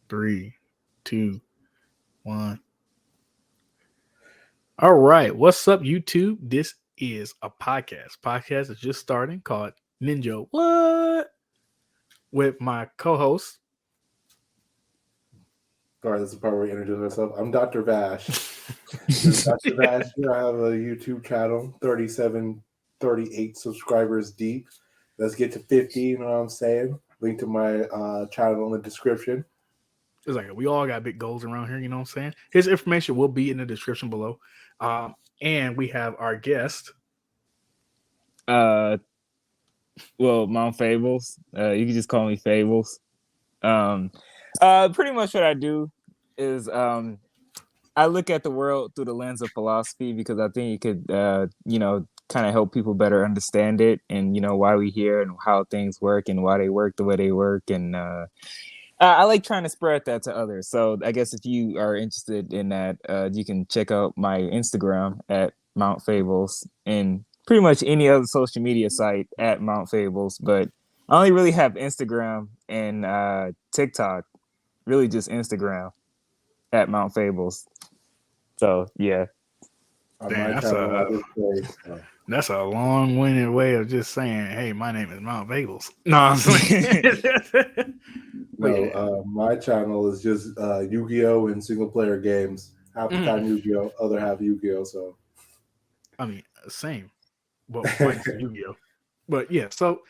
3, 2, 1. All right. What's up, YouTube? This is a podcast. Podcast is just starting called Ninja What? With my co-host. All right, this is the part where we introduce ourselves. I'm DrVaash. This is DrVaash. Here I have a YouTube channel, 37, 38 subscribers deep. Let's get to 50, you know what I'm saying? Link to my channel in the description. It's like we all got big goals around here, you know what I'm saying? His information will be in the description below. And we have our guest. Well, Mount Fables. You can just call me Fables. Pretty much what I do is I look at the world through the lens of philosophy because I think it could, kind of help people better understand it and, why we here and how things work and why they work the way they work. And I like trying to spread that to others. So I guess if you are interested in that, you can check out my Instagram at Mount Fables and pretty much any other social media site at Mount Fables. But I only really have Instagram and TikTok, really just Instagram at Mount Fables. So, yeah. Damn, that's a long-winded way of just saying, hey, my name is Mount Fables. No, I'm saying. My channel is just Yu-Gi-Oh! And single-player games. Half the time Yu-Gi-Oh!, other half Yu-Gi-Oh! So, I mean, same. But Yu-Gi-Oh! But yeah, so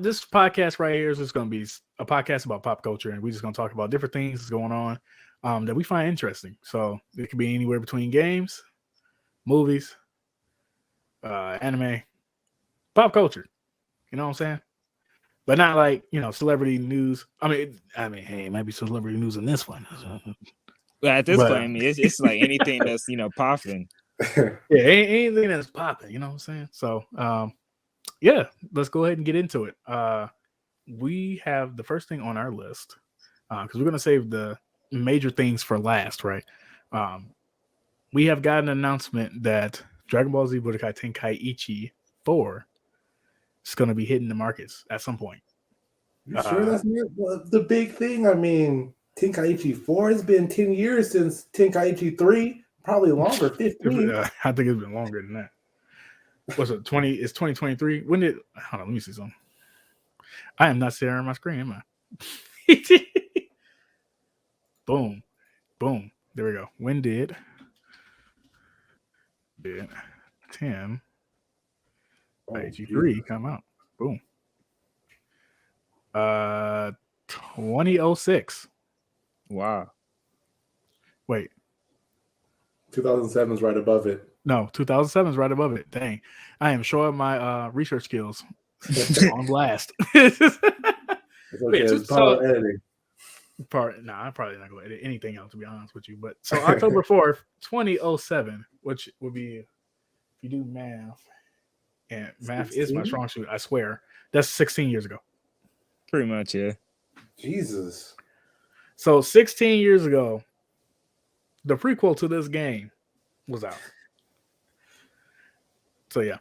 this podcast right here is just going to be a podcast about pop culture, and we're just going to talk about different things that's going on that we find interesting. So it could be anywhere between games, movies, anime, pop culture. You know what I'm saying? But not like, celebrity news. I mean, hey, it might be celebrity news in this one. Well, at this point, I mean, it's like anything that's, popping. Yeah, anything that's popping, you know what I'm saying? So, yeah, let's go ahead and get into it. We have the first thing on our list because we're going to save the major things for last, right? We have got an announcement that Dragon Ball Z Budokai Tenkaichi 4 is going to be hitting the markets at some point. You sure that's not the big thing? I mean, Tenkaichi 4 has been 10 years since Tenkaichi 3, probably longer, 15. I think it's been longer than that. What's it, 20? It's 2023. When did, hold on, let me see something. I am not staring at my screen, am I? Boom. Boom. There we go. When did 10 IG3 come out? Boom. 2006. Wow. Wait. 2007 is right above it. No, 2007 is right above it. Dang. I am showing my research skills on blast. It's okay. It's power editing. I'm probably not going to edit anything else, to be honest with you. But so October 4th, 2007, which would be, if you do math, and math 16? Is my strong suit, I swear. That's 16 years ago. Pretty much, yeah. Jesus. So 16 years ago, the prequel to this game was out. So yeah,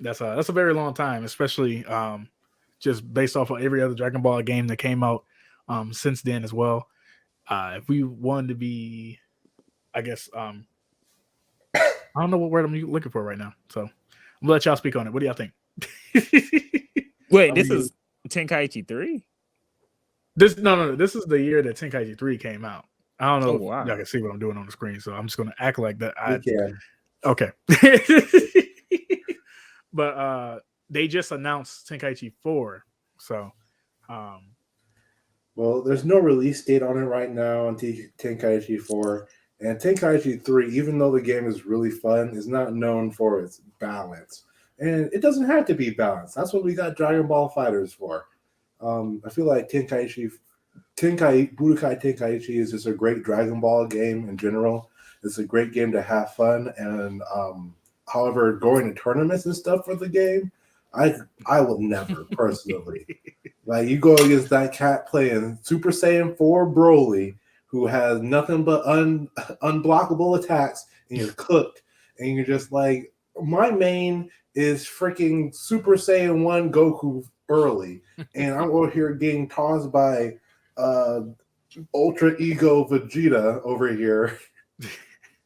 that's a very long time, especially just based off of every other Dragon Ball game that came out since then as well. If we wanted to be, I guess, I don't know what word I'm looking for right now. So I'm gonna let y'all speak on it. What do y'all think? Wait, this is Tenkaichi 3? No. This is the year that Tenkaichi 3 came out. I don't know if y'all can see what I'm doing on the screen, so I'm just gonna act like that. Okay. But they just announced Tenkaichi 4. So well, there's no release date on it right now on Tenkaichi 4. And Tenkaichi 3, even though the game is really fun, is not known for its balance. And it doesn't have to be balanced. That's what we got Dragon Ball Fighters for. I feel like Budokai Tenkaichi is just a great Dragon Ball game in general. It's a great game to have fun. And however, going to tournaments and stuff for the game, I will never personally. Like, you go against that cat playing Super Saiyan 4 Broly, who has nothing but unblockable attacks, and you're cooked. And you're just like, my main is freaking Super Saiyan 1 Goku early. And I'm over here getting tossed by ultra ego Vegeta over here.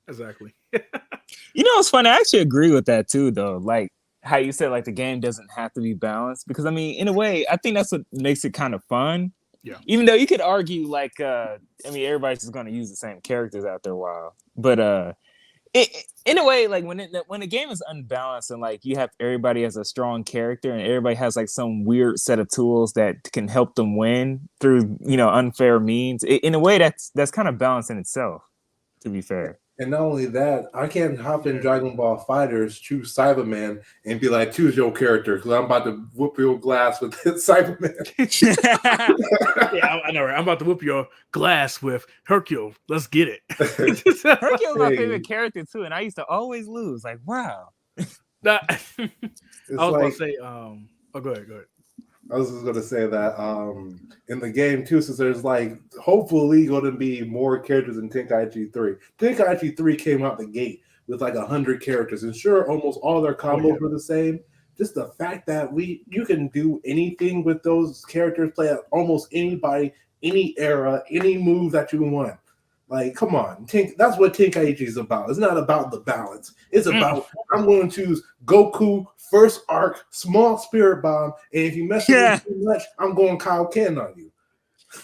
Exactly. You know, it's funny. I actually agree with that too, though. Like how you said, like the game doesn't have to be balanced because I mean, in a way, I think that's what makes it kind of fun. Yeah. Even though you could argue, like, I mean, everybody's just going to use the same characters after a while, but in a way, like when the game is unbalanced and like you have everybody as a strong character and everybody has like some weird set of tools that can help them win through unfair means. In a way, that's kind of balanced in itself. To be fair. And not only that, I can't hop in Dragon Ball Fighters, choose Cyberman, and be like, choose your character, because I'm about to whoop your glass with Cyberman. Yeah, I know, right? I'm about to whoop your glass with Hercule. Let's get it. Hercule's my favorite character, too, and I used to always lose. Like, wow. I was about to say, oh, go ahead. I was just going to say that in the game, too, since there's like hopefully going to be more characters in Tenkaichi 3. Tenkaichi 3 came out the gate with like 100 characters. And sure, almost all their combos were the same. Just the fact that you can do anything with those characters, play at almost anybody, any era, any move that you want. Like, come on. That's what Tenkaichi is about. It's not about the balance. It's about, I'm going to choose Goku, first arc, small spirit bomb, and if you mess with me too much, I'm going Kaioken on you.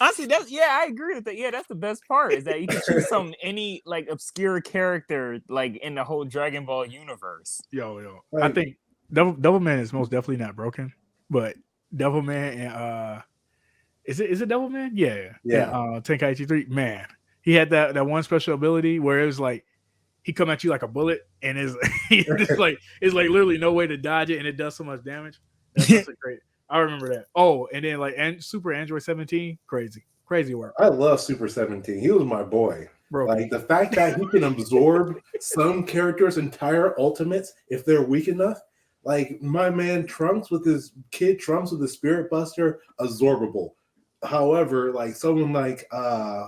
Honestly, I agree with that. Yeah, that's the best part, is that you can choose any like obscure character like in the whole Dragon Ball universe. Yo. Like, I think Devilman is most definitely not broken, but Devilman and is it Devilman? Yeah. And, Tenkaichi 3, man. He had that one special ability where it was like he come at you like a bullet, and it's like literally no way to dodge it, and it does so much damage. That's great. I remember that. Oh, and then like Super Android 17, crazy work. I love Super 17. He was my boy. Bro. Like the fact that he can absorb some characters' entire ultimates if they're weak enough. Like my man Trunks with his Spirit Buster, absorbable. However, like someone like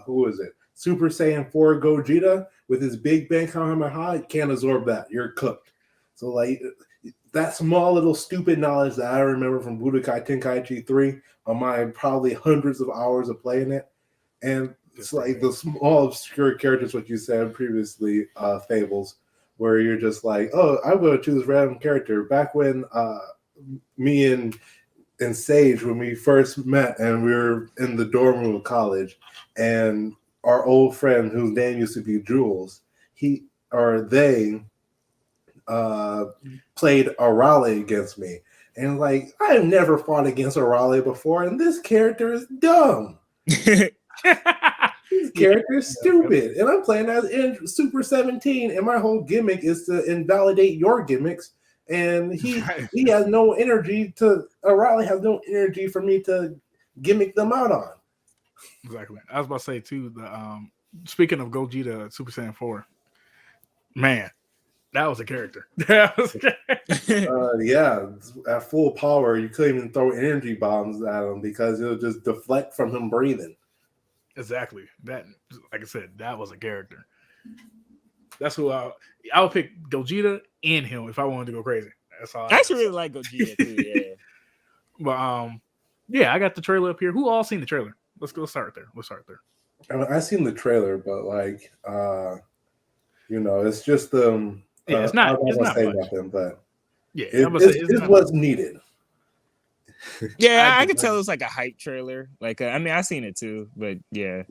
who is it? Super Saiyan 4 Gogeta with his Big Bang Kamehameha can't absorb that. You're cooked. So like that small little stupid knowledge that I remember from Budokai Tenkaichi 3 on my probably hundreds of hours of playing it. And it's like the small obscure characters, what you said previously, Fables, where you're just like, oh, I'm going to choose a random character. Back when me and Sage, when we first met and we were in the dorm room of college, and our old friend whose name used to be Jules, they played Arale against me. And like, I've never fought against Arale before, and this character is dumb. This character is stupid. And I'm playing as Super 17, and my whole gimmick is to invalidate your gimmicks. And he has no energy Arale has no energy for me to gimmick them out on. Exactly. I was about to say too, speaking of Gogeta Super Saiyan 4, man, that was a character. Yeah, at full power, you couldn't even throw energy bombs at him because it would just deflect from him breathing. Exactly. That, like I said, that was a character. That's who I would pick Gogeta and him if I wanted to go crazy. That's all. I actually really like Gogeta too. Yeah. But yeah, I got the trailer up here. Who all seen the trailer? Let's start there. I mean, I seen the trailer, but like, it's just it's not. It's not say much. Nothing, but yeah, it's what's needed. Yeah, I could tell it's like a hype trailer. Like, I mean, I seen it too, but yeah.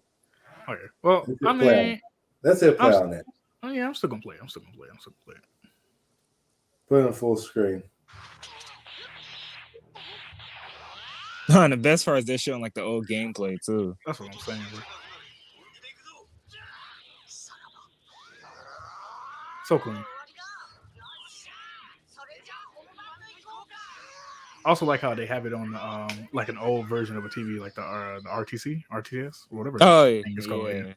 Okay. Well, I mean, that's it. Play on it. Oh yeah, I'm still gonna play it. Put it on full screen. And the best part is they're showing like the old gameplay too. That's what I'm saying, bro. So clean. Also like how they have it on like an old version of a TV, like the RTC, RTS, or whatever. Oh it's called. Yeah.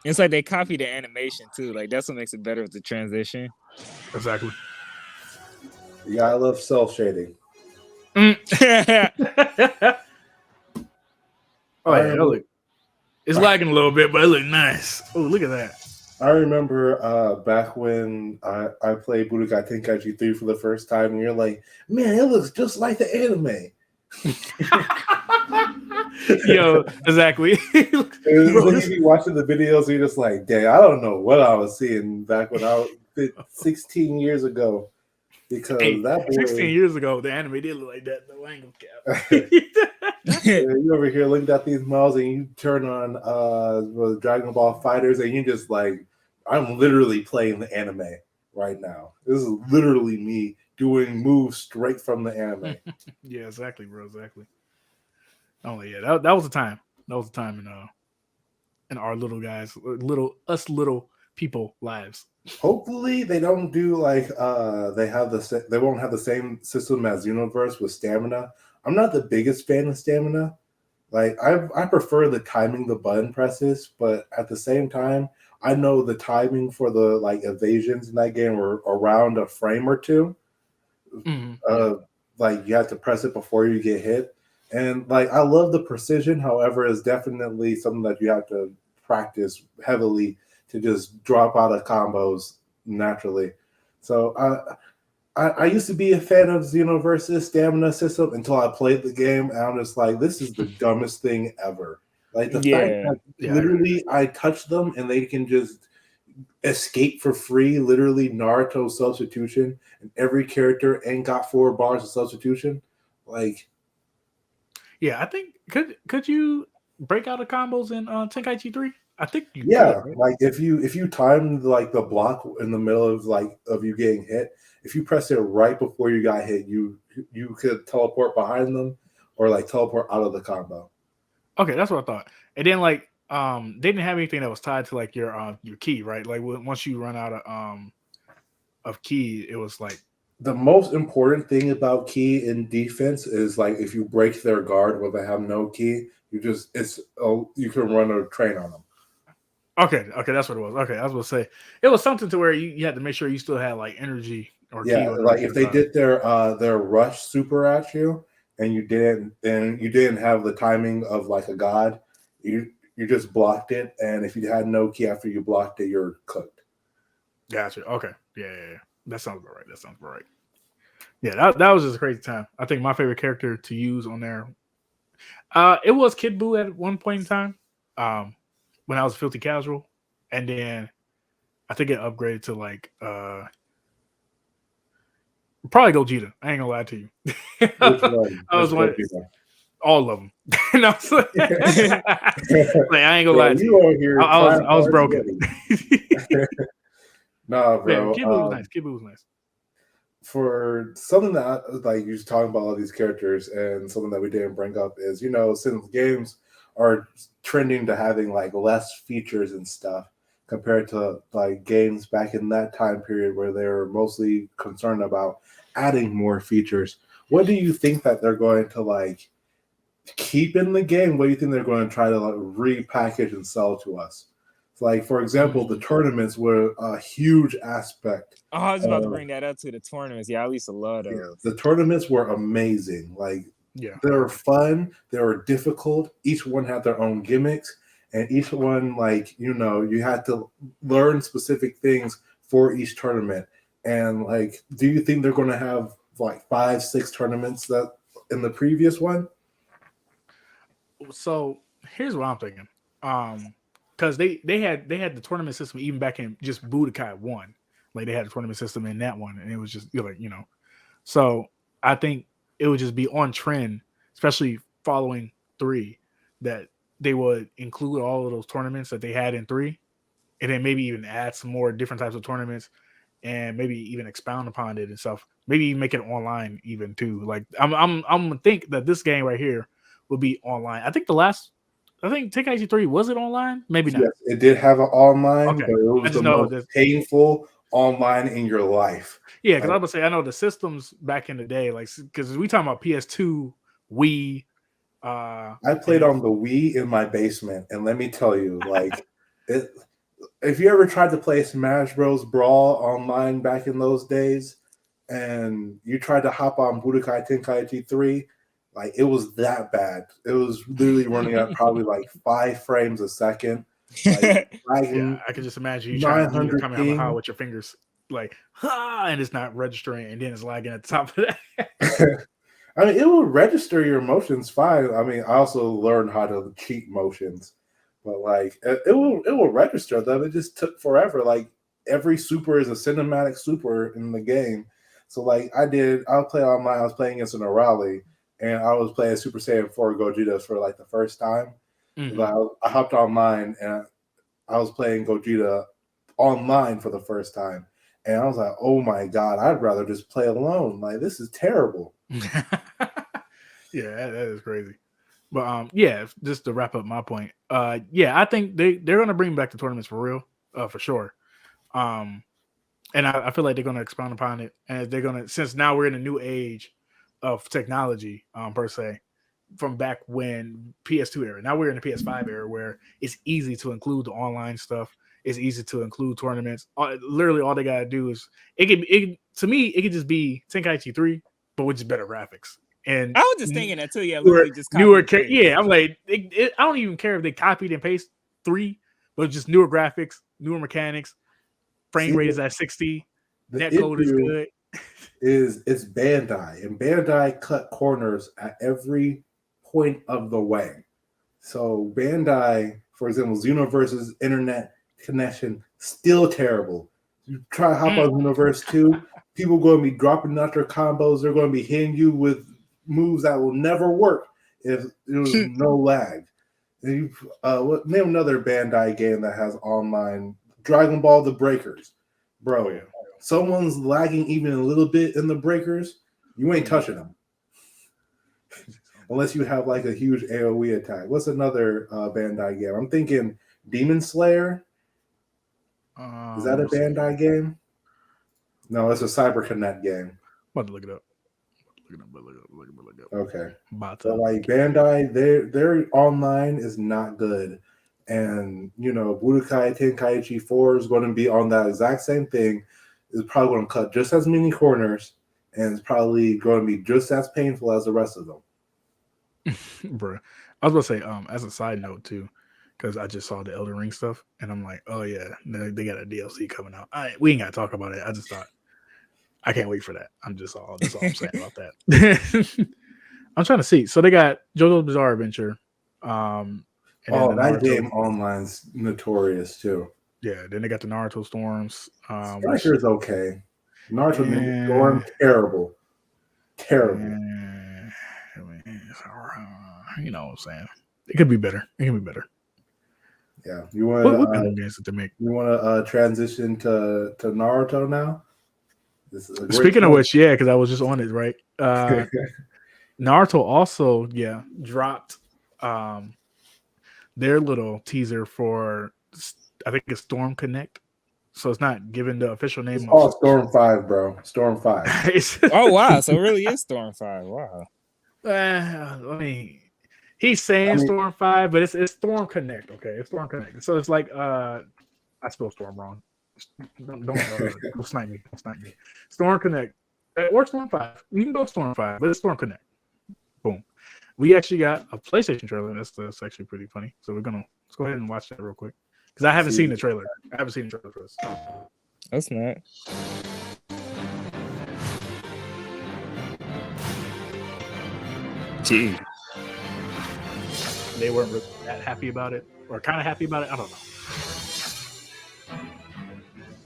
It's like they copied the animation too. Like that's what makes it better with the transition. Exactly. Yeah, I love self shading. Oh yeah, look. It's lagging a little bit, but it look nice. Oh, look at that. I remember back when I played Budokai Tenkaichi 3 for the first time, and you're like, man, it looks just like the anime. Yo, exactly. And Bro, then this you be watching the videos, and you're just like, dang, I don't know what I was seeing back when I was 16 years ago. Because hey, that 16 boy, years ago, the anime did look like that. No angle cap. you over here looking at these models, and you turn on Dragon Ball Fighters, and you just like, I'm literally playing the anime right now. This is literally me doing moves straight from the anime. Yeah, exactly, bro. Exactly. Oh yeah, that was the time. That was the time in our little guys, little people lives. Hopefully, they don't do like they won't have the same system as Universe with stamina. I'm not the biggest fan of stamina. Like I prefer the timing the button presses, but at the same time, I know the timing for the like evasions in that game were around a frame or two. Yeah. Uh, like you have to press it before you get hit, and like I love the precision. However, it's definitely something that you have to practice heavily to just drop out of combos naturally. So I used to be a fan of Xenoverse's stamina system until I played the game, and I'm just like, this is the dumbest thing ever. Like the fact Yeah. that Yeah, I agree. literally I touch them and they can just escape for free, literally Naruto substitution, and every character and got 4 bars of substitution. Like, Yeah, I think could you break out of combos in Tenkaichi 3? I think you could, yeah, right? like if you time like the block in the middle of like of you getting hit, if you press it right before you got hit, you could teleport behind them or like teleport out of the combo. Okay, that's what I thought. And then like they didn't have anything that was tied to like your key, right? Like once you run out of key, it was like The most important thing about key in defense is like if you break their guard or they have no key, you can run a train on them. okay, that's what it was. Okay, I was gonna say it was something to where you had to make sure you still had like energy or key Yeah, or whatever like to if get they across. did their rush super at you and you didn't have the timing of like a god, you just blocked it, and if you had no key after you blocked it, you're cooked. Gotcha. Okay. Yeah. That sounds about right. That sounds about right. Yeah, that was just a crazy time. I think my favorite character to use on there, it was Kid Buu at one point in time, um, when I was filthy casual, and then I think it upgraded to like probably Gogeta. I ain't gonna lie to you. Which one? I Which was one Gogeta? all of them. No, like, I ain't gonna Bro, lie to you you. over here trying I was hard to broken. get me. Nah, Yeah, bro. Kid Buu was nice. Kid Buu was nice. For something that like you're talking about all these characters and something that we didn't bring up is since games are trending to having like less features and stuff compared to like games back in that time period where they were mostly concerned about adding more features. What do you think that they're going to like keep in the game? What do you think they're going to try to like repackage and sell to us? Like for example, the tournaments were a huge aspect. Oh, I was about to of bring that up to the tournaments. Yeah, I used to love Yeah, those. the tournaments were amazing. Like Yeah, they I were agree. fun, they were difficult. Each one had their own gimmicks, and each one like you had to learn specific things for each tournament. And like, do you think they're going to have like 5, 6 tournaments that in the previous one? So here's what I'm thinking. Because they had the tournament system even back in just Budokai one. Like they had a tournament system in that one, and it was just like. So I think it would just be on trend, especially following three, that they would include all of those tournaments that they had in three, and then maybe even add some more different types of tournaments, and maybe even expound upon it and stuff. Maybe even make it online even too. Like I'm gonna think that this game right here will be online. I think Tenkaichi 3 was it online? Maybe not. Yes, it did have an online, Okay. but it I was just the know most that painful online in your life. yeah, because I Like was gonna say I know the systems back in the day, like because we talking about PS2, Wii, I played and on the Wii in my basement, and let me tell you, like, it, if you ever tried to play Smash Bros. Brawl online back in those days, and you tried to hop on Budokai Tenkaichi 3, like, it was that bad. It was literally running at probably like 5 frames a second. Like Yeah, I can just imagine you trying to do the 900 Kamehameha ping. with your fingers, like, and it's not registering, and then it's lagging at the top of that. I mean, it will register your motions fine. I mean, I also learned how to cheat motions, but like it will register them. It just took forever. Like every super is a cinematic super in the game. So like I'll play online. I was playing against an Orally, and I was playing Super Saiyan 4 Gogeta for like the first time. I hopped online and I was playing Gogeta online for the first time, and I was like, "Oh my god, I'd rather just play alone. Like this is terrible." Yeah, that is crazy. But yeah, just to wrap up my point, yeah, I think they're gonna bring back the tournaments for real, for sure. And I feel like they're gonna expound upon it, and they're gonna, since now we're in a new age of technology, per se, from back when PS2 era. Now we're in the PS5 era where it's easy to include the online stuff. It's easy to include tournaments. Literally, all they gotta do is to me it could just be Tenkaichi 3, but with just better graphics. And I was just thinking that too. Yeah, literally just copy and paste. Yeah, I'm like, I don't even care if they copied and paste 3, but just newer graphics, newer mechanics. Frame rate is at 60. Netcode is good. It's Bandai, and Bandai cut corners at every point of the way. So Bandai, for example, Xenoverse's internet connection still terrible. You try to hop on Xenoverse 2, people going to be dropping out their combos. They're going to be hitting you with moves that will never work if there's no lag. And name another Bandai game that has online. Dragon Ball The Breakers. Bro, someone's lagging even a little bit in the breakers, you ain't touching them. Unless you have like a huge AoE attack. What's another Bandai game? I'm thinking Demon Slayer. Is that a Bandai game? No, it's a CyberConnect game. I'm about to look it up. Look it up. Okay. So like Bandai, their online is not good. And Budokai Tenkaichi 4 is going to be on that exact same thing. It's probably going to cut just as many corners, and it's probably going to be just as painful as the rest of them. Bro, I was going to say, as a side note too, because I just saw the Elden Ring stuff, and I'm like, oh yeah, they got a DLC coming out. We ain't got to talk about it. I just thought I can't wait for that. That's all I'm saying about that. I'm trying to see. So they got JoJo's Bizarre Adventure. And that game online's notorious too. Yeah, then they got the Naruto Storms. Striker's okay. Naruto Ninja Storm, terrible. You know what I'm saying? It could be better. Yeah, you want to transition to Naruto now? Speaking of which, yeah, because I was just on it, right? Naruto also, dropped their little teaser for, I think it's Storm Connect. So it's not given the official name. It's called Storm 5, bro. Storm 5. Oh wow! So it really is Storm 5. Wow. He's saying Storm 5, but it's Storm Connect. Okay, it's Storm Connect. So it's like I spelled Storm wrong. Don't snipe me. Storm Connect or Storm 5. You can go Storm 5, but it's Storm Connect. Boom. We actually got a PlayStation trailer. That's actually pretty funny. So let's go ahead and watch that real quick. Because I haven't seen the trailer. For this. That's not. Gee. They weren't really that happy about it. Or kind of happy about it. I don't know.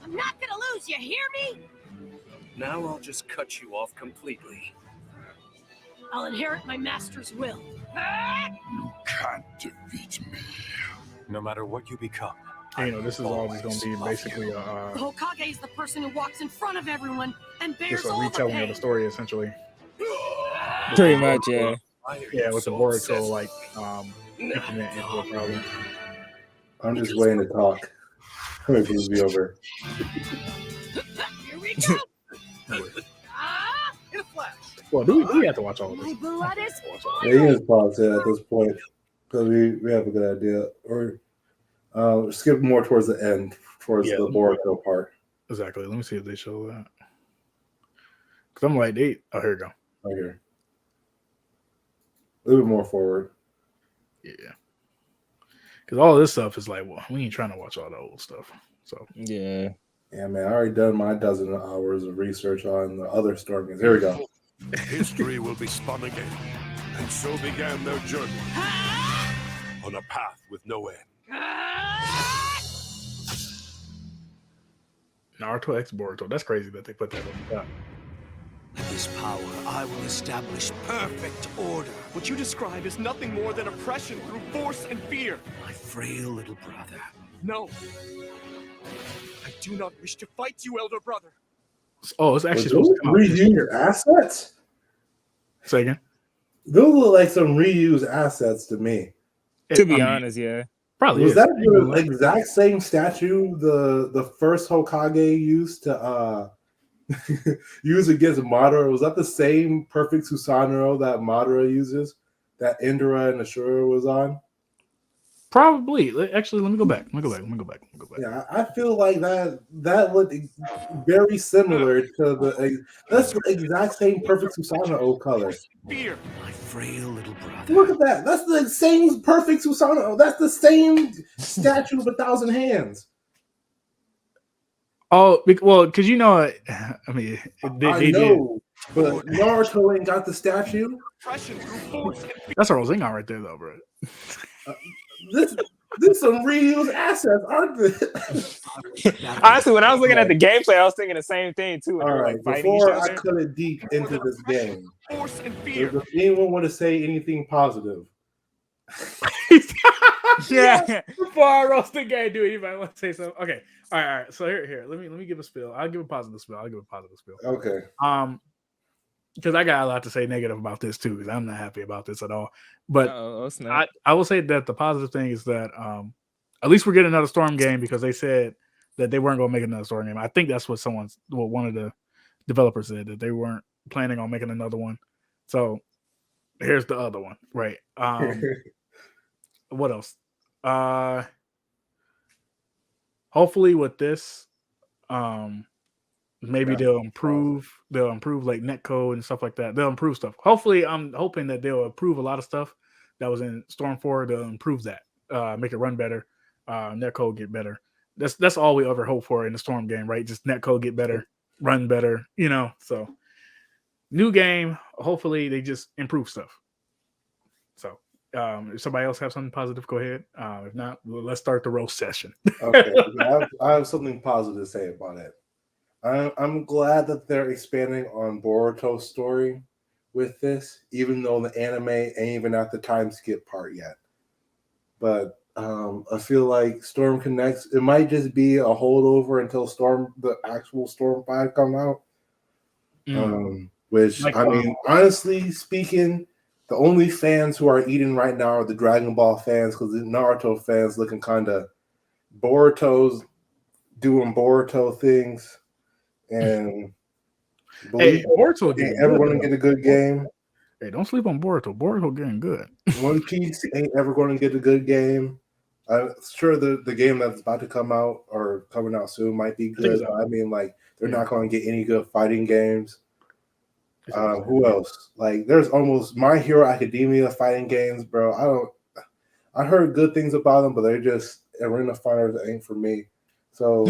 I'm not gonna lose, you hear me? Now I'll just cut you off completely. I'll inherit my master's will. You can't defeat me. No matter what you become. This is all just going to be basically the Hokage is the person who walks in front of everyone and bears just a all retelling the pain. of the story, essentially. Pretty much, yeah. Yeah, with the Boruto implement into a problem. I'm just waiting to talk. Wait for this to be over. Here we go. In a flash. Well, do we have to watch all of this? My blood is Yeah, you can just pause it at this point because we have a good idea. Or skip more towards the end, towards the Boruto part. Exactly. Let me see if they show that. Because I'm like, here we go. Right here. A little bit more forward. Yeah. because all this stuff is like, well, we ain't trying to watch all the old stuff. So Yeah. Yeah, man, I already done my dozen hours of research on the other Storm games. Here we go. History will be spun again, and so began their journey on a path with no end. Naruto X Boruto. That's crazy that they put that on the top. With this power, I will establish perfect order. What you describe is nothing more than oppression through force and fear. My frail little brother. No. I do not wish to fight you, elder brother. Oh, it's actually Those supposed to come out. reuse your assets? Say again. Those look like some reused assets to me. To be honest, yeah. Probably Was is. that the exact same statue the first Hokage used to use against Madara? Was that the same perfect Susanoo that Madara uses that Indra and Ashura was on? Probably. Actually, let me go back. Yeah, I feel like that looked very similar to that's the exact same perfect Susanoo color. Fear. My frail little brother. Look at that. That's the same perfect Susanoo. That's the same statue of 1,000 hands. Oh, well, because you know, I mean, they know, but Naruto ain't got the statue. Oppression through force and fear. That's a Rosinga right there, though, bro. This some reused assets, aren't they? Honestly, when I was looking at the gameplay, I was thinking the same thing too. All right, like fighting before each I other. cut it deep into this game, Force and fear. does anyone want to say anything positive? Yeah. Before I roast the game, do anybody want to say something? Okay. All right. So here. Let me give a spill. I'll give a positive spill. Okay. Because I got a lot to say negative about this too, because I'm not happy about this at all. But snap. I will say that the positive thing is that at least we're getting another Storm game, because they said that they weren't going to make another Storm game. I think that's what one of the developers said, that they weren't planning on making another one. So here's the other one, right? What else? Hopefully with this, maybe they'll improve like netcode and stuff like that. They'll improve stuff. Hopefully, I'm hoping that they'll improve a lot of stuff that was in Storm 4. They'll improve that, make it run better, netcode get better. That's all we ever hope for in the Storm game, right? Just netcode get better, run better, So new game. Hopefully, they just improve stuff. So if somebody else have something positive, go ahead. If not, let's start the roast session. Okay. I have something positive to say about it. I'm glad that they're expanding on Boruto's story with this, even though the anime ain't even at the time skip part yet. But I feel like Storm Connects, it might just be a holdover until the actual Storm 5 come out. Which, I mean, honestly speaking, the only fans who are eating right now are the Dragon Ball fans, because the Naruto fans looking kind of Boruto's doing Boruto things. And Boruto ain't ever going to get a good game. Hey, don't sleep on Boruto. Boruto getting good. One Piece ain't ever going to get a good game. I'm sure the game that's about to come out or coming out soon might be good. But I mean, like, they're not going to get any good fighting games. Who else? Like, there's almost My Hero Academia fighting games, bro. I heard good things about them, but they're just arena fighters that ain't for me. So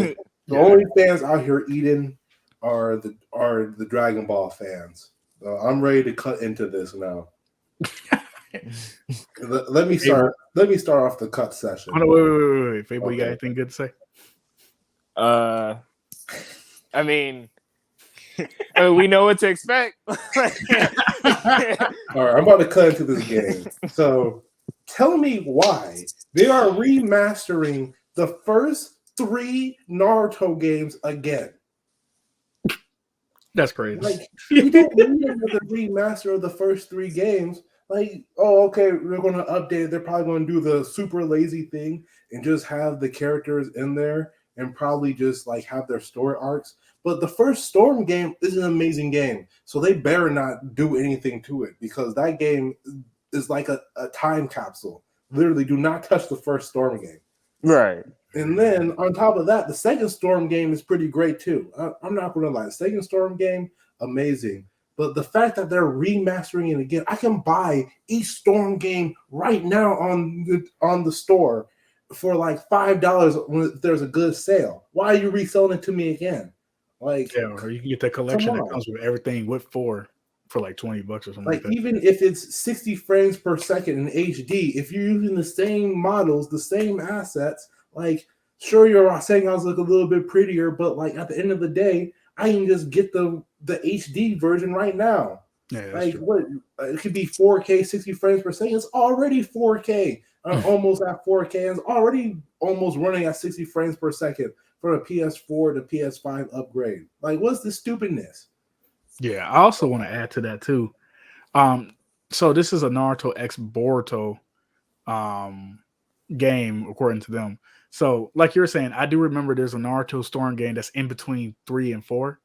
the only fans out here eating are the Dragon Ball fans. So I'm ready to cut into this now. Let me start off the cut session. Oh, wait. Fable, you got anything good to say? I mean, we know what to expect. All right, I'm about to cut into this game. So tell me why they are remastering the first 3 Naruto games again. That's crazy. Like, you don't need another remaster of the first 3 games. Like, oh, okay, we're going to update it. They're probably going to do the super lazy thing and just have the characters in there and probably just like have their story arcs. But the first Storm game is an amazing game, so they better not do anything to it, because that game is like a time capsule. Literally, do not touch the first Storm game. Right. And then on top of that, the second Storm game is pretty great too. I'm not going to lie. The second Storm game, amazing. But the fact that they're remastering it again, I can buy each Storm game right now on the store for like $5 when there's a good sale. Why are you reselling it to me again? Like, Yeah, or you can get the collection that comes with everything with for like $20 or something like that. Even if it's 60 frames per second in HD, if you're using the same models, the same assets, like sure you're saying I was look a little bit prettier, but like at the end of the day, I can just get the HD version right now. Yeah, like true. What it could be 4K, 60 frames per second. It's already 4K, almost at 4K. It's already almost running at 60 frames per second for a PS4 to PS5 upgrade. Like, what's the stupidness? Yeah, I also want to add to that too. So this is a Naruto X Boruto game, according to them. So, like you're saying, I do remember there's a Naruto Storm game that's in between 3 and 4.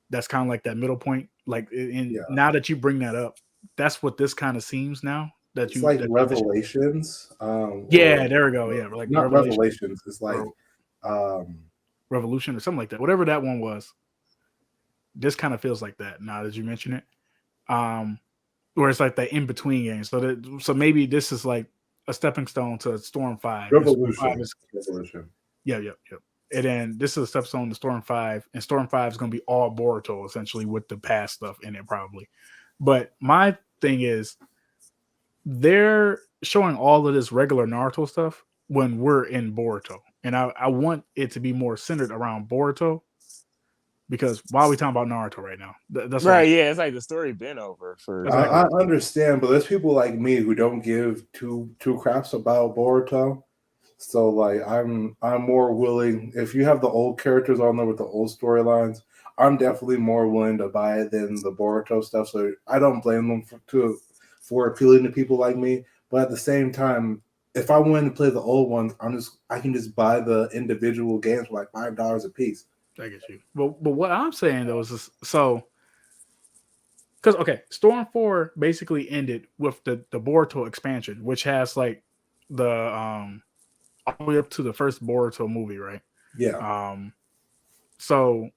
That's kind of like that middle point. Like, now that you bring that up, that's what this kind of seems now. It's like Revelations. Yeah, there we go. Yeah, like not Revelations. It's like Revolution or something like that. Whatever that one was. This kind of feels like that now that you mention it. Where it's like the in between game. So maybe this is like a stepping stone to Storm 5. Revolution. Yeah. And then this is a stepping stone to Storm 5, and Storm 5 is going to be all Boruto essentially with the past stuff in it probably. But my thing is, they're showing all of this regular Naruto stuff when we're in Boruto, and I want it to be more centered around Boruto. Because why are we talking about Naruto right now? That's right. Yeah, it's like the story been over for. I understand, but there's people like me who don't give two craps about Boruto. So like, I'm more willing. If you have the old characters on there with the old storylines, I'm definitely more willing to buy it than the Boruto stuff. So I don't blame them for appealing to people like me. But at the same time, if I wanted to play the old ones, I can just buy the individual games for like $5 a piece. I get you. But what I'm saying though is this, so because Storm 4 basically ended with the Boruto expansion, which has like the all the way up to the first Boruto movie, right? Yeah. So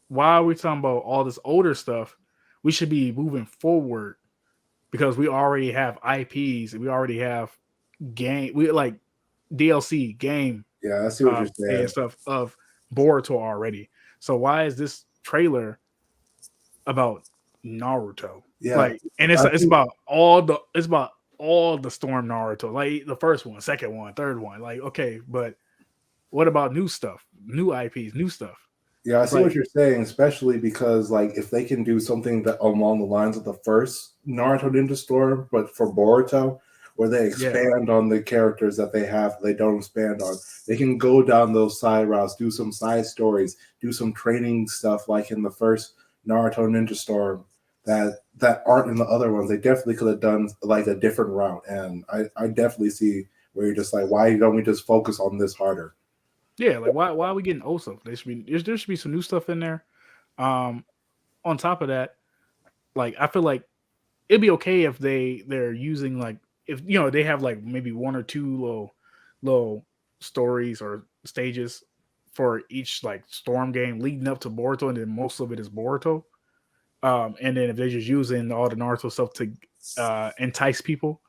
why are we talking about all this older stuff? We should be moving forward because we already have IPs and we already have like DLC game. Yeah, I see what you're saying. And stuff of Boruto already. So why is this trailer about Naruto? Yeah, like, and it's about all the Storm Naruto, like the first one, second one, third one. Like, okay, but what about new stuff, new IPs, new stuff? Yeah, I see what you're saying, especially because like if they can do something that along the lines of the first Naruto Ninja Storm, but for Boruto, where they expand on the characters that they have, they don't expand on. They can go down those side routes, do some side stories, do some training stuff like in the first Naruto Ninja Storm that aren't in the other ones. They definitely could have done like a different route. And I definitely see where you're just like, why don't we just focus on this harder? Yeah, like why are we getting old stuff? There should be some new stuff in there. On top of that, like I feel like it'd be okay if they're using like, if they have like maybe one or two little stories or stages for each like Storm game leading up to Boruto, and then most of it is Boruto. And then if they're just using all the Naruto stuff to entice people,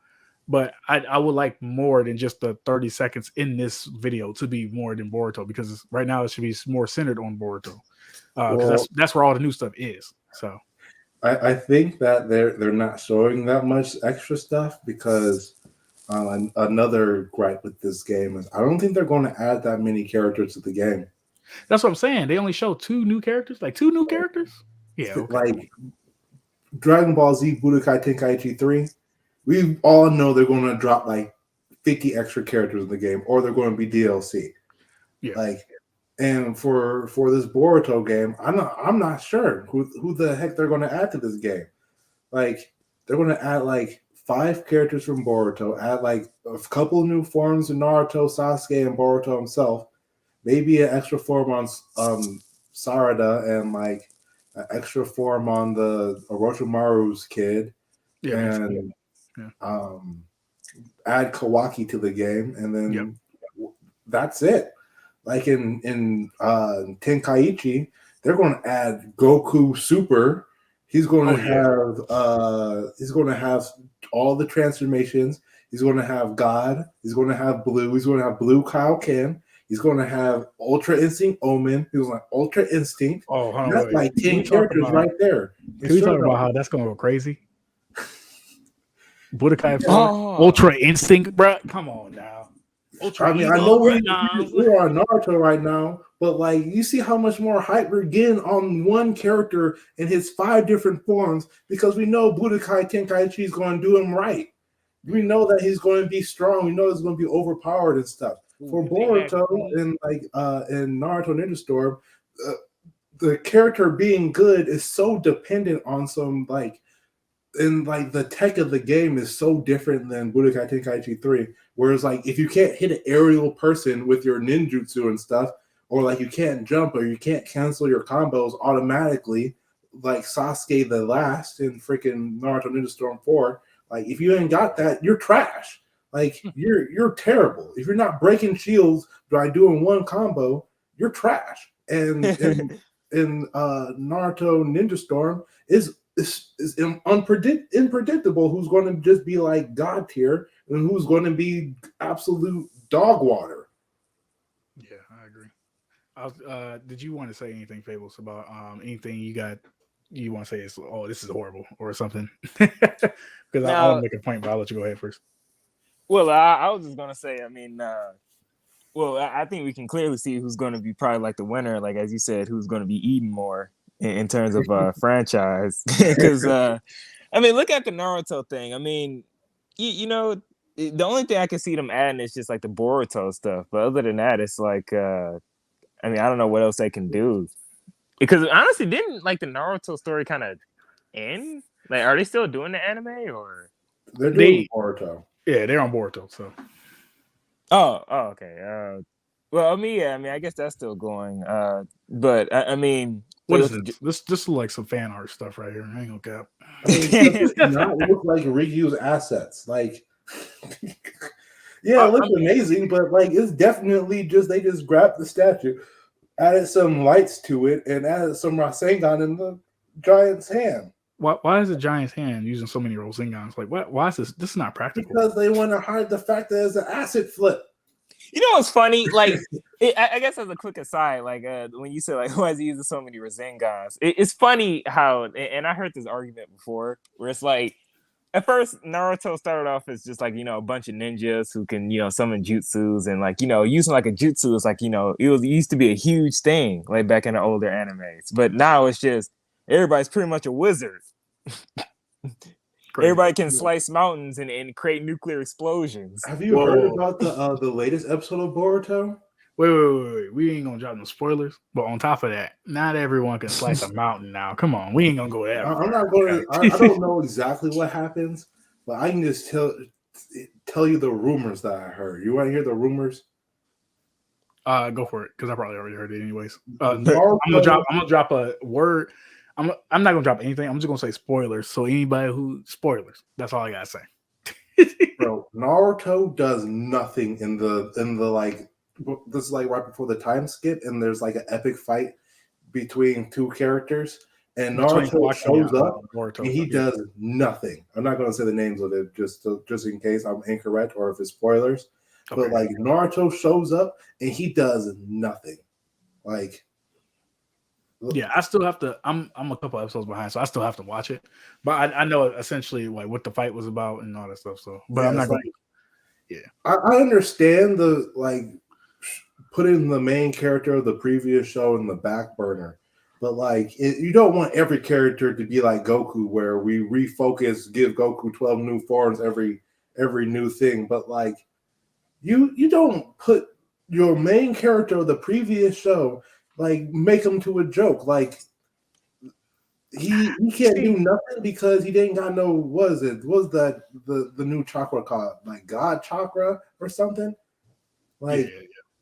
but I would like more than just the 30 seconds in this video to be more than Boruto, because right now it should be more centered on Boruto, because that's where all the new stuff is. So. I think that they're not showing that much extra stuff because another gripe with this game is I don't think they're going to add that many characters to the game. That's what I'm saying. They only show 2 new characters, like 2 new characters. Yeah, okay. Like Dragon Ball Z Budokai Tenkaichi 3, we all know they're going to drop like 50 extra characters in the game, or they're going to be DLC. Yeah, like. And for this Boruto game, I'm not sure who the heck they're going to add to this game. Like they're going to add like 5 characters from Boruto, add like a couple new forms of Naruto, Sasuke, and Boruto himself. Maybe an extra form on Sarada, and like an extra form on the Orochimaru's kid, and add Kawaki to the game, and then that's it. Like in Tenkaichi, they're going to add Goku Super. He's going to have all the transformations. He's going to have God. He's going to have Blue. He's going to have Blue Kaioken. He's going to have Ultra Instinct Omen. He was like Ultra Instinct. Oh, hold on, That's wait. like Can 10 we talk characters about- right there. Can we talk about how that's gonna go crazy? Budokai Oh. Ultra Instinct, bro. Come on now. Ultra I mean, I Ego know right now. we're on Naruto right now, but like you see how much more hype we're getting on one character in his 5 different forms because we know Budokai Tenkaichi is going to do him right. We know that he's going to be strong. We know he's going to be overpowered and stuff. For Boruto and Naruto Ninja Storm, the character being good is so dependent on some the tech of the game is so different than Budokai Tenkaichi 3. Whereas like if you can't hit an aerial person with your ninjutsu and stuff, or like you can't jump or you can't cancel your combos automatically, like Sasuke the Last in freaking Naruto Ninja Storm 4, like if you ain't got that, you're trash. Like you're terrible. If you're not breaking shields by doing one combo, you're trash. And in Naruto Ninja Storm is unpredictable who's going to just be like God tier and who's going to be absolute dog water. Yeah, I agree. Did you want to say anything, Fables, about anything you want to say is this is horrible or something? Because I'll make a point, but I'll let you go ahead first. Well, I was just gonna say, I mean, I think we can clearly see who's going to be probably like the winner, like as you said, who's going to be eating more in terms of franchise. Because I mean, look at the Naruto thing. I mean, you know, the only thing I can see them adding is just like the Boruto stuff. But other than that, it's like, I mean, I don't know what else they can do. Because honestly, didn't like the Naruto story kind of end? Like, are they still doing the anime or? They're doing Boruto. Yeah, they're on Boruto. So. Oh, okay. Well, I mean, I guess that's still going. But I mean, what is it? This is like some fan art stuff right here. I ain't gonna cap. I mean, it does not look like Ryu's assets. Like, yeah, it looks amazing, but like it's definitely just they just grabbed the statue, added some lights to it, and added some Rasengan in the giant's hand. Why is the giant's hand using so many Rosengans? Like, what? Why is this? This is not practical. Because they want to hide the fact that it's an acid flip. You know what's funny? Like, I guess as a quick aside, like when you said like, why is he using so many Rosengans? It's funny how, and I heard this argument before, where it's like, at first Naruto started off as just like, you know, a bunch of ninjas who can, you know, summon jutsus, and like, you know, using like a jutsu is like, you know, it used to be a huge thing like back in the older animes, but now it's just everybody's pretty much a wizard. Everybody can slice mountains and create nuclear explosions. Have you heard about the latest episode of Boruto? Wait. We ain't gonna drop no spoilers. But on top of that, not everyone can slice a mountain now. Come on, we ain't gonna go there. I'm not going to. I don't know exactly what happens, but I can just tell you the rumors that I heard. You want to hear the rumors? Go for it, because I probably already heard it anyways. I'm gonna drop a word. I'm not gonna drop anything. I'm just gonna say spoilers. So anybody who spoilers, that's all I gotta say. Bro, Naruto does nothing in the like. This is like right before the time skip, and there's like an epic fight between two characters, and Naruto shows up, and he does nothing. I'm not gonna say the names of it just in case I'm incorrect or if it's spoilers. Okay. But like Naruto shows up and he does nothing. Like. Yeah, I still have to. I'm a couple episodes behind, so I still have to watch it. But I know essentially like what the fight was about and all that stuff. So, but yeah, I'm not going. Yeah, I understand the like putting the main character of the previous show in the back burner, but like you don't want every character to be like Goku, where we refocus, give Goku 12 new forms every new thing. But like you don't put your main character of the previous show. Like make him to a joke. Like he can't do nothing because he didn't got no. Was that the new chakra called like God chakra or something? Like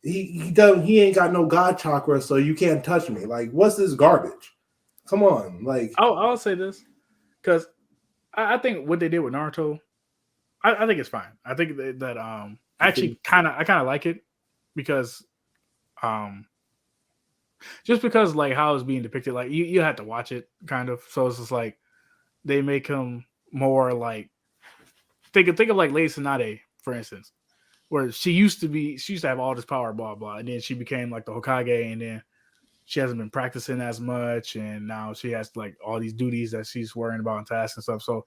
he ain't got no God chakra, so you can't touch me. Like what's this garbage? Come on, like I'll say this because I think what they did with Naruto, I think it's fine. I think that actually kind of like it because just because like how it's being depicted, like you have to watch it kind of. So it's just like they make him more like think of like Lady Tsunade, for instance, where she used to have all this power, blah blah, and then she became like the Hokage, and then she hasn't been practicing as much, and now she has like all these duties that she's worrying about and tasks and stuff. So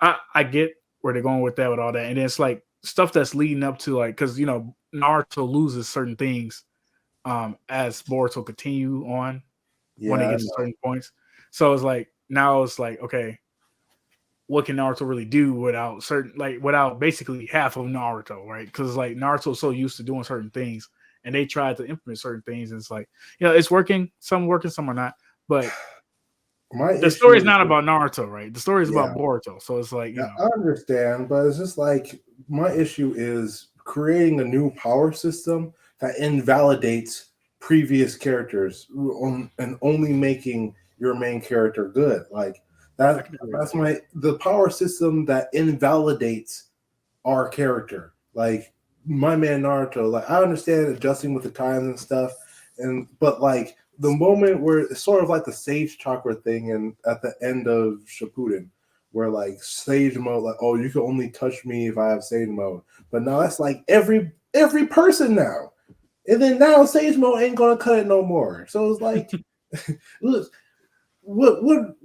I get where they're going with that, with all that, and then it's like stuff that's leading up to like, because Naruto loses certain things as Boruto continue on when they get to certain points. So it's like now it's like, okay, what can Naruto really do without basically half of Naruto, right? Because like Naruto's so used to doing certain things, and they tried to implement certain things, and it's like, it's working. Some working, some are not. But the story is not about Naruto, right? The story is about Boruto. So it's like, I understand, but it's just like my issue is creating a new power system that invalidates previous characters and only making your main character good. Like that's the power system that invalidates our character. Like my man Naruto, like I understand adjusting with the times and stuff, but like the moment where it's sort of like the Sage Chakra thing, and at the end of Shippuden, where like Sage mode, like, oh, you can only touch me if I have Sage mode, but now that's like every person now, and then now Sage mode ain't gonna cut it no more. So it's like, look, what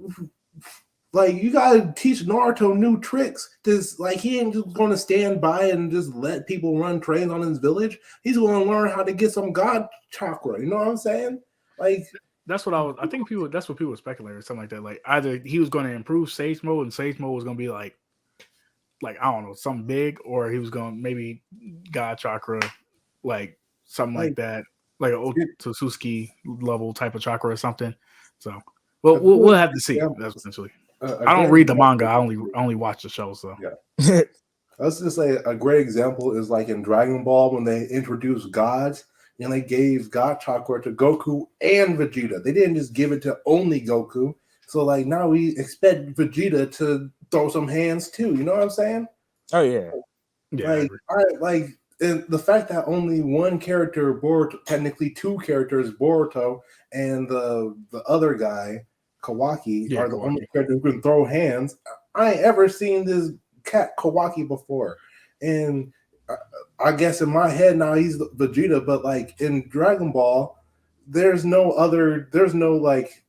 like you gotta teach Naruto new tricks. Just like he ain't just gonna stand by and just let people run trains on his village. He's gonna learn how to get some God chakra. You know what I'm saying? Like that's what I think that's what people were speculating, or something like that. Like either he was going to improve Sage mode, and Sage mode was going to be like I don't know, something big, or he was going to maybe God chakra, like something like that, like an Otsutsuki level type of chakra or something. So, well, we'll have to see. That's essentially. I don't read the manga. I only watch the show. So yeah. Let's just say a great example is like in Dragon Ball when they introduced gods. And they gave God Chakra to Goku and Vegeta. They didn't just give it to only Goku. So, like, now we expect Vegeta to throw some hands, too. You know what I'm saying? Oh, yeah. And the fact that only one character, Boruto, technically two characters, Boruto and the other guy, Kawaki, are the only characters who can throw hands. I ain't ever seen this cat Kawaki before. And I guess in my head now he's Vegeta, but like in Dragon Ball, there's no like,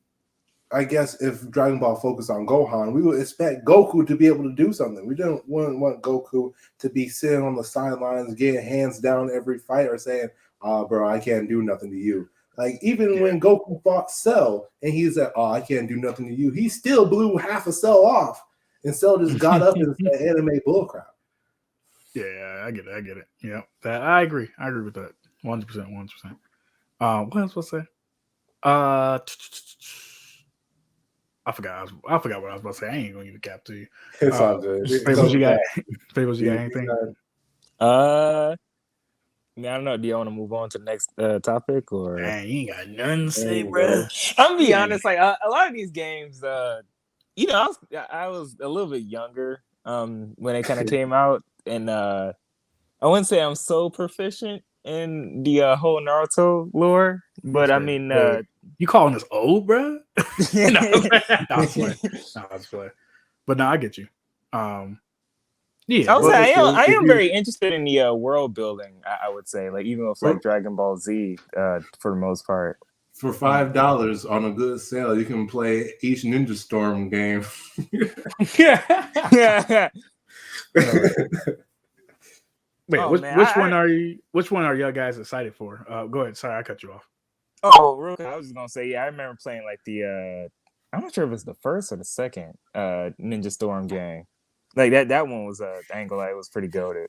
I guess if Dragon Ball focused on Gohan, we would expect Goku to be able to do something. We don't want Goku to be sitting on the sidelines, getting hands down every fight, or saying, bro, I can't do nothing to you. Like even when Goku fought Cell and he's like, oh, I can't do nothing to you, he still blew half a Cell off, and Cell just got up and said anime bullcrap. Yeah, I get it. Yeah, I agree. I agree with that. 100%. What else was I say? I forgot what I was about to say. I ain't gonna give a cap to you. It's all good. Fables, you got anything? I don't know. Do you want to move on to the next topic, or? Man, you ain't got nothing to say, bro. I'm gonna be honest. Like a lot of these games, I was a little bit younger when they kind of came out, and I wouldn't say I'm so proficient in the whole Naruto lore, but I mean, you calling us old, bro? No, I was playing. But no, I get you. Yeah, I am very interested in the world building. I would say, like even with like Dragon Ball Z, for the most part. For $5 on a good sale, you can play each Ninja Storm game. Yeah. Wait, which one are y'all guys excited for? Go ahead. Sorry, I cut you off. Oh, real quick, I was just gonna say, I remember playing like the I'm not sure if it's the first or the second Ninja Storm game. Like that one was angle, it was pretty goated.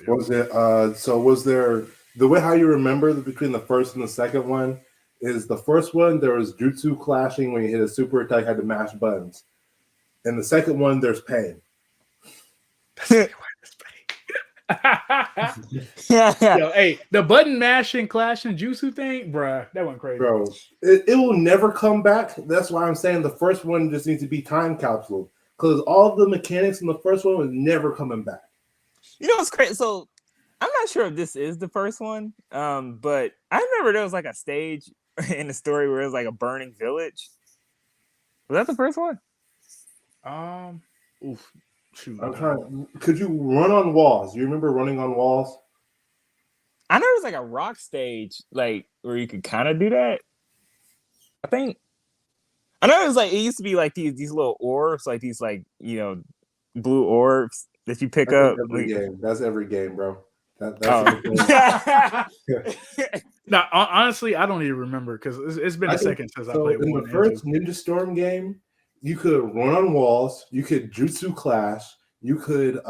Was it so was there the way how you remember between the first and the second one is the first one there was jutsu clashing when you hit a super attack, had to mash buttons. And the second one there's pain. Yo, hey, the button mashing, clashing, jutsu thing, bruh, that went crazy. Bro, it will never come back. That's why I'm saying the first one just needs to be time capsule. Because all the mechanics in the first one was never coming back. You know what's crazy? So I'm not sure if this is the first one, but I remember there was like a stage in the story where it was like a burning village. Was that the first one? Shoot. I'm trying. Could you run on walls? You remember running on walls? I know there's like a rock stage, like where you could kind of do that. I think I know it was like it used to be like these little orbs, like these like blue orbs that you pick That's up. every game. That's every game, bro. That's Now, honestly, I don't even remember because it's been a second since I played in one. the first Ninja Storm game, you could run on walls, you could jutsu clash, you could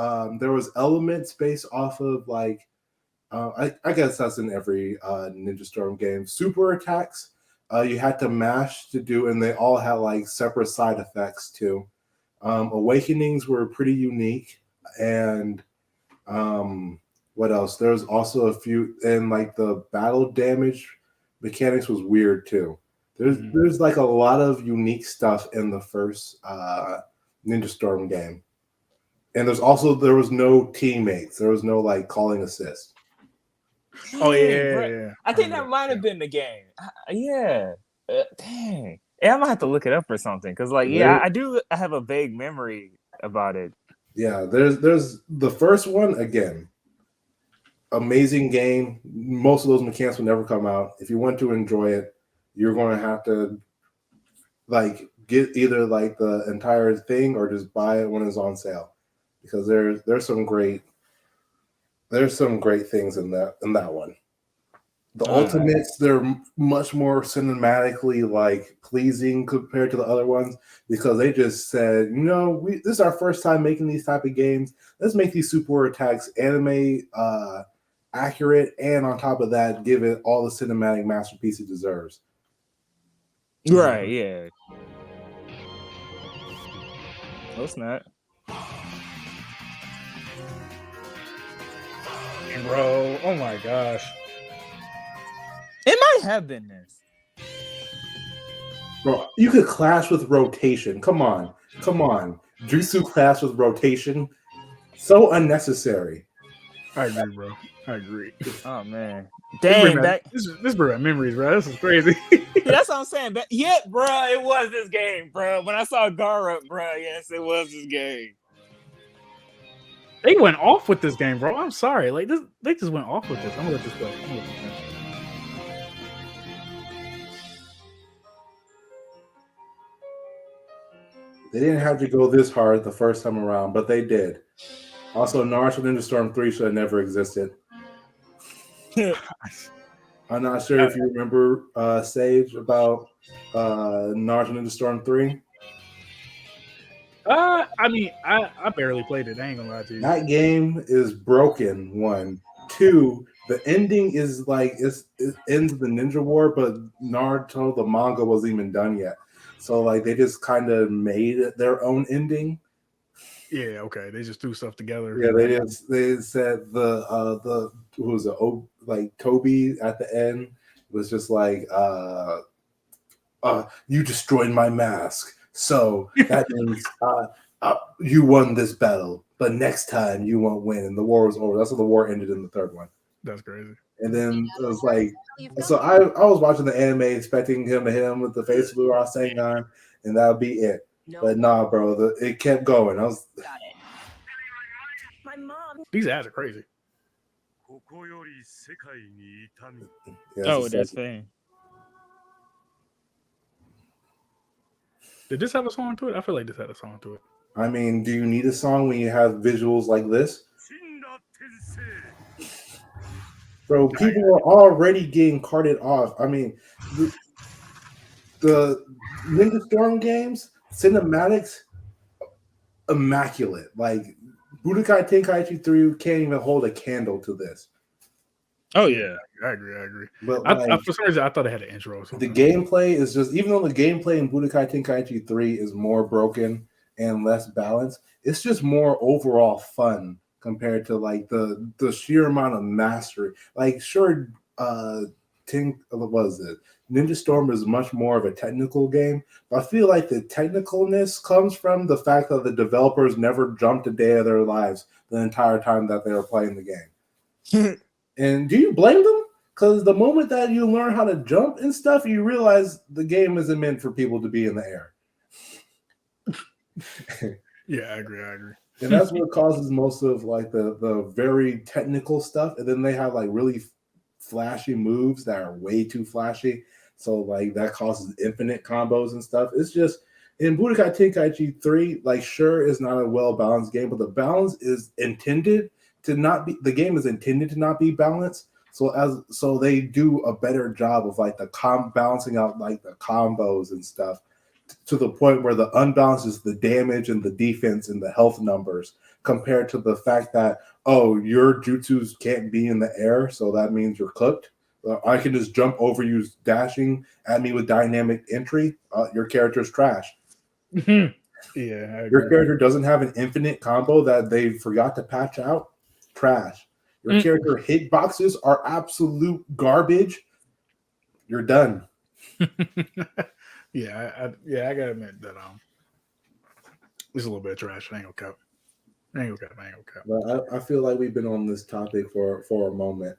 there was elements based off of like I guess that's in every Ninja Storm game. Super attacks, you had to mash to do, and they all had like separate side effects too. Awakenings were pretty unique, and what else? There was also a few, and like the battle damage mechanics was weird too. There's like a lot of unique stuff in the first Ninja Storm game, and there was no teammates. There was no like calling assist. Oh Bro. yeah. I think that might have been the game. Yeah. Dang. Yeah, I might have to look it up or something because, like, I have a vague memory about it. Yeah, there's the first one again. Amazing game. Most of those mechanics will never come out. If you want to enjoy it, you're going to have to like get either like the entire thing or just buy it when it's on sale, because there's some great things in that one. The ultimates, they're much more cinematically like pleasing compared to the other ones, because they just said, this is our first time making these type of games. Let's make these super attacks anime accurate, and on top of that, give it all the cinematic masterpiece it deserves. Right? Yeah. No, it's not. Bro, oh my gosh. It might have been this. Bro, you could clash with rotation. Come on. Jutsu clash with rotation. So unnecessary. I agree, bro. I agree. Oh man. Dang, this brought back memories, bro. This is crazy. Yeah, that's what I'm saying. Yeah, bro, it was this game, bro. When I saw Gara, bro, yes, it was this game. They went off with this game, bro. I'm sorry. Like this, they just went off with this. I'm gonna let this go. They didn't have to go this hard the first time around, but they did. Also, Naruto Ninja Storm 3 should have never existed. I'm not sure if you remember, Sage, about Naruto Ninja Storm 3. I mean, I barely played it. I ain't gonna lie to you. That game is broken. 1, 2. The ending is like it ends the Ninja War, but Naruto the manga wasn't even done yet. So like they just kind of made it their own ending. Yeah, okay. They just threw stuff together. Yeah, they said the who was it? Like Toby at the end was just like you destroyed my mask. So that means you won this battle, but next time you won't win, and the war was over. That's how the war ended in the third one. That's crazy. And then it was like, so I was watching the anime expecting him to hit him with the face blue Rasengan, and that would be it. No. But nah, bro, it kept going. I was. Got it. My mom. These ads are crazy. Oh, that's fair. Did this have a song to it? I feel like this had a song to it. I mean, do you need a song when you have visuals like this? Bro, people are already getting carted off. I mean, the Ninja Storm games, cinematics, immaculate. Like, Budokai Tenkaichi 3 can't even hold a candle to this. Oh, yeah. I agree. But for some reason, I thought it had an intro. The gameplay is just, even though the gameplay in Budokai Tenkaichi 3 is more broken and less balanced, it's just more overall fun compared to like the sheer amount of mastery. Like, sure, what was it? Ninja Storm is much more of a technical game, but I feel like the technicalness comes from the fact that the developers never jumped a day of their lives the entire time that they were playing the game. And do you blame them? Because the moment that you learn how to jump and stuff, you realize the game isn't meant for people to be in the air. Yeah, I agree. And that's what causes most of like the very technical stuff. And then they have like really flashy moves that are way too flashy. So like that causes infinite combos and stuff. It's just in Budokai Tenkaichi 3, like sure is not a well-balanced game, but the balance is intended to not be the game is intended to not be balanced. So they do a better job of like the balancing out like the combos and stuff to the point where the unbalance is the damage and the defense and the health numbers compared to the fact that, oh, your jutsus can't be in the air, so that means you're cooked. I can just jump over you dashing at me with dynamic entry. Your character's trash. Yeah, your character doesn't have an infinite combo that they forgot to patch out. Trash. Your character hitboxes are absolute garbage. You're done. Yeah, I gotta admit that it's a little bit of trash. I ain't gonna cap. But I feel like we've been on this topic for a moment.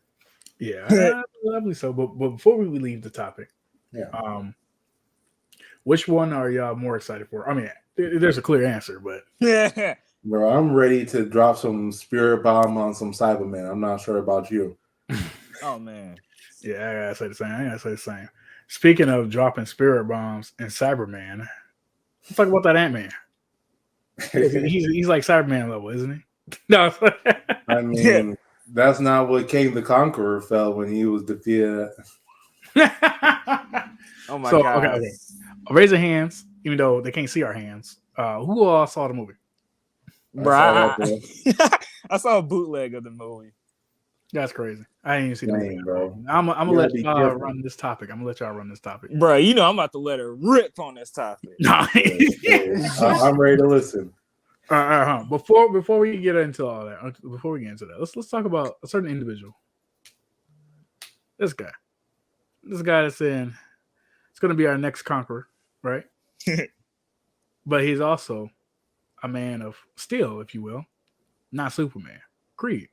Yeah, I believe so. But before we leave the topic, which one are y'all more excited for? I mean, there's a clear answer, but bro, I'm ready to drop some spirit bomb on some Cyberman. I'm not sure about you. Oh man, yeah, I gotta say the same. Speaking of dropping spirit bombs and Cyberman, let's talk about that Ant-Man. he's like Cyberman level, isn't he? No, I mean that's not what King the Conqueror felt when he was defeated. Oh my god! Okay. Raise your hands, even though they can't see our hands. Who all saw the movie? I saw a bootleg of the movie. That's crazy. I didn't even see the movie, bro. I'm gonna let y'all run this topic. Bro, you know I'm about to let her rip on this topic. I'm ready to listen. Before we get into all that, let's talk about a certain individual. This guy that's in. It's going to be our next conqueror, right? But he's also a man of steel, if you will, not Superman. Creed.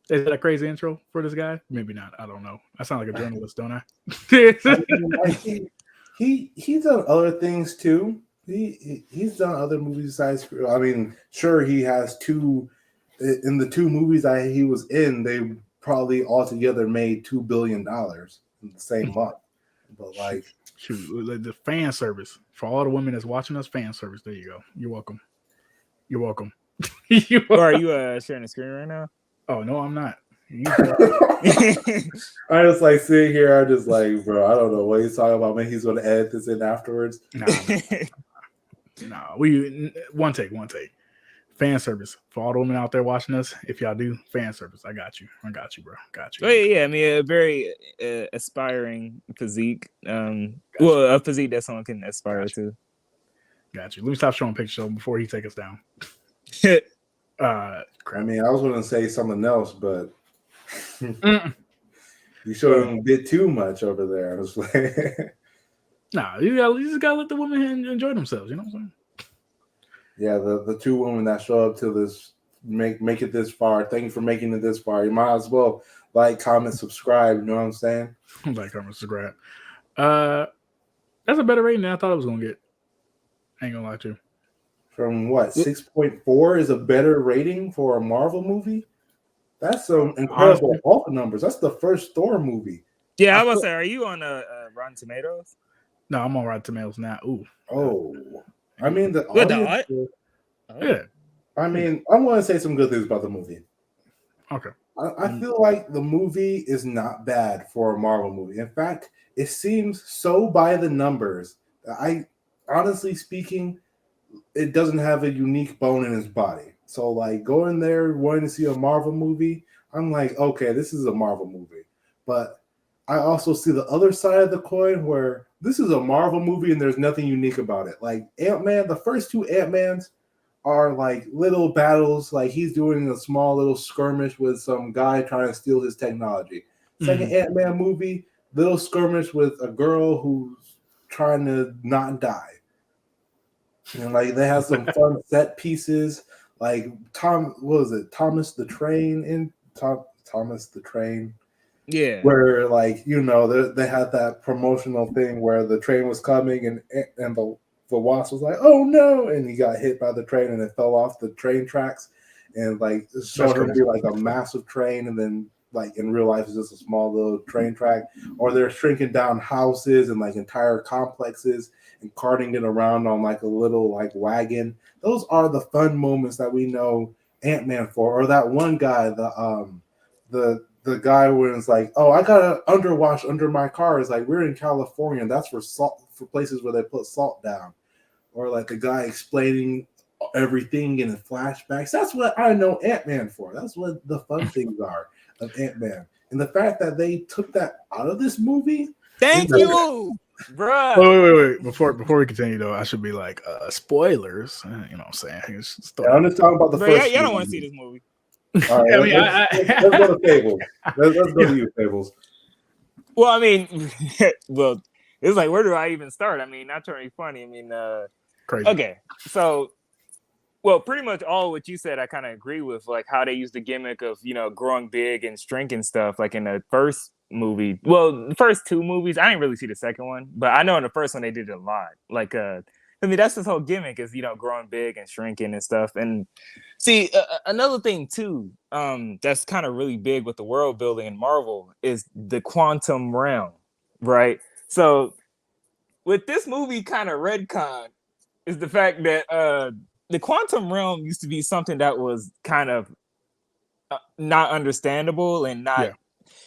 Is that a crazy intro for this guy? Maybe not. I don't know. I sound like a journalist, don't I? He's done other things too. He's done other movies besides. I mean, sure, he has two. In the two movies he was in, they probably altogether made $2 billion in the same month. But like, shoot, the fan service for all the women that's watching us. Fan service. There you go. You're welcome. Are you sharing the screen right now? Oh no, I'm not. I just like sitting here. I'm just like, bro, I don't know what he's talking about. Maybe he's going to edit this in afterwards. No, we one take. Fan service for all the women out there watching us. If y'all do fan service, I got you, bro. Got you. Oh, yeah. I mean, a very aspiring physique. A physique that someone can aspire to. Got you. Let me stop showing pictures before he take us down. I mean, I was going to say something else, but you showed him a bit too much over there. I was like, nah, you just gotta let the women enjoy themselves. You know what I'm saying? Yeah, the two women that show up to this make it this far. Thank you for making it this far. You might as well like, comment, subscribe. You know what I'm saying? Like, comment, subscribe. That's a better rating than I thought I was gonna get. I ain't gonna lie to you. From what 6.4 is a better rating for a Marvel movie? That's some incredible Hulk numbers. That's the first Thor movie. Yeah, I was say, are you on Rotten Tomatoes? No, I'm on Rotten Tomatoes now. Ooh. Oh. I mean, Yeah. I mean, I want to say some good things about the movie. Okay. I feel like the movie is not bad for a Marvel movie. In fact, it seems so by the numbers. Honestly speaking, it doesn't have a unique bone in his body. So, like, going there wanting to see a Marvel movie, I'm like, okay, this is a Marvel movie. But I also see the other side of the coin where this is a Marvel movie and there's nothing unique about it. Like Ant-Man, the first two Ant-Mans are like little battles. Like he's doing a small little skirmish with some guy trying to steal his technology. Second Ant-Man movie, little skirmish with a girl who's trying to not die. And like they have some fun set pieces. Like Thomas the Train. Yeah. Where, like, you know, they had that promotional thing where the train was coming and the the Wasp was like, "Oh no!" and he got hit by the train and it fell off the train tracks, and like it's showing him be like a massive train, and then like in real life it's just a small little train track. Or they're shrinking down houses and like entire complexes and carting it around on like a little like wagon. Those are the fun moments that we know Ant-Man for. Or that one guy, the guy when it's like, "Oh, I got an underwash under my car." It's like, we're in California, and that's for salt, for places where they put salt down. Or like the guy explaining everything in the flashbacks. That's what I know Ant-Man for. That's what the fun things are of Ant-Man. And the fact that they took that out of this movie. Thank you, bruh. Wait. Before we continue though, I should be like spoilers. You know what I'm saying? I'm just talking about the first. Y'all don't want to see this movie. All right, let's go to Fables. Let's go to you, Fables. Well, I mean, well, it's like, where do I even start? I mean, not trying to be funny. I mean, crazy. Okay, so, well, pretty much all what you said, I kind of agree with, like how they use the gimmick of, you know, growing big and shrinking stuff, like in the first movie. Well, the first two movies, I didn't really see the second one, but I know in the first one they did it a lot. Like, I mean, that's his whole gimmick is, you know, growing big and shrinking and stuff. And see, another thing too, that's kind of really big with the world building in Marvel is the quantum realm, right? So with this movie kind of retcon is the fact that the quantum realm used to be something that was kind of not understandable and not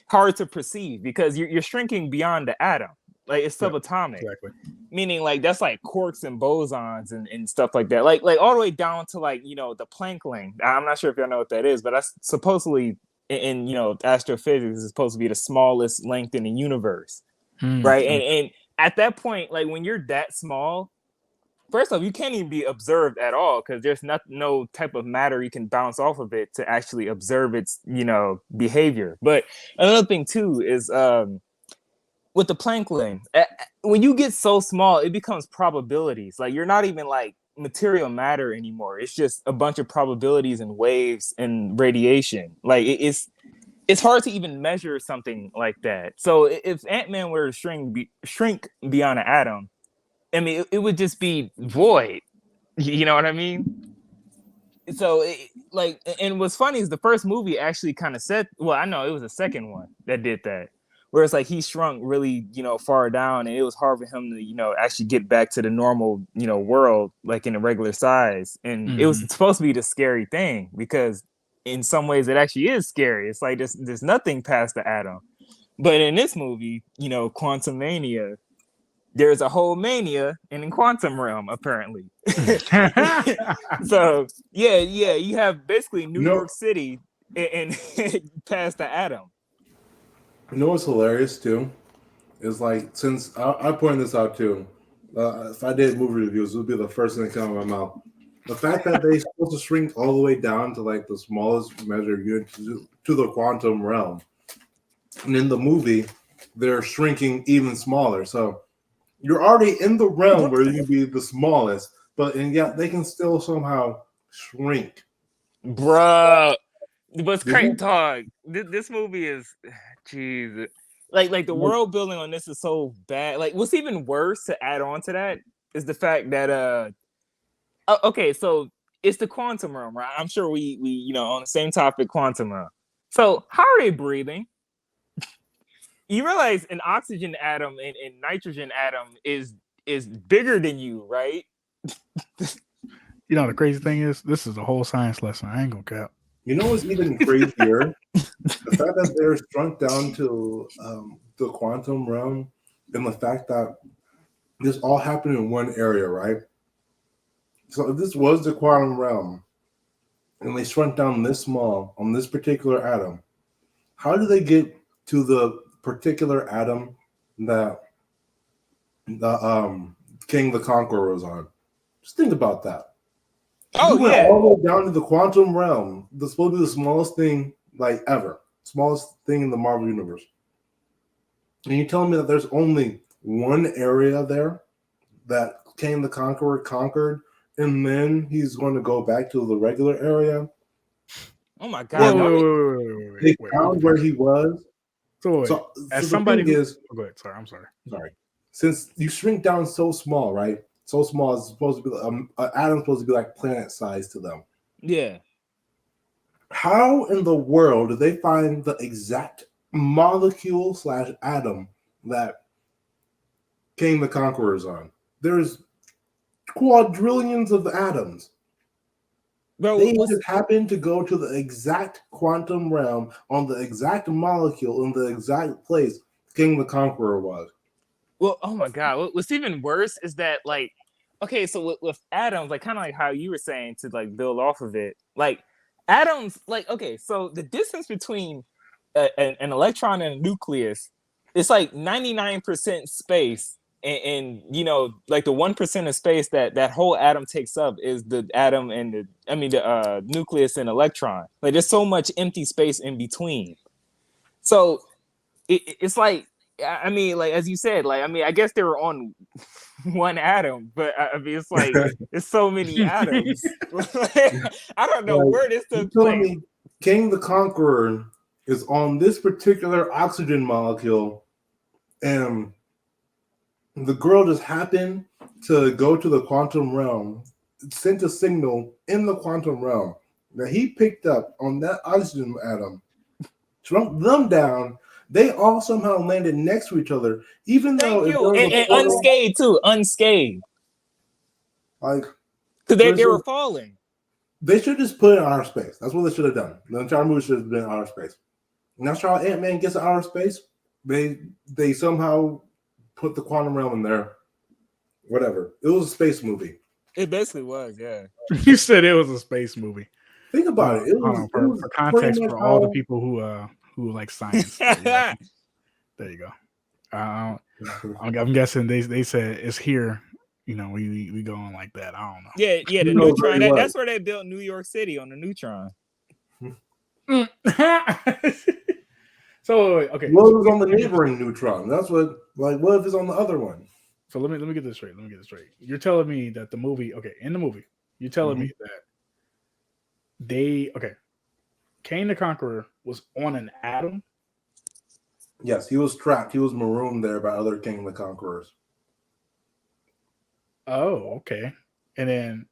hard to perceive because you're shrinking beyond the atom. Like it's subatomic, exactly. Meaning like that's like quarks and bosons and stuff like that. Like all the way down to like, you know, the Planck length. I'm not sure if y'all know what that is, but that's supposedly in you know, astrophysics is supposed to be the smallest length in the universe, right? And at that point, like when you're that small, first off, you can't even be observed at all because there's no type of matter you can bounce off of it to actually observe its, you know, behavior. But another thing too is with the Planck length, when you get so small, it becomes probabilities. Like you're not even like material matter anymore. It's just a bunch of probabilities and waves and radiation. Like it's hard to even measure something like that. So if Ant-Man were to shrink beyond an atom, I mean, it would just be void. You know what I mean? So, and what's funny is the first movie actually kind of said, well, I know it was the second one that did that, where it's like he shrunk really, you know, far down, and it was hard for him to, you know, actually get back to the normal, you know, world, like in a regular size. And it was supposed to be the scary thing because in some ways it actually is scary. It's like there's nothing past the atom. But in this movie, you know, Quantumania, there's a whole mania in quantum realm, apparently. So yeah, you have basically New York City and past the atom. You know what's hilarious too? Is like, since I pointed this out too, if I did movie reviews, it would be the first thing that came out of my mouth. The fact that they're supposed to shrink all the way down to like the smallest measure unit to the quantum realm, and in the movie they're shrinking even smaller. So you're already in the realm where you can be the smallest, and yet they can still somehow shrink. Bruh. But crazy talk. This movie is, jeez. Like the world building on this is so bad. Like what's even worse to add on to that is the fact that okay, so it's the quantum realm, right? I'm sure we you know, on the same topic, quantum realm. So how are they breathing? You realize an oxygen atom and nitrogen atom is bigger than you, right? You know, the crazy thing is, this is a whole science lesson. I ain't gonna cap. You know what's even crazier? The fact that they're shrunk down to the quantum realm, and the fact that this all happened in one area, right? So if this was the quantum realm, and they shrunk down this small on this particular atom, how do they get to the particular atom that the King the Conqueror was on? Just think about that. Oh, you went all the way down to the quantum realm. That's supposed to be the smallest thing like ever, smallest thing in the Marvel universe. And you're telling me that there's only one area there that King the Conqueror conquered, and then he's going to go back to the regular area? Oh my God! Wait. They found where he was. So as somebody is, go ahead. Sorry, I'm sorry. Since you shrink down so small, right? so small. It's supposed to be an atom's supposed to be like planet size to them. Yeah. How in the world did they find the exact molecule / atom that King the Conqueror is on? There's quadrillions of atoms. Bro, They just happened to go to the exact quantum realm on the exact molecule in the exact place King the Conqueror was. Well, oh my God. What's even worse is that, like, okay, so with atoms, like, kind of like how you were saying to, like, build off of it, like, atoms, like, okay, so the distance between an electron and a nucleus, it's like 99% space. And you know, like the 1% of space that whole atom takes up is the atom and the nucleus and electron. Like there's so much empty space in between. So it's like, I mean, like as you said, like I mean, I guess they were on one atom, but I mean, it's like it's so many atoms. I don't know where this took place. King the Conqueror is on this particular oxygen molecule, and the girl just happened to go to the quantum realm, sent a signal in the quantum realm that he picked up on that oxygen atom, shrunk them down. They all somehow landed next to each other, even though and unscathed too, unscathed. Like, because they were falling. They should just put it in outer space. That's what they should have done. The entire movie should have been in outer space. And that's how Ant-Man gets to outer space. They somehow put the quantum realm in there. Whatever. It was a space movie. It basically was, yeah. You said it was a space movie. Think about it. For context for all the people who like science. There you go. I'm guessing they said it's here. You know, we go on like that. I don't know. Yeah, the neutron. That's where they built New York City, on the neutron. So okay. What was on the neighboring neutron? That's what. Like, what if it's on the other one? So let me get this straight. You're telling me that the movie, in the movie, you're telling me that Kang the Conqueror was on an atom? Yes, he was trapped. He was marooned there by other King the Conquerors. Oh, okay. And then,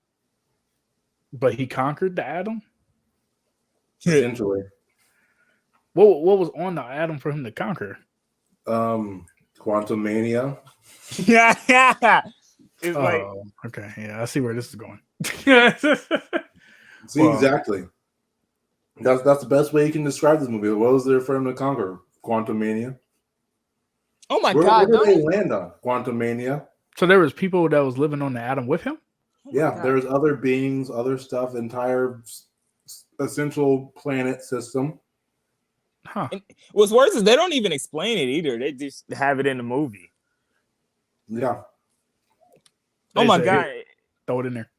but he conquered the atom? Essentially. What was on the atom for him to conquer? Quantumania. Yeah. It's like, okay. Yeah, I see where this is going. Exactly. That's the best way you can describe this movie. What was there for him to conquer? Quantumania. Oh my God! Where did they land on? Quantumania. So there was people that was living on the atom with him? Yeah, there's other beings, other stuff, entire essential planet system. Huh. And what's worse is they don't even explain it either. They just have it in the movie. Yeah. Oh my God. Hey, throw it in there.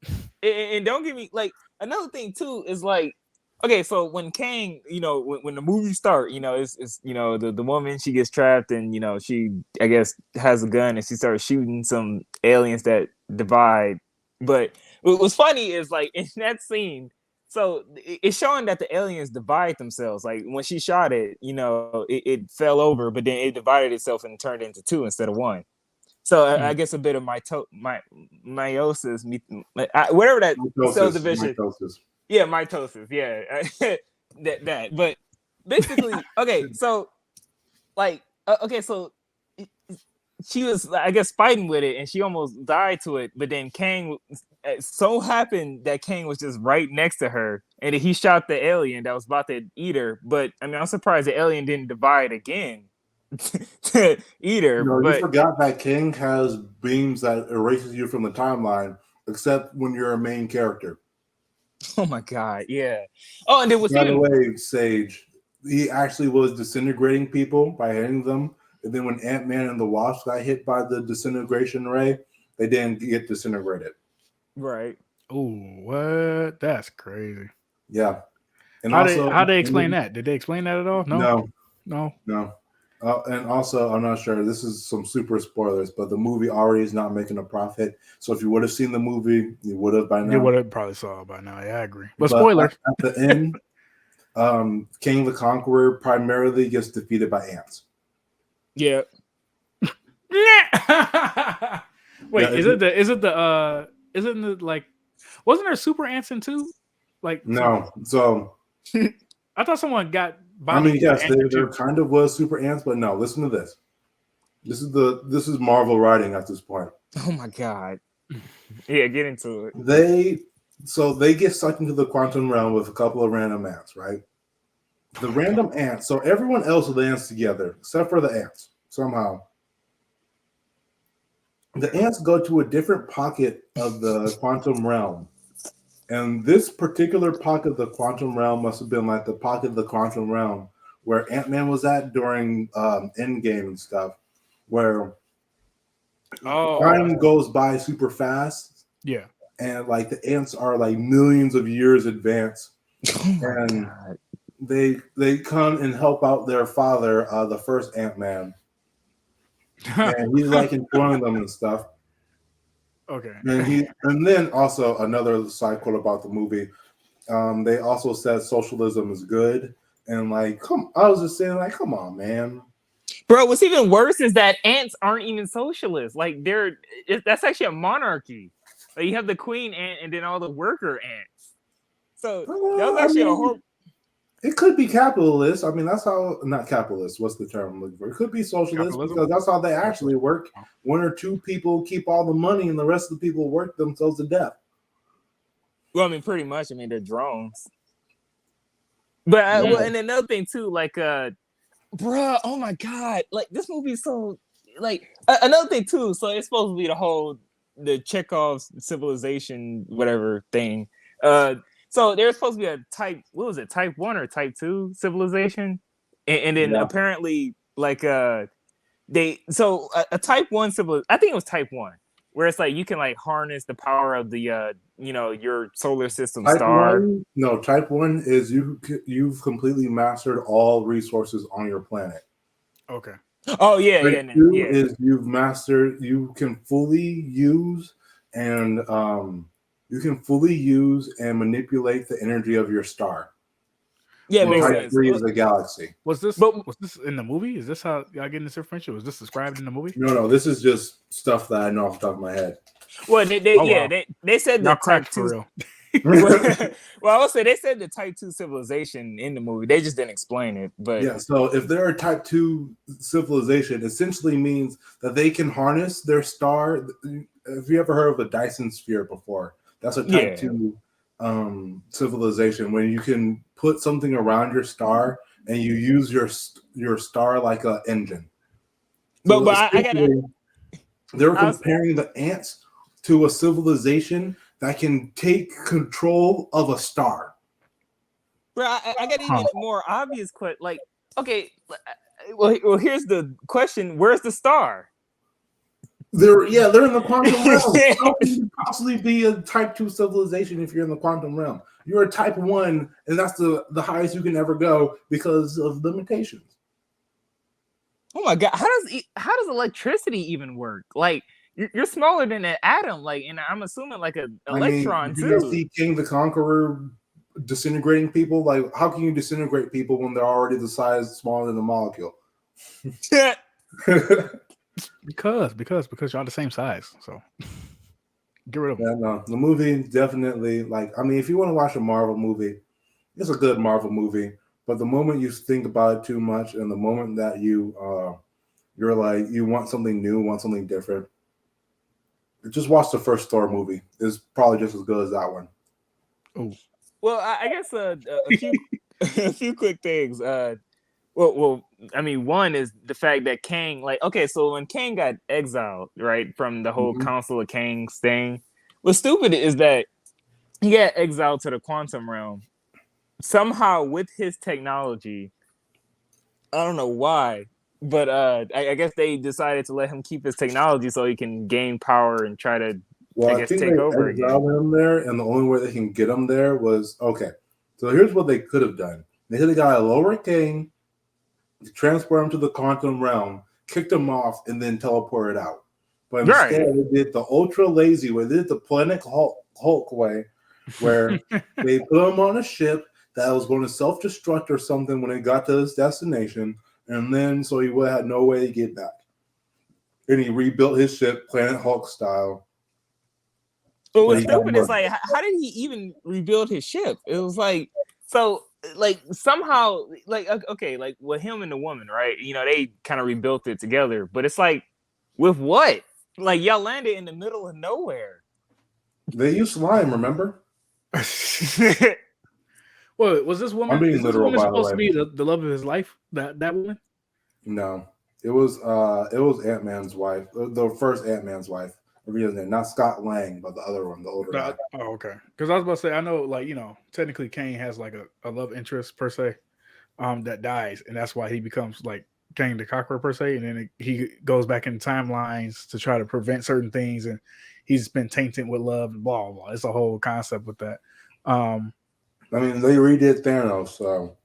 And don't get me, like, another thing too is like, okay, so when Kang, you know, when the movie starts, you know, it's you know, the woman, she gets trapped and, you know, she, I guess, has a gun and she starts shooting some aliens that divide. But what's funny is, like, in that scene, so it's showing that the aliens divide themselves. Like, when she shot it, you know, it fell over, but then it divided itself and turned into two instead of one. So I guess a bit of meiosis, whatever that cell division. Mitosis. Yeah, mitosis. Yeah, that. But basically, okay. So, like, okay. So she was, I guess, fighting with it, and she almost died to it. But then Kang, it so happened that Kang was just right next to her, and he shot the alien that was about to eat her. But I mean, I'm surprised the alien didn't divide again to eat her. You forgot that Kang has beams that erases you from the timeline, except when you're a main character. Oh my God, yeah. Oh, and it was by the way, Sage, he actually was disintegrating people by hitting them. And then when Ant-Man and the Wasp got hit by the disintegration ray, they didn't get disintegrated. Right. Oh, what? That's crazy. Yeah. And how they explain that? Did they explain that at all? No. And also, I'm not sure. This is some super spoilers, but the movie already is not making a profit. So if you would have seen the movie, you would have by now. You would have probably saw it by now. Yeah, I agree. But spoiler. At the end, King the Conqueror primarily gets defeated by ants. Yeah. Wait, Yeah, isn't it like, wasn't there super ants in 2? Like, no. So I thought someone got I bodied. mean, yes, there kind of was super ants, but no. Listen to this. This is Marvel writing at this point. Oh my god. Yeah, get into it. They get sucked into the quantum realm with a couple of random ants, right? The random ants. So everyone else lands together except for the ants somehow. The ants go to a different pocket of the quantum realm. And this particular pocket of the quantum realm must have been like the pocket of the quantum realm where Ant-Man was at during Endgame and stuff, where time goes by super fast. Yeah. And like the ants are like millions of years advanced. And God. they come and help out their father, the first Ant-Man. And he's like informing them and stuff. Okay. And then also another side quote about the movie. They also said socialism is good. And like, I was just saying, like, come on, man. Bro, what's even worse is that ants aren't even socialists. Like that's actually a monarchy. Like, you have the queen ant and then all the worker ants. So that was actually a horrible. It could be capitalist. I mean, that's how, not capitalist. What's the term I'm looking for? It could be socialist because that's how they actually work. One or two people keep all the money and the rest of the people work themselves to death. Well, I mean, pretty much. I mean, they're drones. But well, and another thing too, like, bruh, oh my god, like this movie is so like another thing too. So it's supposed to be the Chekhov's civilization, whatever thing. So there's supposed to be a type 1 or type 2 civilization, and then apparently like a type 1 civilization. I think it was type 1, where it's like you can like harness the power of the your solar system star. Type 1 is you've completely mastered all resources on your planet. Okay. Oh yeah, Type 2 is you can fully use and manipulate the energy of your star. Yeah, and type 3 is the galaxy. Was this in the movie? Is this how y'all getting this information? Was this described in the movie? No, this is just stuff that I know off the top of my head. Well, they said the type 2 for real. Well, I will say they said the type 2 civilization in the movie. They just didn't explain it. But yeah, so if they're a type 2 civilization, essentially means that they can harness their star. Have you ever heard of a Dyson sphere before? That's a type 2 civilization when you can put something around your star and you use your star like an engine. So but I gotta. They're comparing the ants to a civilization that can take control of a star. Bro, I got even more obvious question. Like, okay, well, here's the question: where's the star? They're in the quantum realm. How can you possibly be a type 2 civilization if you're in the quantum realm? You're a type 1, and that's the highest you can ever go because of limitations. Oh my god, how does electricity even work? Like, you're smaller than an atom, like, and I'm assuming like an electron too. You see King the Conqueror disintegrating people. Like, how can you disintegrate people when they're already the size smaller than the molecule? because y'all the same size, so get rid of them. Yeah, no, the movie definitely, like, I mean, if you want to watch a Marvel movie, it's a good Marvel movie. But the moment you think about it too much, and the moment that you're like you want something new, want something different, just watch the first Thor movie. It's probably just as good as that one. Oh, well, I guess a few quick things. Well, I mean, one is the fact that Kang, like, okay, so when Kang got exiled, right, from the whole Council of Kangs thing, what's stupid is that he got exiled to the quantum realm. Somehow with his technology, I don't know why, but I guess they decided to let him keep his technology so he can gain power and try to, I guess, take over again. Him there, and the only way they can get him there was, okay, so here's what they could have done. They could have got a lower King, transport him to the quantum realm, kicked him off, and then teleported out. But instead, they did the ultra lazy way. They did the Planet Hulk way, where they put him on a ship that was going to self-destruct or something when it got to his destination, and then so he would have no way to get back. and he rebuilt his ship, Planet Hulk style. But what's He got stupid is money. like, how did he even rebuild his ship? It was like, so like somehow, like okay, like with him and the woman, right? You know, they kind of rebuilt it together, but it's like, with what? Like y'all landed in the middle of nowhere. They used slime, remember? Well, was this woman? I'm being Is this literal, woman by the supposed to way. be the love of his life? That woman? No, it was Ant-Man's wife, the first Ant-Man's wife. Not Scott Lang, but the other one, the older guy. Oh, okay. Because I was about to say, I know, like, you know, technically Kane has like a love interest per se, that dies, and that's why he becomes like Kane the Conqueror per se, and then he goes back in timelines to try to prevent certain things, and he's been tainted with love and blah blah. It's a whole concept with that. I mean, they redid Thanos, so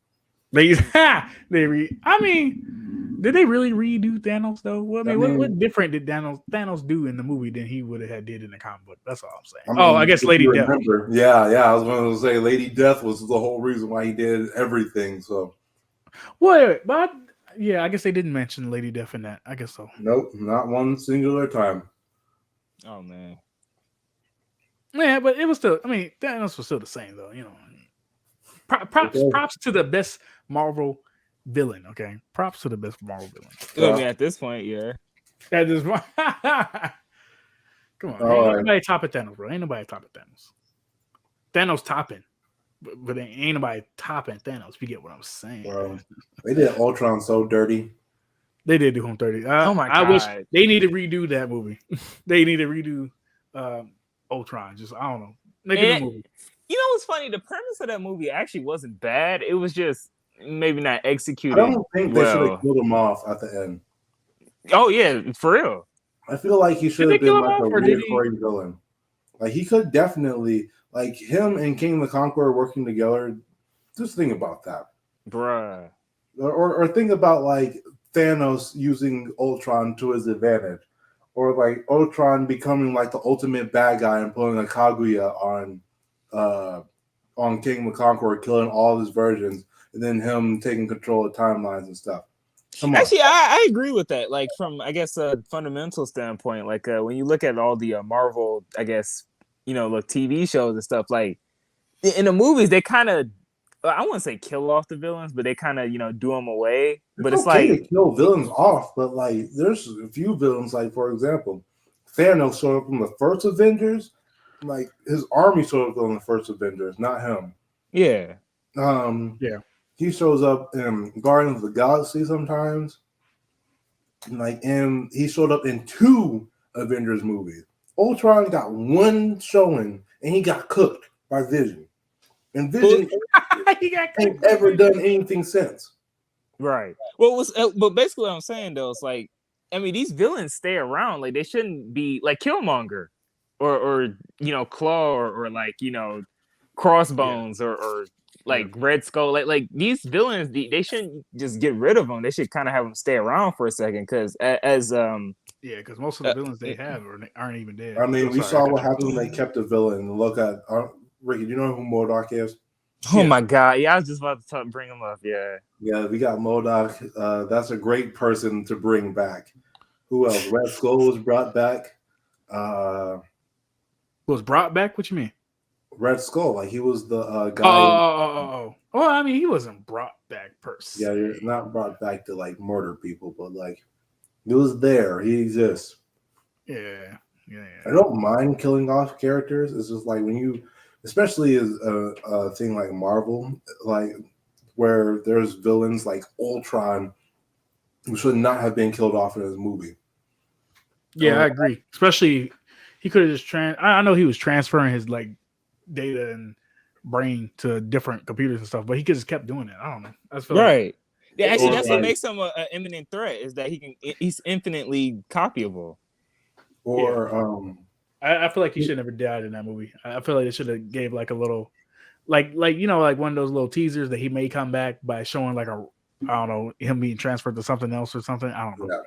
I mean, did they really redo Thanos though? Well, I mean, what different did Thanos do in the movie than he would have did in the comic book? That's all I'm saying. I guess Lady Death. Yeah, I was going to say Lady Death was the whole reason why he did everything. So, well, but yeah, I guess they didn't mention Lady Death in that. I guess so. Nope, not one singular time. Oh man. Yeah, but it was still. I mean, Thanos was still the same though. You know, props to the best Marvel villain. Okay, props to the best Marvel villain. I mean, at this point, yeah. At this point, come on, ain't nobody topping Thanos, bro. Ain't nobody topping Thanos. Thanos topping, but ain't nobody topping Thanos. If you get what I'm saying, bro. They did Ultron so dirty. They did do him dirty. Oh my god! I wish they need to redo that movie. They need to redo Ultron. Just I don't know, make a new movie. You know what's funny? The premise of that movie actually wasn't bad. It was just maybe not executed. I don't think they should have killed him off at the end. Oh yeah, for real. I feel like he should have been like a recurring villain. Like he could definitely, like him and King the Conqueror working together. Just think about that, bruh. Or think about like Thanos using Ultron to his advantage, or like Ultron becoming like the ultimate bad guy and pulling a Kaguya on King the Conqueror, killing all his versions, and then him taking control of timelines and stuff. Actually, I agree with that. Like from, I guess, a fundamental standpoint, like when you look at all the Marvel, I guess, you know, like TV shows and stuff, like in the movies, they kind of, I wouldn't say kill off the villains, but they kind of, you know, do them away. But it's okay like to kill villains off, but like there's a few villains, like for example, Thanos showed up in the first Avengers. Like his army showed up on the first Avengers, not him. Yeah. Yeah. He shows up in Guardians of the Galaxy sometimes. And he showed up in 2 Avengers movies. Ultron got 1 showing, and he got cooked by Vision. And Vision ain't ever done anything since. Right. Well, but basically what I'm saying though is like, I mean, these villains stay around. Like they shouldn't be like Killmonger, or you know, Claw, or like, you know, Crossbones, or like Red Skull. Like these villains, they shouldn't just get rid of them. They should kind of have them stay around for a second, because because most of the villains they have aren't even dead. I mean, we saw what happened when they kept a villain. Look at Ricky. Do you know who MODOK is? Oh my god! Yeah, I was just about to bring him up. Yeah, we got MODOK. That's a great person to bring back. Who else? Red Skull was brought back. Was brought back? What you mean? Red Skull, like he was the guy. Oh. Well, I mean, he wasn't brought back per se. Yeah, you're not brought back to like murder people, but like he was there. He exists. Yeah. I don't mind killing off characters. It's just like when you, especially as a thing like Marvel, like where there's villains like Ultron who should not have been killed off in his movie. Yeah, I agree. Especially he could have just I know he was transferring his like data and brain to different computers and stuff, but he could just kept doing it. I don't know. That's right. Yeah, actually, that's what makes him an imminent threat, is that he's infinitely copyable. Or I feel like he should never died in that movie. I feel like they should have gave like a little, like you know, like one of those little teasers that he may come back by showing like I don't know, him being transferred to something else or something. I don't know. Yeah.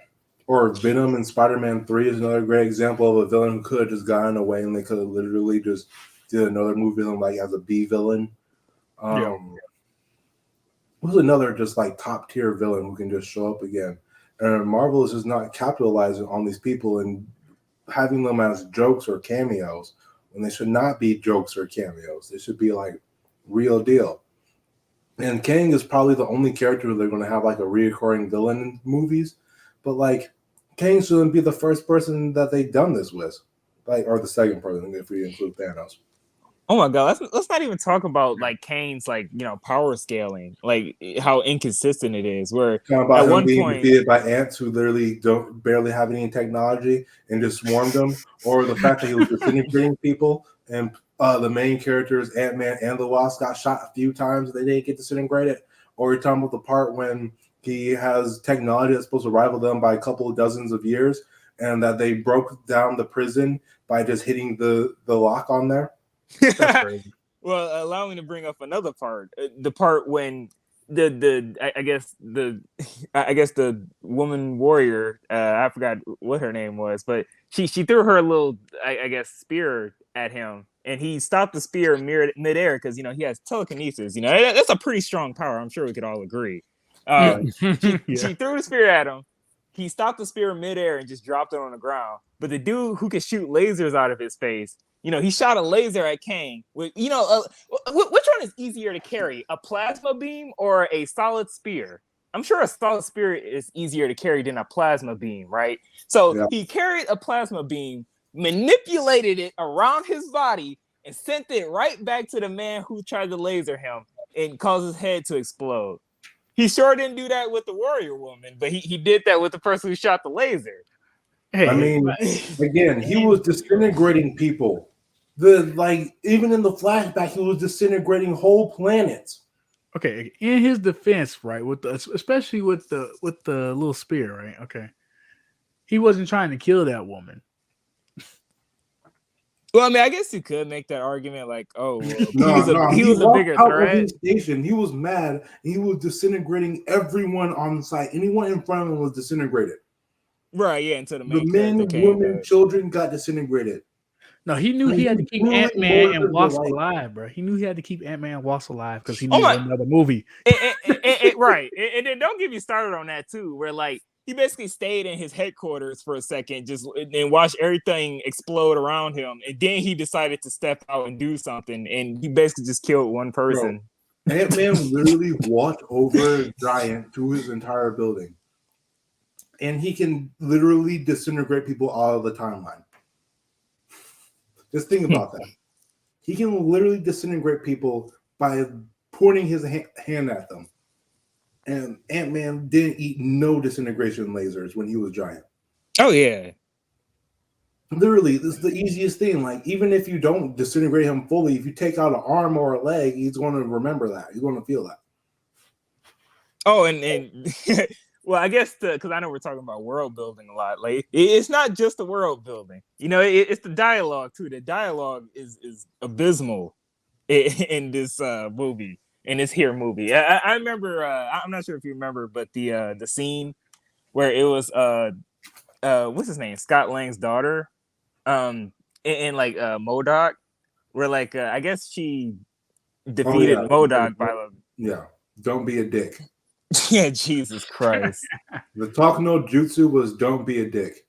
Or Venom in Spider-Man 3 is another great example of a villain who could have just gotten away, and they could have literally just did another movie villain like as a B villain. Who's another just like top tier villain who can just show up again? And Marvel is just not capitalizing on these people and having them as jokes or cameos when they should not be jokes or cameos. They should be like real deal. And Kang is probably the only character they're going to have like a reoccurring villain in movies. But like Kang shouldn't be the first person that they've done this with, like, or the second person if we include Thanos. Oh my god, let's not even talk about like Kane's like power scaling, like how inconsistent it is. Where Talking about at him one being point, defeated by ants who literally barely have any technology and just swarmed them, or the fact that he was disintegrating people and the main characters, Ant-Man and the Wasp, got shot a few times and they didn't get disintegrated. Or you're talking about the part when he has technology that's supposed to rival them by a couple of dozens of years, and that they broke down the prison by just hitting the lock on there. That's crazy. Well, allow me to bring up another part. The part when I guess the woman warrior, I forgot what her name was, but she threw her little I guess spear at him, and he stopped the spear midair because he has telekinesis. That's a pretty strong power. I'm sure we could all agree. She threw the spear at him. He stopped the spear midair and just dropped it on the ground. But the dude who could shoot lasers out of his face, he shot a laser at Kang. Which one is easier to carry, a plasma beam or a solid spear? I'm sure a solid spear is easier to carry than a plasma beam, right? So he carried a plasma beam, manipulated it around his body, and sent it right back to the man who tried to laser him and caused his head to explode. He sure didn't do that with the warrior woman, but he did that with the person who shot the laser. I mean, again, he was disintegrating people. Even in the flashback, he was disintegrating whole planets. Okay, in his defense, right, especially with the little spear, right? Okay, he wasn't trying to kill that woman. Well, I mean, I guess you could make that argument, like, oh, well, he was a bigger threat. His station. He was mad. He was disintegrating everyone on site. Anyone in front of him was disintegrated. Right, yeah, until the main men, women, children got disintegrated. No, he knew he had to keep Ant-Man and Wasp alive, bro. He knew he had to keep Ant-Man and Wasp alive because he needed another movie. Right, and then don't get me started on that too, where like he basically stayed in his headquarters for a second, and watched everything explode around him, and then he decided to step out and do something, and he basically just killed one person. Ant-Man literally walked over a giant through his entire building, and he can literally disintegrate people out of the timeline. Just think about that. He can literally disintegrate people by pointing his hand at them. And Ant-Man didn't eat no disintegration lasers when he was giant. Oh, yeah. Literally, this is the easiest thing. Like, even if you don't disintegrate him fully, if you take out an arm or a leg, he's going to remember that. He's going to feel that. Oh, and well, I guess because I know we're talking about world building a lot. Like, it's not just the world building. It's the dialogue, too. The dialogue is abysmal in this movie. In this here movie, I remember. I'm not sure if you remember, but the scene where it was what's his name, Scott Lang's daughter, and like MODOK, where like I guess she defeated MODOK by don't be a dick. Yeah, Jesus Christ. The talk no jutsu was don't be a dick.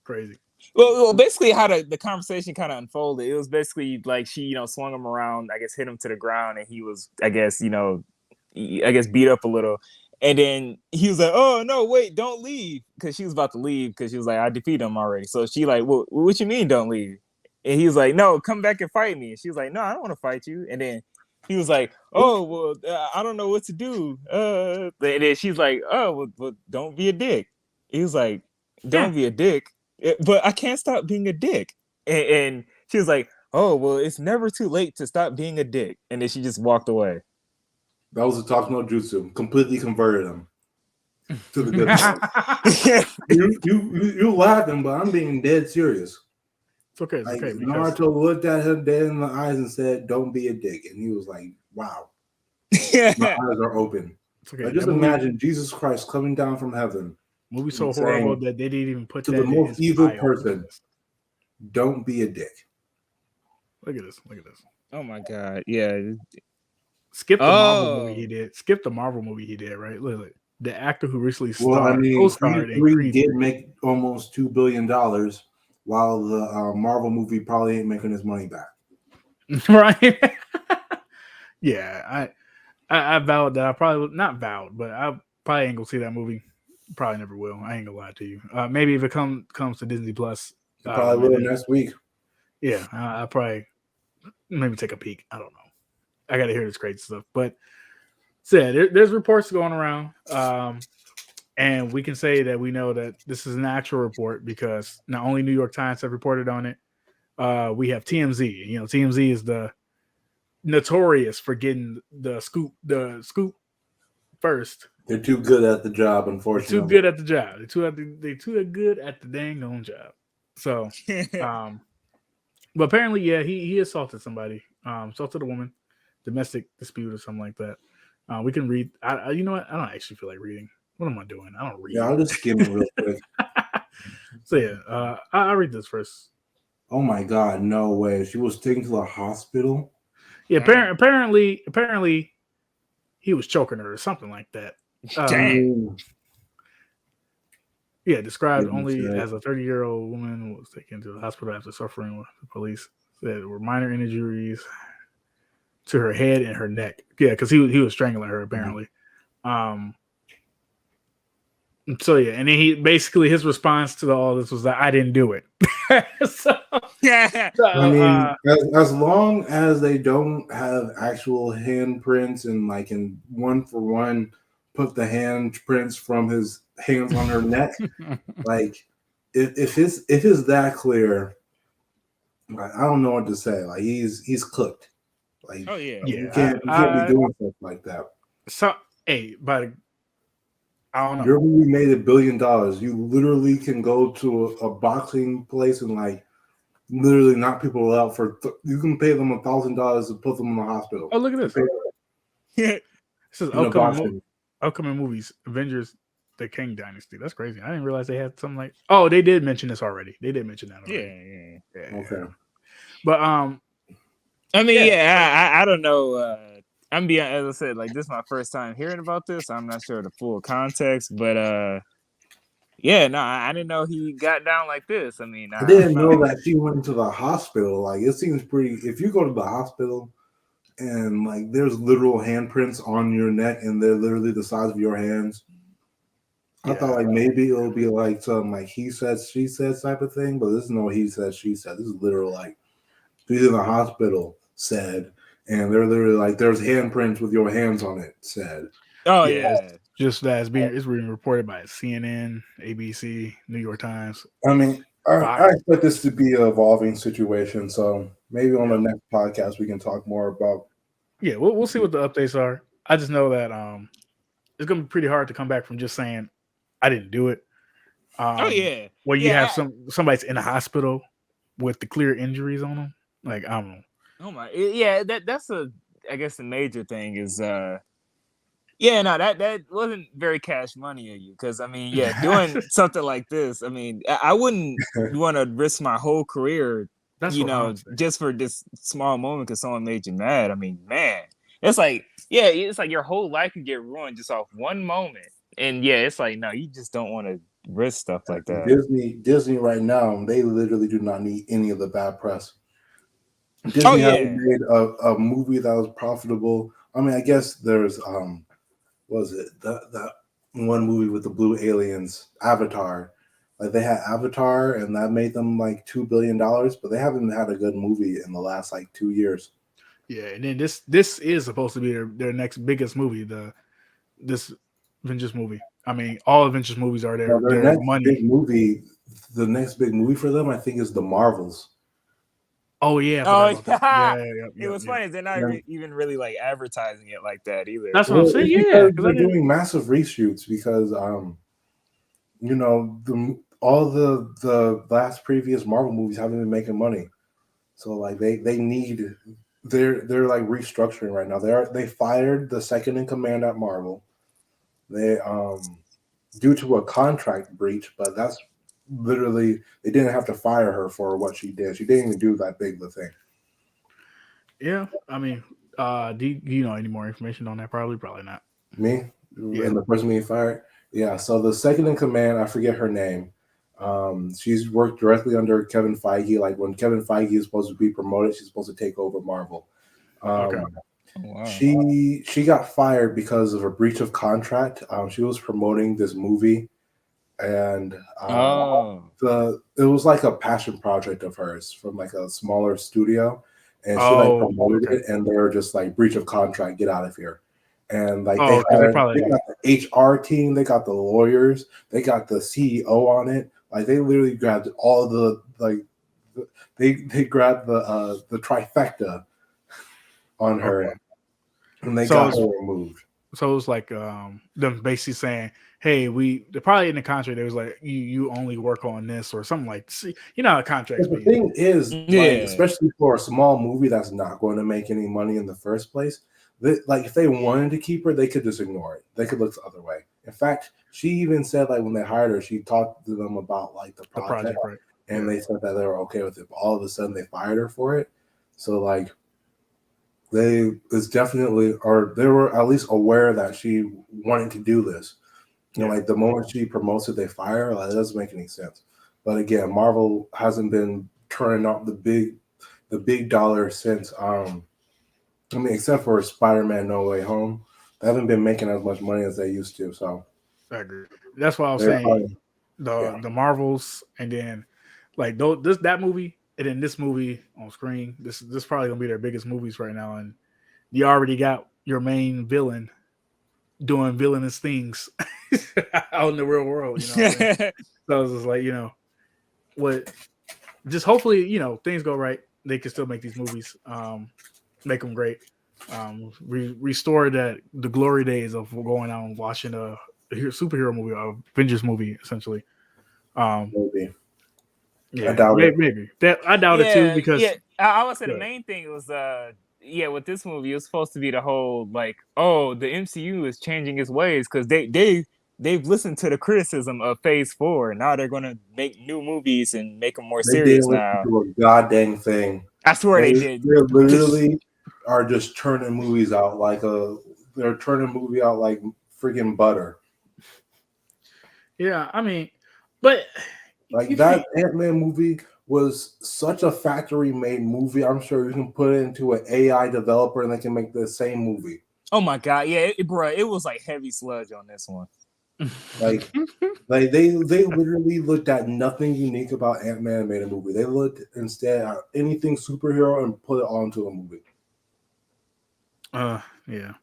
Crazy. Well, basically how the conversation kind of unfolded, it was basically like she, swung him around, I guess hit him to the ground, and he was, I guess, beat up a little. And then he was like, oh, no, wait, don't leave. Because she was about to leave because she was like, I defeated him already. So she like, well, what you mean don't leave? And he was like, no, come back and fight me. And she was like, no, I don't want to fight you. And then he was like, oh, well, I don't know what to do. And then she's like, oh, well, don't be a dick. He was like, don't be a dick. But I can't stop being a dick. And she was like, oh, well, it's never too late to stop being a dick. And then she just walked away. That was a talk no jutsu. Completely converted him to the good side. You laughing, but I'm being dead serious. It's okay. It's okay. Naruto looked at him dead in the eyes and said, don't be a dick. And he was like, wow. My eyes are open. Okay. Just imagine Jesus Christ coming down from heaven. Movie so horrible that they didn't even put to that the in most evil person. Don't be a dick. Look at this. Look at this. Oh my God. Yeah. Skip the Marvel movie he did. Skip the Marvel movie he did, right? Look. the actor who recently Well, I mean, co-starred Creed in 3 Creed did make almost $2 billion, while the Marvel movie probably ain't making his money back. 3, right? Yeah, I vowed that I probably would not vowed, but I probably ain't gonna see that movie. Probably never will. I ain't gonna lie to you. Maybe if it comes to Disney Plus, It probably will maybe- next week. yeah, I probably maybe take a peek. I don't know. I got to hear this crazy stuff, but there's reports going around, and we can say that we know that this is an actual report because not only New York Times have reported on it, we have TMZ. You know, TMZ is the notorious for getting the scoop first. They're too good at the job, unfortunately. Too good at the job. They're too good at the dang on job. So, but apparently, yeah, he assaulted somebody, assaulted a woman, domestic dispute or something like that. We can read. You know what? I don't actually feel like reading. What am I doing? I don't read. Yeah, I'll just skim it real quick. So yeah, I'll read this first. Oh my God, no way. She was taken to the hospital? Yeah, apparently, he was choking her or something like that. Dang. Yeah, described Goodness, only yeah. as a 30-year-old woman was taken to the hospital after suffering with the police. Said there were minor injuries to her head and her neck. Yeah, because he was strangling her apparently. So yeah, and then he basically his response to all this was that I didn't do it. Yeah. I mean, as long as they don't have actual handprints and like in one for one put the handprints from his hands on her neck, like if it's that clear, like, I don't know what to say. Like he's cooked. Like Oh yeah. you can't be doing stuff like that. So hey, but I don't know. Your movie made $1 billion. You literally can go to a boxing place and like literally knock people out for. You can pay them $1,000 to put them in the hospital. Oh, look at this. This is boxing. upcoming movies. Avengers: The King Dynasty. That's crazy. I didn't realize they had something like. Oh, they did mention this already. They did mention that already. Yeah. Okay. But I mean, I don't know. I'm being, as I said, like this is my first time hearing about this. I'm not sure the full context, but yeah, no, I didn't know he got down like this. I mean, I didn't know that she went to the hospital. Like it seems pretty. If you go to the hospital and like there's literal handprints on your neck and they're literally the size of your hands, I thought like maybe it'll be like some like he said she said type of thing, but this is no he said she said. This is literal like she's in the hospital said, and they're literally like there's handprints with your hands on it said. Oh yeah. yeah. Just that it's being reported by CNN, ABC, New York Times. I mean, I expect this to be an evolving situation, so maybe on the next podcast we can talk more about. Yeah, we'll see what the updates are. I just know that it's gonna be pretty hard to come back from just saying I didn't do it. Where you have somebody's in the hospital with the clear injuries on them. Like I don't know. Oh my, yeah. That's I guess the major thing is yeah, no, that wasn't very cash money of you because I mean, yeah, doing something like this, I mean, I wouldn't want to risk my whole career, just for this small moment because someone made you mad. I mean, man, it's like your whole life can get ruined just off one moment, and yeah, it's like no, you just don't want to risk stuff like that. Disney right now, they literally do not need any of the bad press. Disney hasn't made a movie that was profitable. I mean, I guess there's what was it that one movie with the blue aliens, Avatar? Like they had Avatar, and that made them like $2 billion, but they haven't had a good movie in the last like 2 years. Yeah, and then this is supposed to be their next biggest movie, this Avengers movie. I mean, all Avengers movies are their next money. Big movie, the next big movie for them, I think, is the Marvels. Oh yeah. It was funny. They're not even really like advertising it like that either. That's what I'm saying. Yeah, they're doing massive reshoots because all the last previous Marvel movies haven't been making money, so like they need they're like restructuring right now. They fired the second in command at Marvel. They due to a contract breach, but that's literally they didn't have to fire her for what she did. She didn't even do that big of a thing. Yeah, I mean, do you know any more information on that? Probably not. Me? and the person being fired. Yeah. So the second in command, I forget her name. She's worked directly under Kevin Feige. Like when Kevin Feige is supposed to be promoted, she's supposed to take over Marvel. Okay. Wow. She got fired because of a breach of contract. She was promoting this movie, and it was like a passion project of hers from like a smaller studio, and she like promoted it, and they were just like breach of contract, get out of here. And like they got the HR team, they got the lawyers, they got the CEO on it. Like they literally grabbed all the they grabbed the trifecta on her, and they got her removed. So it was like them basically saying, "Hey, they're probably in the contract. It was like you only work on this or something like." See, you know how contracts. The thing is, like, especially for a small movie that's not going to make any money in the first place, like if they wanted to keep her, they could just ignore it. They could look the other way. In fact, she even said like when they hired her, she talked to them about like the project right? And they said that they were okay with it. But all of a sudden, they fired her for it. So like. They were at least aware that she wanted to do this. You know, like the moment she promotes it, they fire her. Like, it doesn't make any sense. But again, Marvel hasn't been turning out the big dollar since except for Spider-Man No Way Home. They haven't been making as much money as they used to. So I agree. That's why I was saying the Marvels, and then like that movie. And then this movie on screen, this probably gonna be their biggest movies right now, and you already got your main villain doing villainous things out in the real world. You know, what I mean? So it's just like just hopefully things go right. They can still make these movies, make them great, restore the glory days of going out and watching a superhero movie, Avengers movie, essentially. Maybe. Yeah, I doubt it. Maybe I doubt it too because I would say the main thing was with this movie it was supposed to be the whole like the MCU is changing its ways because they've listened to the criticism of Phase 4 and now they're gonna make new movies and make them more serious now. Do a goddamn thing. I swear they did. They literally are just turning movies out they're turning movie out like freaking butter. Yeah, I mean, but. Like that Ant-Man movie was such a factory-made movie. I'm sure you can put it into an AI developer and they can make the same movie. Oh my god, yeah, it was like heavy sludge on this one. Like they literally looked at nothing unique about Ant-Man and made a movie. They looked instead at anything superhero and put it onto a movie. Yeah,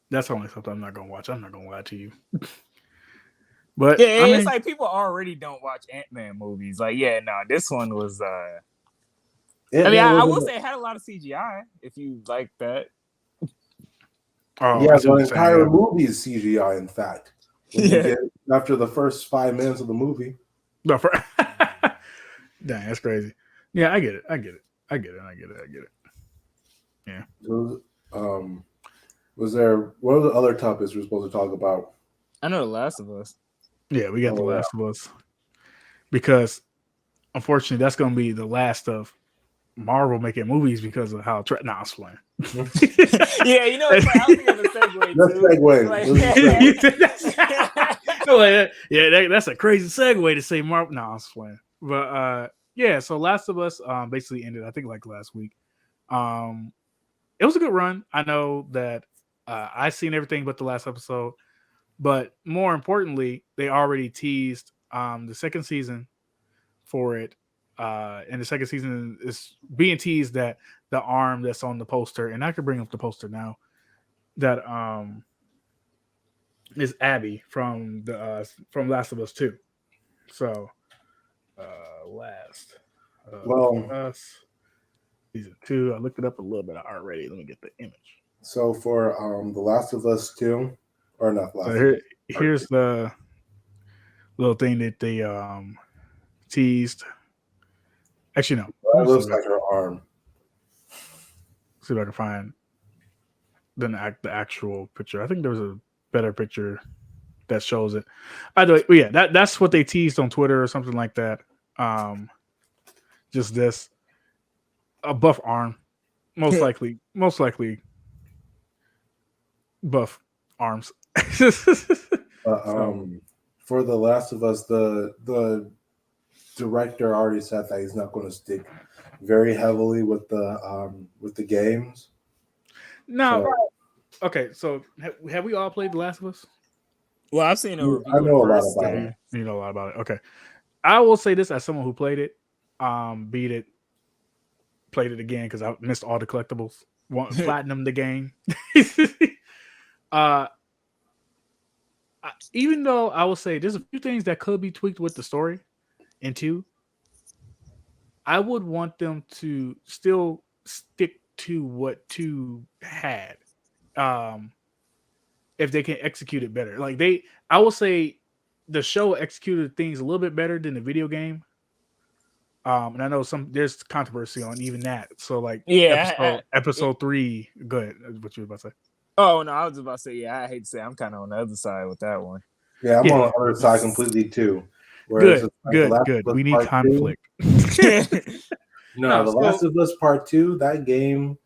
that's only something I'm not gonna watch. I'm not gonna lie to you. But it's like people already don't watch Ant-Man movies. Like, this one was. I will say it had a lot of CGI. If you like that. Oh, yeah, the entire movie is CGI. In fact, after the first 5 minutes of the movie. Dang, that's crazy. Yeah, I get it. Yeah. What are the other topics we're supposed to talk about? I know The Last of Us. Yeah, we got The Last of Us because, unfortunately, that's going to be the last of Marvel making movies because of how. I was playing. Yeah, it's like I was thinking of a segue. That's a crazy segue to say Marvel. I was playing, but so Last of Us basically ended. I think like last week. It was a good run. I know that I've seen everything but the last episode. But more importantly, they already teased the second season for it. And the second season is being teased that the arm that's on the poster, and I can bring up the poster now, that is Abby from Last of Us 2. So Last of Us season 2. I looked it up a little bit already. Let me get the image. So for The Last of Us 2. Or not last. So here's the little thing that they teased. Actually, no. It looks like her arm. See if I can find the actual picture. I think there was a better picture that shows it. Either way, that's what they teased on Twitter or something like that. Just a buff arm, most likely buff arms. For The Last of Us, the director already said that he's not going to stick very heavily with the games. Now, okay, so have we all played The Last of Us? Well, I've seen a review. I know a lot first, about it. You know a lot about it. Okay, I will say this as someone who played it, beat it, played it again because I missed all the collectibles. Platinum the game. Even though I will say there's a few things that could be tweaked with the story, and two, I would want them to still stick to what 2 had. If they can execute it better. Like I will say the show executed things a little bit better than the video game. And I know there's controversy on even that. So like episode 3, go ahead. What you were about to say? Oh no, I was about to say, I hate to say I'm kind of on the other side with that one. Yeah, I'm on the other side completely too. Whereas Good. We need conflict. No, The Last of Us Part 2, that game,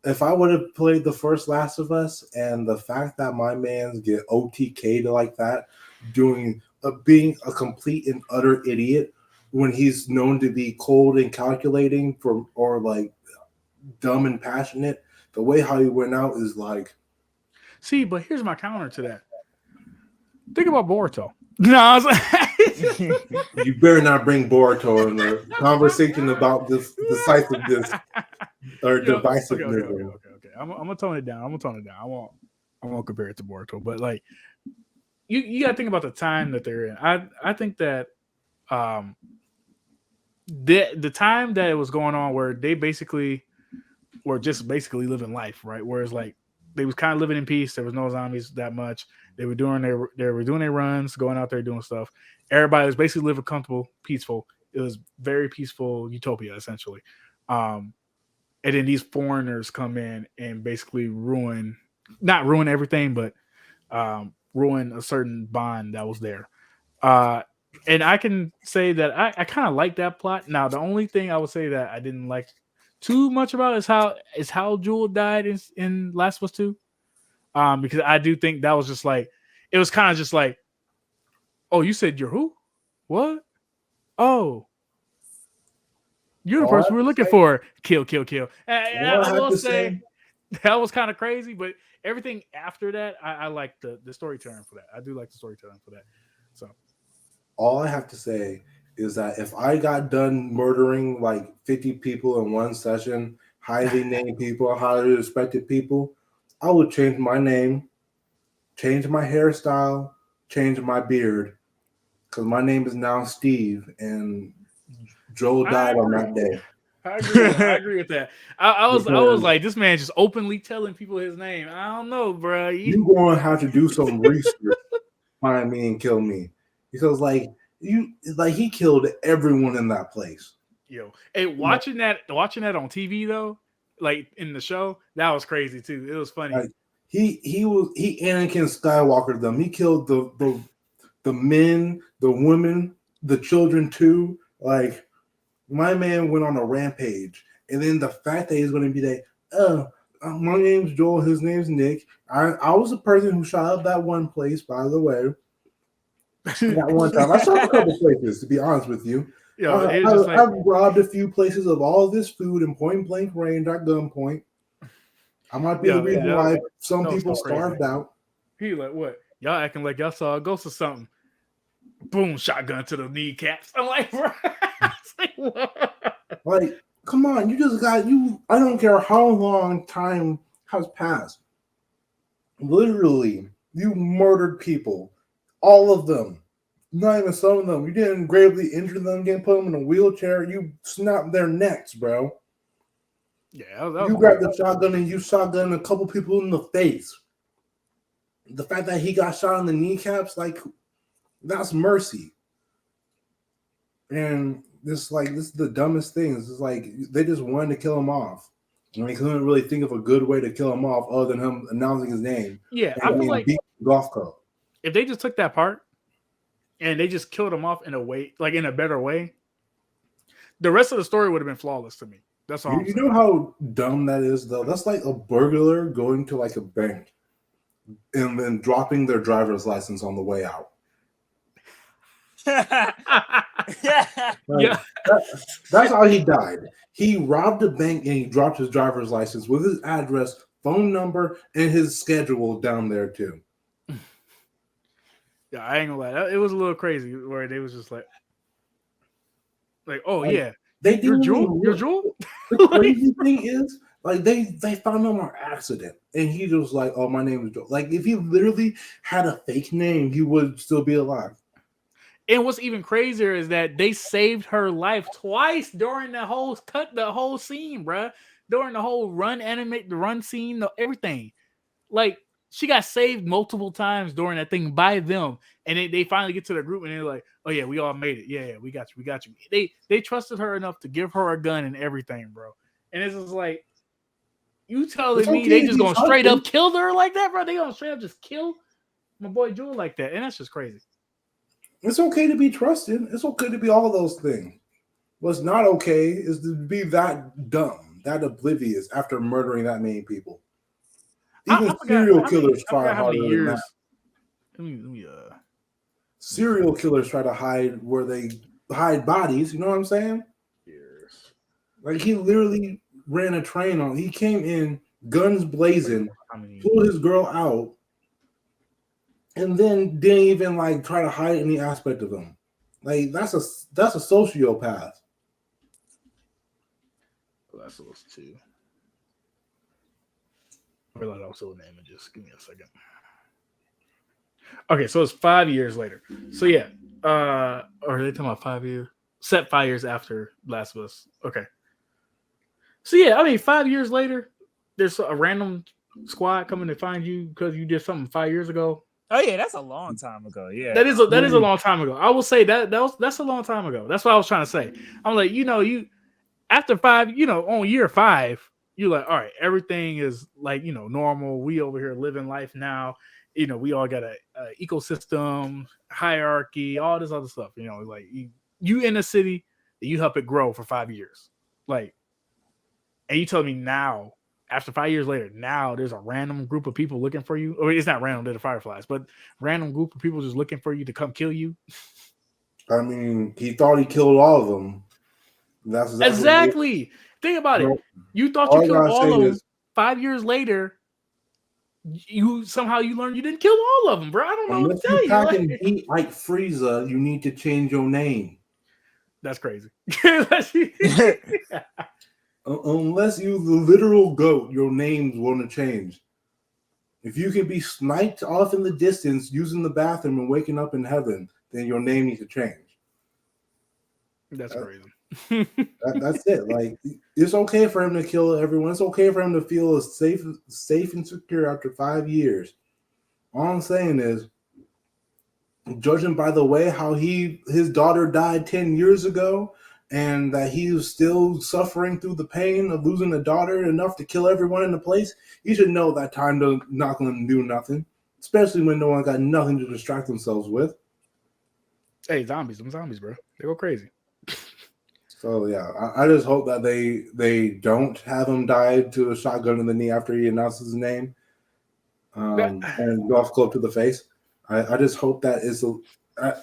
if I would have played the first Last of Us, and the fact that my man's get OTK'd like that, being a complete and utter idiot when he's known to be cold and calculating or like dumb and passionate, the way how he went out is like. See, but here's my counter to that. Think about Boruto. No, I was like, you better not bring Boruto in the conversation about this decisiveness or divisiveness. Okay. I'm gonna tone it down. I won't compare it to Boruto, but like you gotta think about the time that they're in. I think that the time that it was going on where they basically were just basically living life, right? Whereas like they was kind of living in peace. There was no zombies that much. They were doing their runs, going out there doing stuff. Everybody was basically living comfortable, peaceful. It was very peaceful utopia essentially. And then these foreigners come in and basically not ruin everything, but ruin a certain bond that was there. And I can say that I kind of like that plot. Now, the only thing I would say that I didn't like too much about is how Joel died in Last of Us 2. Because I do think that was just like, it was kind of just like, oh, you said you're who? What? Oh, you're the person we were looking for. Kill. And I will say that was kind of crazy, but everything after that, I like the storytelling for that. I do like the storytelling for that. So all I have to say is that if I got done murdering like 50 people in one session, highly named people, highly respected people, I would change my name, change my hairstyle, change my beard, because my name is now Steve, and Joel died on that day. I agree with that. I was like, this man just openly telling people his name. I don't know, bro. You're going to have to do some research, find me and kill me, because he killed everyone in that place. Yo, hey, watching that on TV though, like in the show, that was crazy too. It was funny. Like, he Anakin Skywalker them. He killed the men, the women, the children too. Like, my man went on a rampage, and then the fact that he's going to be like, my name's Joel, his name's Nick. I was the person who shot up that one place, by the way. That one time, I shot a couple places, to be honest with you. Yo, I've robbed a few places of all this food in point blank range at gunpoint. I might be the reason why some people starved out. He like, what? Y'all acting like y'all saw a ghost or something. Boom, shotgun to the kneecaps. I'm like, bro. Like, come on, you just got you. I don't care how long time has passed. Literally, you murdered people, all of them. Not even some of them. You didn't gravely injure them, didn't put them in a wheelchair. You snapped their necks, bro. Yeah, you grabbed the shotgun and you shotgun a couple people in the face. The fact that he got shot in the kneecaps, like, that's mercy. And this is the dumbest thing. It's like they just wanted to kill him off. And they couldn't really think of a good way to kill him off other than him announcing his name. Yeah, I feel like golf club. If they just took that part and they just killed him off in a way, like in a better way, the rest of the story would have been flawless to me. That's all. You know how dumb that is, though? That's like a burglar going to like a bank and then dropping their driver's license on the way out. Yeah. Yeah. That's how he died. He robbed a bank and he dropped his driver's license with his address, phone number, and his schedule down there too. Yeah, I ain't gonna lie. It was a little crazy where they was just like, oh yeah, They you're didn't Jewel. even You're look. Jewel. The crazy thing is, like they found him on accident, and he was like, "Oh, my name is Joe." Like if he literally had a fake name, he would still be alive. And what's even crazier is that they saved her life twice during the whole scene, bruh. During the whole the run scene, everything. Like she got saved multiple times during that thing by them, and they finally get to the group and they're like, "Oh yeah, we all made it. Yeah, we got you. They trusted her enough to give her a gun and everything, bro." And it's just like, you telling me they just gonna straight up kill her like that, bro? They gonna straight up just kill my boy Jewel like that, and that's just crazy. It's okay to be trusted. It's okay to be all those things. What's not okay is to be that dumb, that oblivious after murdering that many people. Even serial killers try harder than that. Let me Serial killers try to hide where they hide bodies. You know what I'm saying? Years. Like he literally ran a train on. He came in guns blazing, pulled his girl out, and then didn't even like try to hide any aspect of him. Like that's a sociopath. Well, that's those two. I realize I was still in the images. Give me a second. Okay, so it's 5 years later. So yeah, or are they talking about 5 years? Set 5 years after Last of Us. Okay. So yeah, I mean, 5 years later, there's a random squad coming to find you because you did something 5 years ago. Oh yeah, that's a long time ago. Yeah, that is a long time ago. I will say that's a long time ago. That's what I was trying to say. I'm like, you after 5, on year 5, you're like, all right, everything is like, normal. We over here living life now. We all got a ecosystem, hierarchy, all this other stuff. Like you in a city, you help it grow for 5 years. Like, and you tell me now, after 5 years later, now there's a random group of people looking for you. Or it's not random, they're the Fireflies, but random group of people just looking for you to come kill you. I mean, he thought he killed all of them. That's exactly. Think about it. You thought you killed all of them. 5 years later, you learned you didn't kill all of them, bro. I don't know what to tell you. Packing heat like Frieza, you need to change your name. That's crazy. Unless you the literal goat, your name's going to change. If you can be sniped off in the distance using the bathroom and waking up in heaven, then your name needs to change. That's crazy. That's it. Like, it's okay for him to kill everyone. It's okay for him to feel safe and secure after 5 years. All I'm saying is, judging by the way how his daughter died 10 years ago, and that he was still suffering through the pain of losing a daughter enough to kill everyone in the place, you should know that time not going to do nothing, especially when no one got nothing to distract themselves with. Hey, zombies, bro. They go crazy. So yeah, I just hope that they don't have him die to a shotgun in the knee after he announces his name, and golf club to the face. I just hope that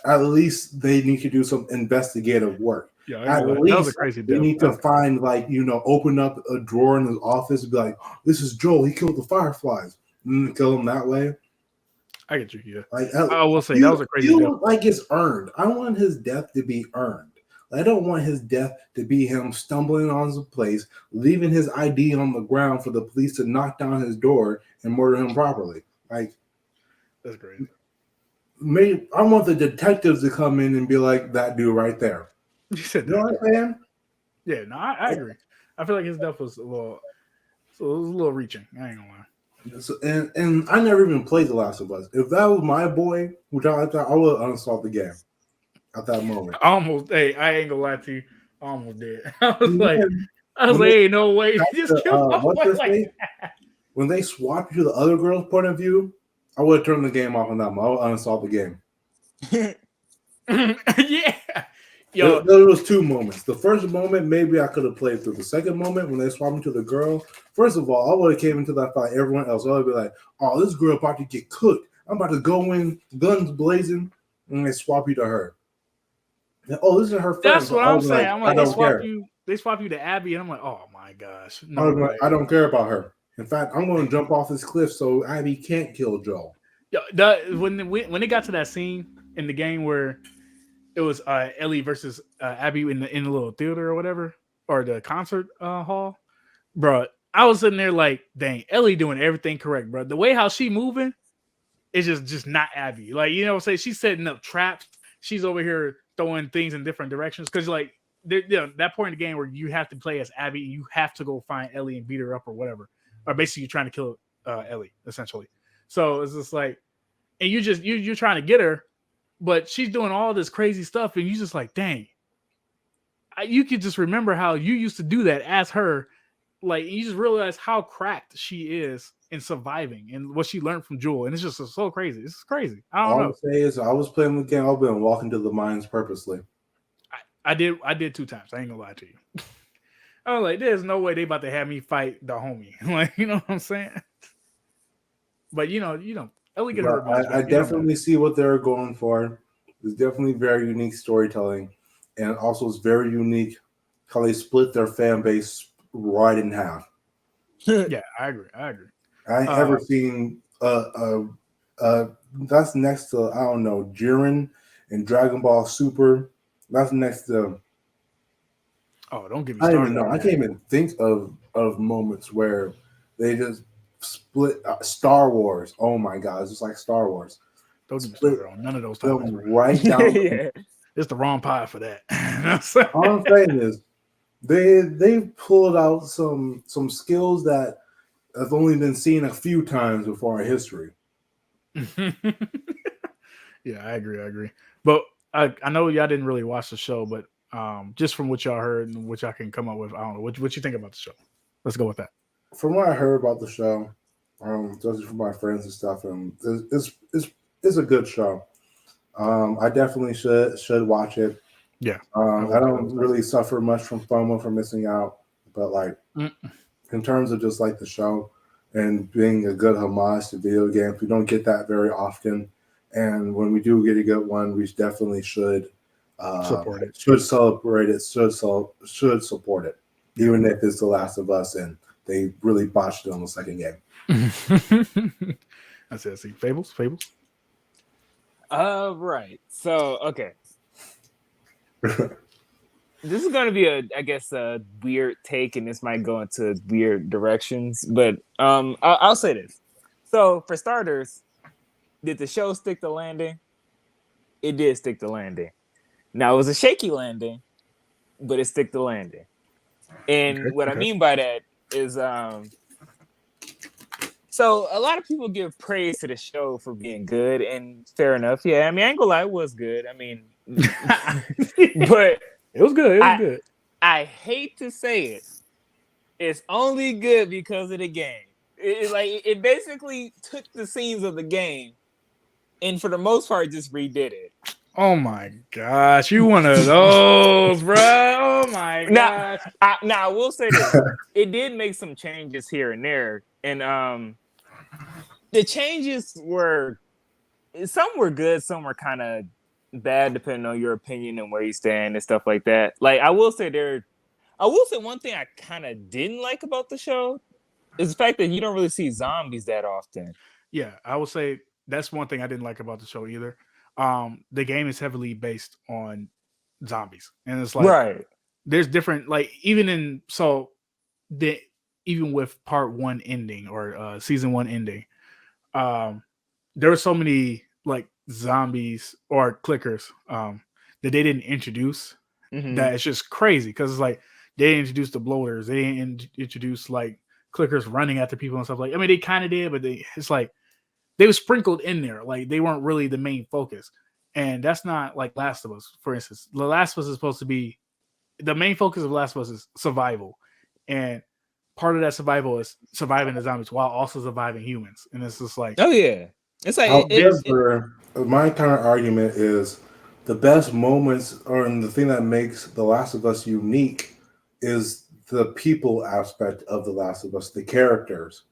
at least they need to do some investigative work. Yeah, at least that was a crazy they need to find, like, open up a drawer in his office and be like, this is Joel, he killed the Fireflies, and then kill him that way. I get you. Yeah, like, I will say that was a crazy death. Like, it's earned. I want his death to be earned. I don't want his death to be him stumbling on the place, leaving his ID on the ground for the police to knock down his door and murder him properly. Like, that's crazy. I want the detectives to come in and be like, that dude right there. You said that. You know what I'm saying? Yeah, no, I agree. I feel like his death was a little reaching. I ain't gonna lie. So, and I never even played The Last of Us. If that was my boy, which I would uninstall the game at that moment. Hey, I ain't gonna lie to you. I almost did. I was like, hey, no way. Just kill my boy like that. When they swapped to the other girl's point of view, I would have turned the game off on that one. I would uninstall the game. Yeah. Yo, there was two moments. The first moment, maybe I could have played through. The second moment, when they swapped me to the girl, first of all, I would have came into that fight. Everyone else, I would be like, "Oh, this girl about to get cooked. I'm about to go in, guns blazing," and they swap you to her. And, oh, this is her friend. that's what I'm saying. Like, I'm like, I don't care. They swap you to Abby, and I'm like, oh my gosh, I no was way. like, I don't care about her. In fact, I'm going to jump off this cliff so Abby can't kill Joel. When it got to that scene in the game where it was Ellie versus Abby in the little theater or whatever, or the concert hall, bro, I was sitting there like, dang, Ellie doing everything correct, bro. The way how she moving is just not Abby. Like, you know what I'm saying? She's setting up traps. She's over here throwing things in different directions because like that point in the game where you have to play as Abby, you have to go find Ellie and beat her up or whatever, or basically you're trying to kill Ellie essentially. So it's just like, and you're trying to get her, but she's doing all this crazy stuff, and you just like, dang, you could just remember how you used to do that as her. Like, you just realize how cracked she is in surviving and what she learned from Jewel, and it's just so crazy. It's crazy. I don't know. All I'm saying is, I was playing the game. I've been walking to the mines purposely. I did 2 times. I ain't gonna lie to you. I was like, there's no way they about to have me fight the homie. Like, you know what I'm saying? But you know, Ellie get her. I definitely see what they're going for. It's definitely very unique storytelling, and also it's very unique how they split their fan base right in half. Yeah, I agree. I ain't ever seen that's next to, I don't know, Jiren and Dragon Ball Super. That's next to. Oh, don't get me I started. don't even know. I can't even think of moments where they just split Star Wars. Oh my God, it's just like Star Wars. Don't get me started on none of those topics. Right down. Yeah. It's the wrong pod for that. All I'm saying is they pulled out some skills that have only been seen a few times before in history. Yeah, I agree. But I know y'all didn't really watch the show, but just from what y'all heard and what y'all can come up with, I don't know what you think about the show. Let's go with that. From what I heard about the show, especially from my friends and stuff, it's a good show. I definitely should watch it. Yeah, I don't really suffer much from FOMO for missing out, but like in terms of just like the show and being a good homage to video games, we don't get that very often. And when we do get a good one, we definitely should support it. Should celebrate it. Should support it, even if it's The Last of Us and they really botched it on the second game. I said, see, Fables. Right. So, okay. This is going to be a weird take, and this might go into weird directions, but I'll say this. So, for starters, did the show stick the landing? It did stick the landing. Now, it was a shaky landing, but it stick the landing. And what I mean by that is, so a lot of people give praise to the show for being good, and fair enough. Yeah, I mean, I ain't gonna lie, it was good. I mean, but it was good. It was good. I hate to say it. It's only good because of the game. It basically took the scenes of the game, and for the most part, just redid it. Oh my gosh, you one of those, bro. Oh my gosh. Now I will say this. It did make some changes here and there. And the changes were, some were good, some were kind of bad, depending on your opinion and where you stand and stuff like that. Like, I will say one thing I kind of didn't like about the show is the fact that you don't really see zombies that often. Yeah, I will say that's one thing I didn't like about the show either. The game is heavily based on zombies, and it's like, right, there's different, like, even with part 1 ending or season 1 ending, there were so many like zombies or clickers that they didn't introduce. That it's just crazy, because it's like they introduced the bloaters, they didn't introduce like clickers running after people and stuff. Like, I mean, they kind of did, but it's like they were sprinkled in there, like they weren't really the main focus. And that's not like Last of Us, for instance. The Last of Us is supposed to be the main focus of Last of Us is survival, and part of that survival is surviving the zombies while also surviving humans. And it's just like, oh yeah, it's like However, my kind of argument is the best moments, or the thing that makes The Last of Us unique, is the people aspect of The Last of Us, the characters.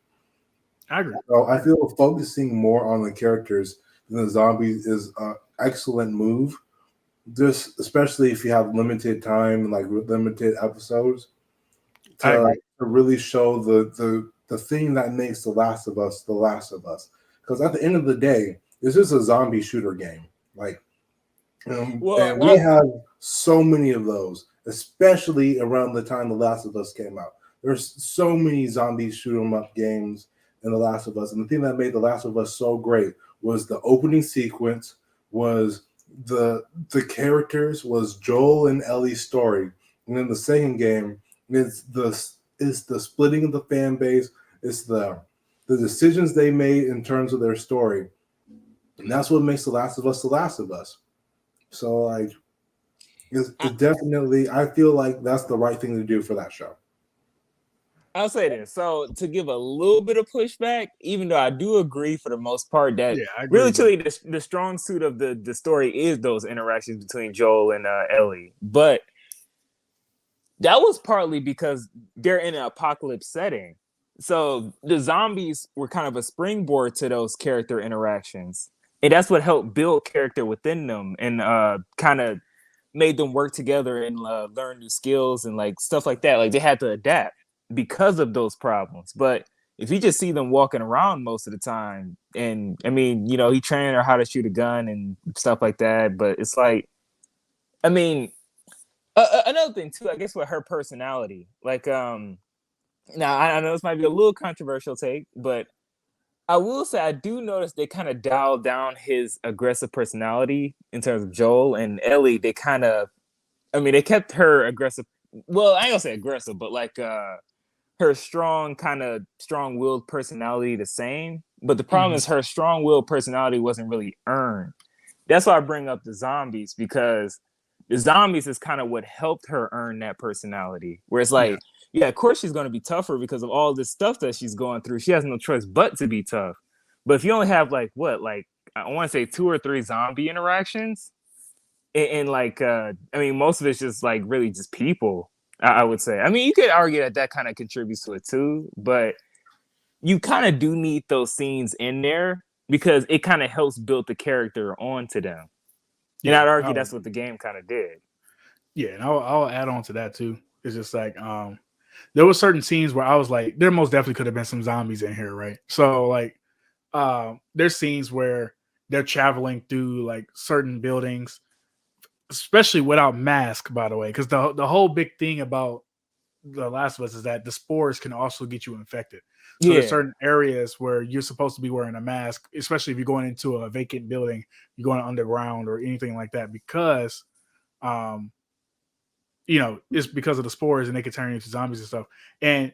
I agree. So I feel focusing more on the characters than the zombies is an excellent move. Just especially if you have limited time, like limited episodes, to really show the thing that makes The Last of Us The Last of Us. Because at the end of the day, this is a zombie shooter game. Like, and we have so many of those, especially around the time The Last of Us came out. There's so many zombie shoot 'em up games in The Last of Us, and the thing that made The Last of Us so great was the opening sequence, was the characters, was Joel and Ellie's story, and then the second game is the splitting of the fan base, it's the decisions they made in terms of their story, and that's what makes The Last of Us The Last of Us. So like, it's definitely, I feel like that's the right thing to do for that show. I'll say this. So to give a little bit of pushback, even though I do agree for the most part that really truly the strong suit of the story is those interactions between Joel and Ellie. But that was partly because they're in an apocalypse setting. So the zombies were kind of a springboard to those character interactions. And that's what helped build character within them and kind of made them work together and learn new skills and like stuff like that. Like they had to adapt because of those problems. But if you just see them walking around most of the time, and I mean, you know, he trained her how to shoot a gun and stuff like that. But it's like, I mean, another thing too, I guess with her personality, like, now I know this might be a little controversial take, but I will say I do notice they kind of dialed down his aggressive personality in terms of Joel and Ellie. They kind of, I mean, they kept her aggressive. Well, I ain't gonna say aggressive, but like her strong-willed personality the same. But the problem is her strong-willed personality wasn't really earned. That's why I bring up the zombies, because the zombies is kind of what helped her earn that personality. Where it's like, yeah, of course she's going to be tougher because of all this stuff that she's going through. She has no choice but to be tough. But if you only have like I want to say 2 or 3 zombie interactions, and like I mean, most of it's just like really just people. I would say. I mean, you could argue that kind of contributes to it too, but you kind of do need those scenes in there because it kind of helps build the character onto them. And I'd argue that's what the game kind of did. Yeah, and I'll add on to that too. It's just like there were certain scenes where I was like, there most definitely could have been some zombies in here, right? So like there's scenes where they're traveling through like certain buildings, especially without mask, by the way, because the whole big thing about The Last of Us is that the spores can also get you infected. So there's certain areas where you're supposed to be wearing a mask, especially if you're going into a vacant building, you're going underground or anything like that, because you know, it's because of the spores and they can turn into zombies and stuff. And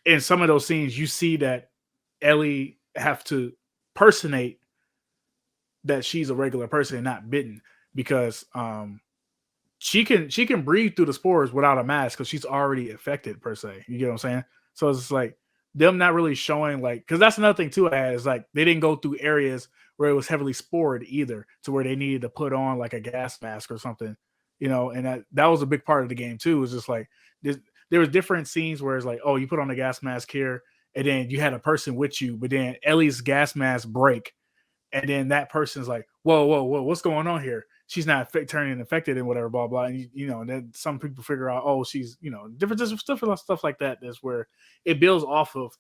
in some of those scenes, you see that Ellie have to personate that she's a regular person and not bitten, because she can breathe through the spores without a mask because she's already infected per se. You get what I'm saying? So it's just like them not really showing, like, because that's another thing too I had, is like they didn't go through areas where it was heavily spored either, to where they needed to put on like a gas mask or something, you know. And that was a big part of the game too. It was just like there was different scenes where it's like, oh, you put on a gas mask here, and then you had a person with you, but then Ellie's gas mask break, and then that person's like, whoa, what's going on here? She's not turning infected and whatever, blah, blah. And, you know, and then some people figure out, oh, she's, you know, different stuff like that. That's where it builds off of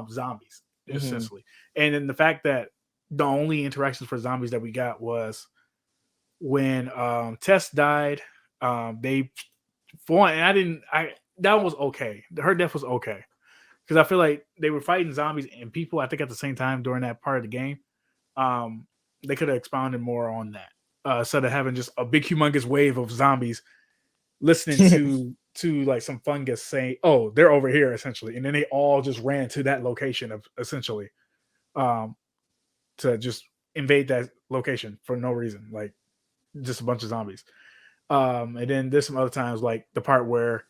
zombies, essentially. And then the fact that the only interactions for zombies that we got was when Tess died. That was okay. Her death was okay. Because I feel like they were fighting zombies and people, I think, at the same time during that part of the game. They could have expounded more on that. Instead of having just a big humongous wave of zombies listening to like some fungus saying, oh, they're over here, essentially, and then they all just ran to that location of essentially to just invade that location for no reason, like just a bunch of zombies. And then there's some other times, like the part where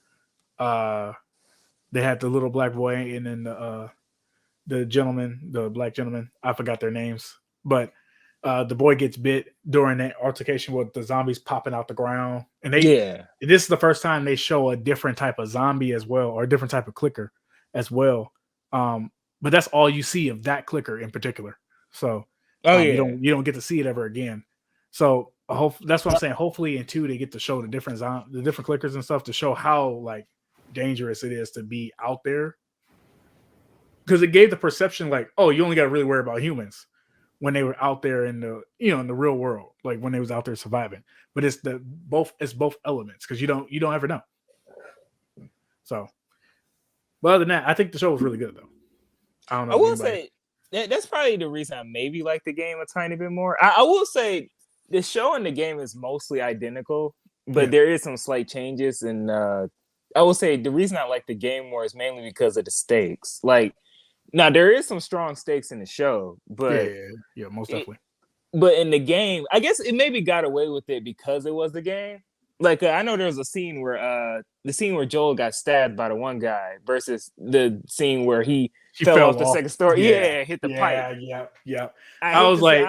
they had the little black boy and then the black gentleman, I forgot their names, but the boy gets bit during that altercation with the zombies popping out the ground, and Yeah. this is the first time they show a different type of zombie as well, or a different type of clicker as well. But that's all you see of that clicker in particular. So you don't get to see it ever again. So that's what I'm saying. Hopefully in 2 they get to show the different clickers and stuff to show how like dangerous it is to be out there. Because it gave the perception like, oh, you only got to really worry about humans when they were out there in the in the real world, like when they was out there surviving. But it's both elements because you don't ever know. So, but other than that, I think the show was really good though. I don't know. I will say that's probably the reason I maybe like the game a tiny bit more. I will say the show and the game is mostly identical, but there is some slight changes. And I will say the reason I like the game more is mainly because of the stakes. Like, now there is some strong stakes in the show, but yeah, most definitely. But in the game, I guess it maybe got away with it because it was the game. Like I know there was a scene where Joel got stabbed by the one guy versus the scene where he fell off the second story. Yeah, hit the pipe. Yeah. I was like,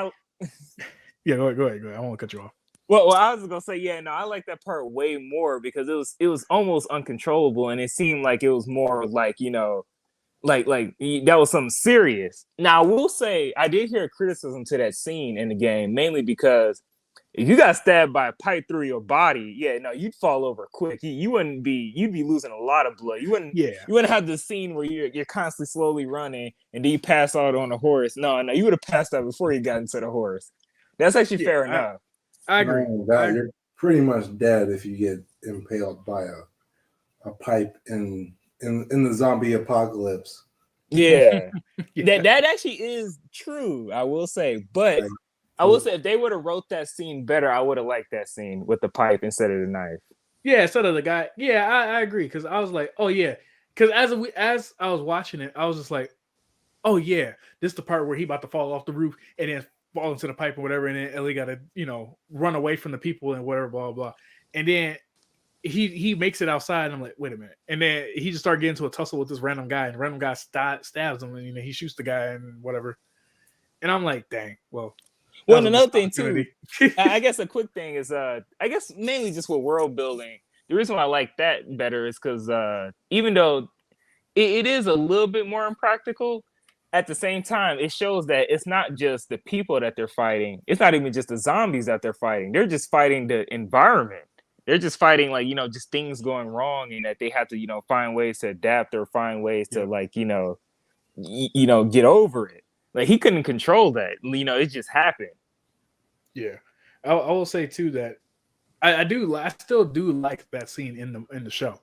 yeah, go ahead. I won't cut you off. Well, I was gonna say, I like that part way more because it was almost uncontrollable, and it seemed like it was more like like that was something serious. Now I will say I did hear criticism to that scene in the game, mainly because if you got stabbed by a pipe through your body, you'd fall over quick. You'd be losing a lot of blood. You wouldn't have the scene where you're constantly slowly running and then you pass out on a horse. No, you would have passed out before you got into the horse. That's actually fair enough. I agree. You're pretty much dead if you get impaled by a pipe in the zombie apocalypse. Yeah. That actually is true, I will say. But I will say if they would have wrote that scene better, I would have liked that scene with the pipe instead of the knife. Yeah, instead of the guy. Yeah, I agree. Because I was like, oh yeah. Because as I was watching it, I was just like, oh yeah, this is the part where he about to fall off the roof and then fall into the pipe or whatever, and then Ellie got to run away from the people and whatever, blah blah. And then he makes it outside, and I'm like, wait a minute. And then he just started getting into a tussle with this random guy, and the random guy stabs him, and he shoots the guy and whatever. And I'm like, dang, well. Well, another thing too, I guess a quick thing is, I guess mainly just with world building. The reason why I like that better is because even though it is a little bit more impractical, at the same time, it shows that it's not just the people that they're fighting. It's not even just the zombies that they're fighting. They're just fighting the environment. They're just fighting just things going wrong, and that they have to find ways to adapt or find ways to get over it. Like he couldn't control that. It just happened. Yeah, I will say too that I still do like that scene in the show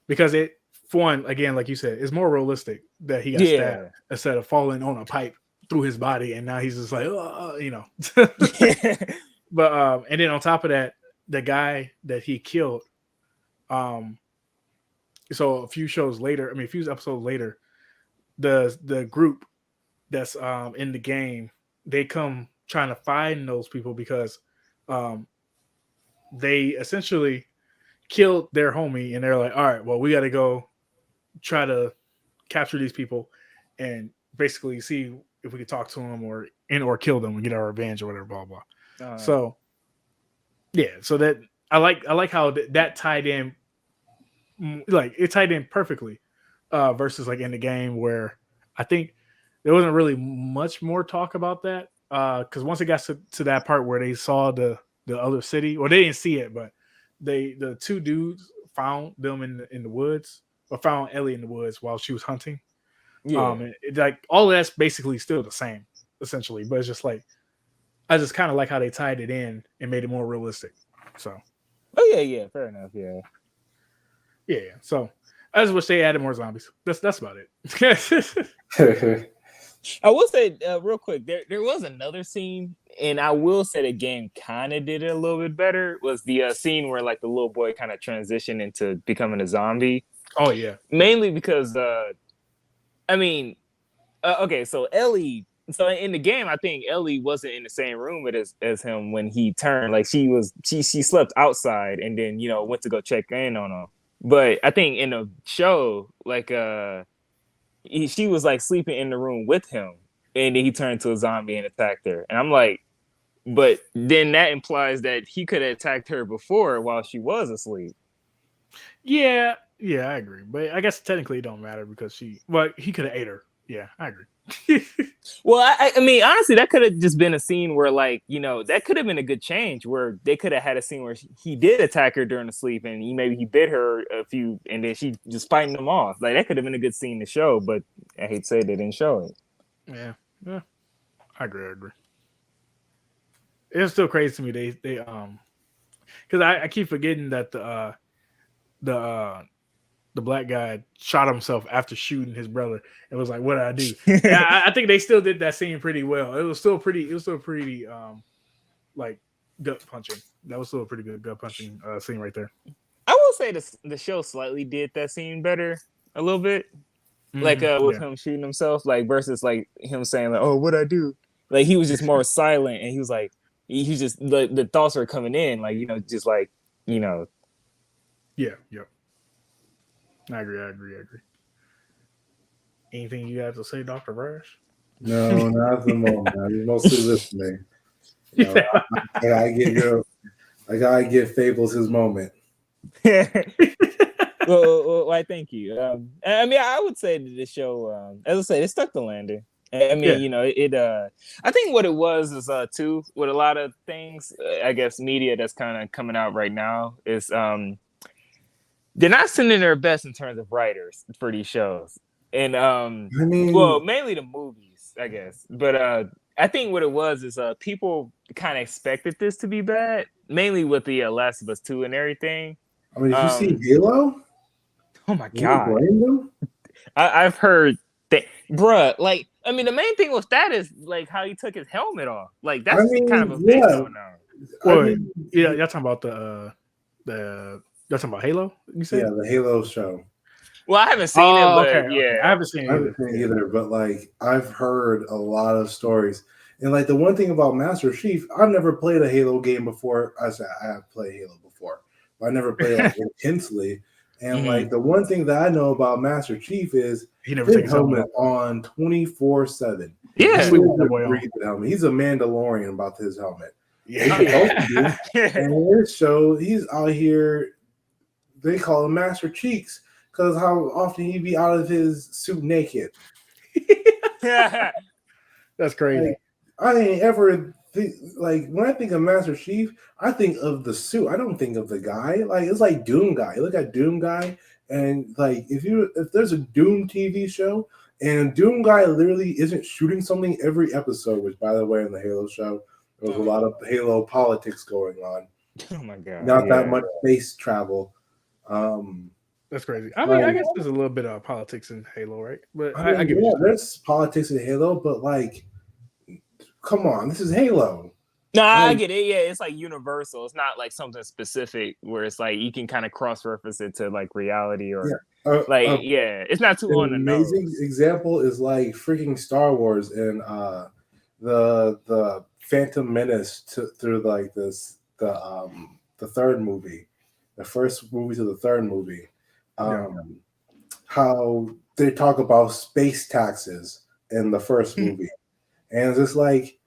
because it, for one, again, like you said, it's more realistic that he got stabbed instead of falling on a pipe through his body, and now he's just like, But and then on top of that, the guy that he killed, so a few episodes later, the group that's in the game, they come trying to find those people because they essentially killed their homie, and they're like, all right, well, we got to go try to capture these people and basically see if we could talk to them or kill them and get our revenge or whatever, blah blah. So that I like how that tied in, like it tied in perfectly versus like in the game where I think there wasn't really much more talk about that because once it got to that part where they saw the other city, or they didn't see it, but the two dudes found them in the woods, or found Ellie in the woods while she was hunting. And like all of that's basically still the same essentially, but it's just like I just kind of like how they tied it in and made it more realistic. So Fair enough. So I just wish they added more zombies. That's about it. I will say real quick, there was another scene, and I will say the game kind of did it a little bit better. Was the scene where like the little boy kind of transitioned into becoming a zombie? Oh yeah, mainly because okay, so Ellie. So in the game, I think Ellie wasn't in the same room as him when he turned. Like she slept outside and then went to go check in on him. But I think in the show, like she was like sleeping in the room with him. and then he turned into a zombie and attacked her. And I'm like, but then that implies that he could have attacked her before while she was asleep. Yeah, I agree. But I guess technically it don't matter because he could have ate her. Yeah, I agree. Well, I mean, honestly, that could have just been a scene where, like, that could have been a good change where they could have had a scene where he did attack her during the sleep, and maybe he bit her a few, and then she just fighting them off. Like, that could have been a good scene to show, but I hate to say they didn't show it. Yeah, I agree. It's still crazy to me. They because I keep forgetting that the black guy shot himself after shooting his brother. It was like, what did I do? I think they still did that scene pretty well. It was still pretty like gut punching. That was still a pretty good gut punching scene right there. I will say the show slightly did that scene better a little bit. Like with him shooting himself, like versus like him saying like, "Oh, what'd I do?" Like he was just more silent, and he was like, he just the thoughts are coming in, like just like Yeah. I agree. Anything you have to say, Dr. Vrash? No, not at the moment. I'm mostly listening. I gotta give Fables his moment. well, I thank you. I mean, I would say that the show, as I say, it stuck the landing. I mean, I think what it was is too with a lot of things. I guess media that's kind of coming out right now is they're not sending their best in terms of writers for these shows, and mainly the movies, I guess. But I think what it was is people kind of expected this to be bad, mainly with the Last of Us 2 and everything. I mean, did you see Halo? Oh my god! I've heard that, bruh. Like, I mean, the main thing with that is like how he took his helmet off. Like, that's kind of a big no-no. Y'all talking about y'all talking about Halo? You said? Yeah, the Halo show. Well, I haven't seen it, but okay. I haven't seen it either. But like, I've heard a lot of stories, and like the one thing about Master Chief, I've never played a Halo game before. I have played Halo before, but I never played like intensely. And like the one thing that I know about Master Chief is he never takes helmet on 24/7. Yeah, he's a Mandalorian about his helmet. Yeah, and this show, he's out here. They call him Master Cheeks because how often he be out of his suit naked. That's crazy. Like, I ain't ever like when I think of Master Chief, I think of the suit. I don't think of the guy. Like it's like Doom Guy. You look at Doom Guy, and like if there's a Doom TV show, and Doom Guy literally isn't shooting something every episode. Which, by the way, in the Halo show, there was a lot of Halo politics going on. Oh my god! Not that much space travel. That's crazy. I mean, I guess there's a little bit of politics in Halo, right? But I get there's politics in Halo, but like, come on, this is Halo. No, I get it. Yeah, it's like universal. It's not like something specific where it's like you can kind of cross-reference it to like reality or it's not too on the nose. Amazing example is like freaking Star Wars and the Phantom Menace through like the third movie, the first movie to the third movie. How they talk about space taxes in the first movie, and it's just like,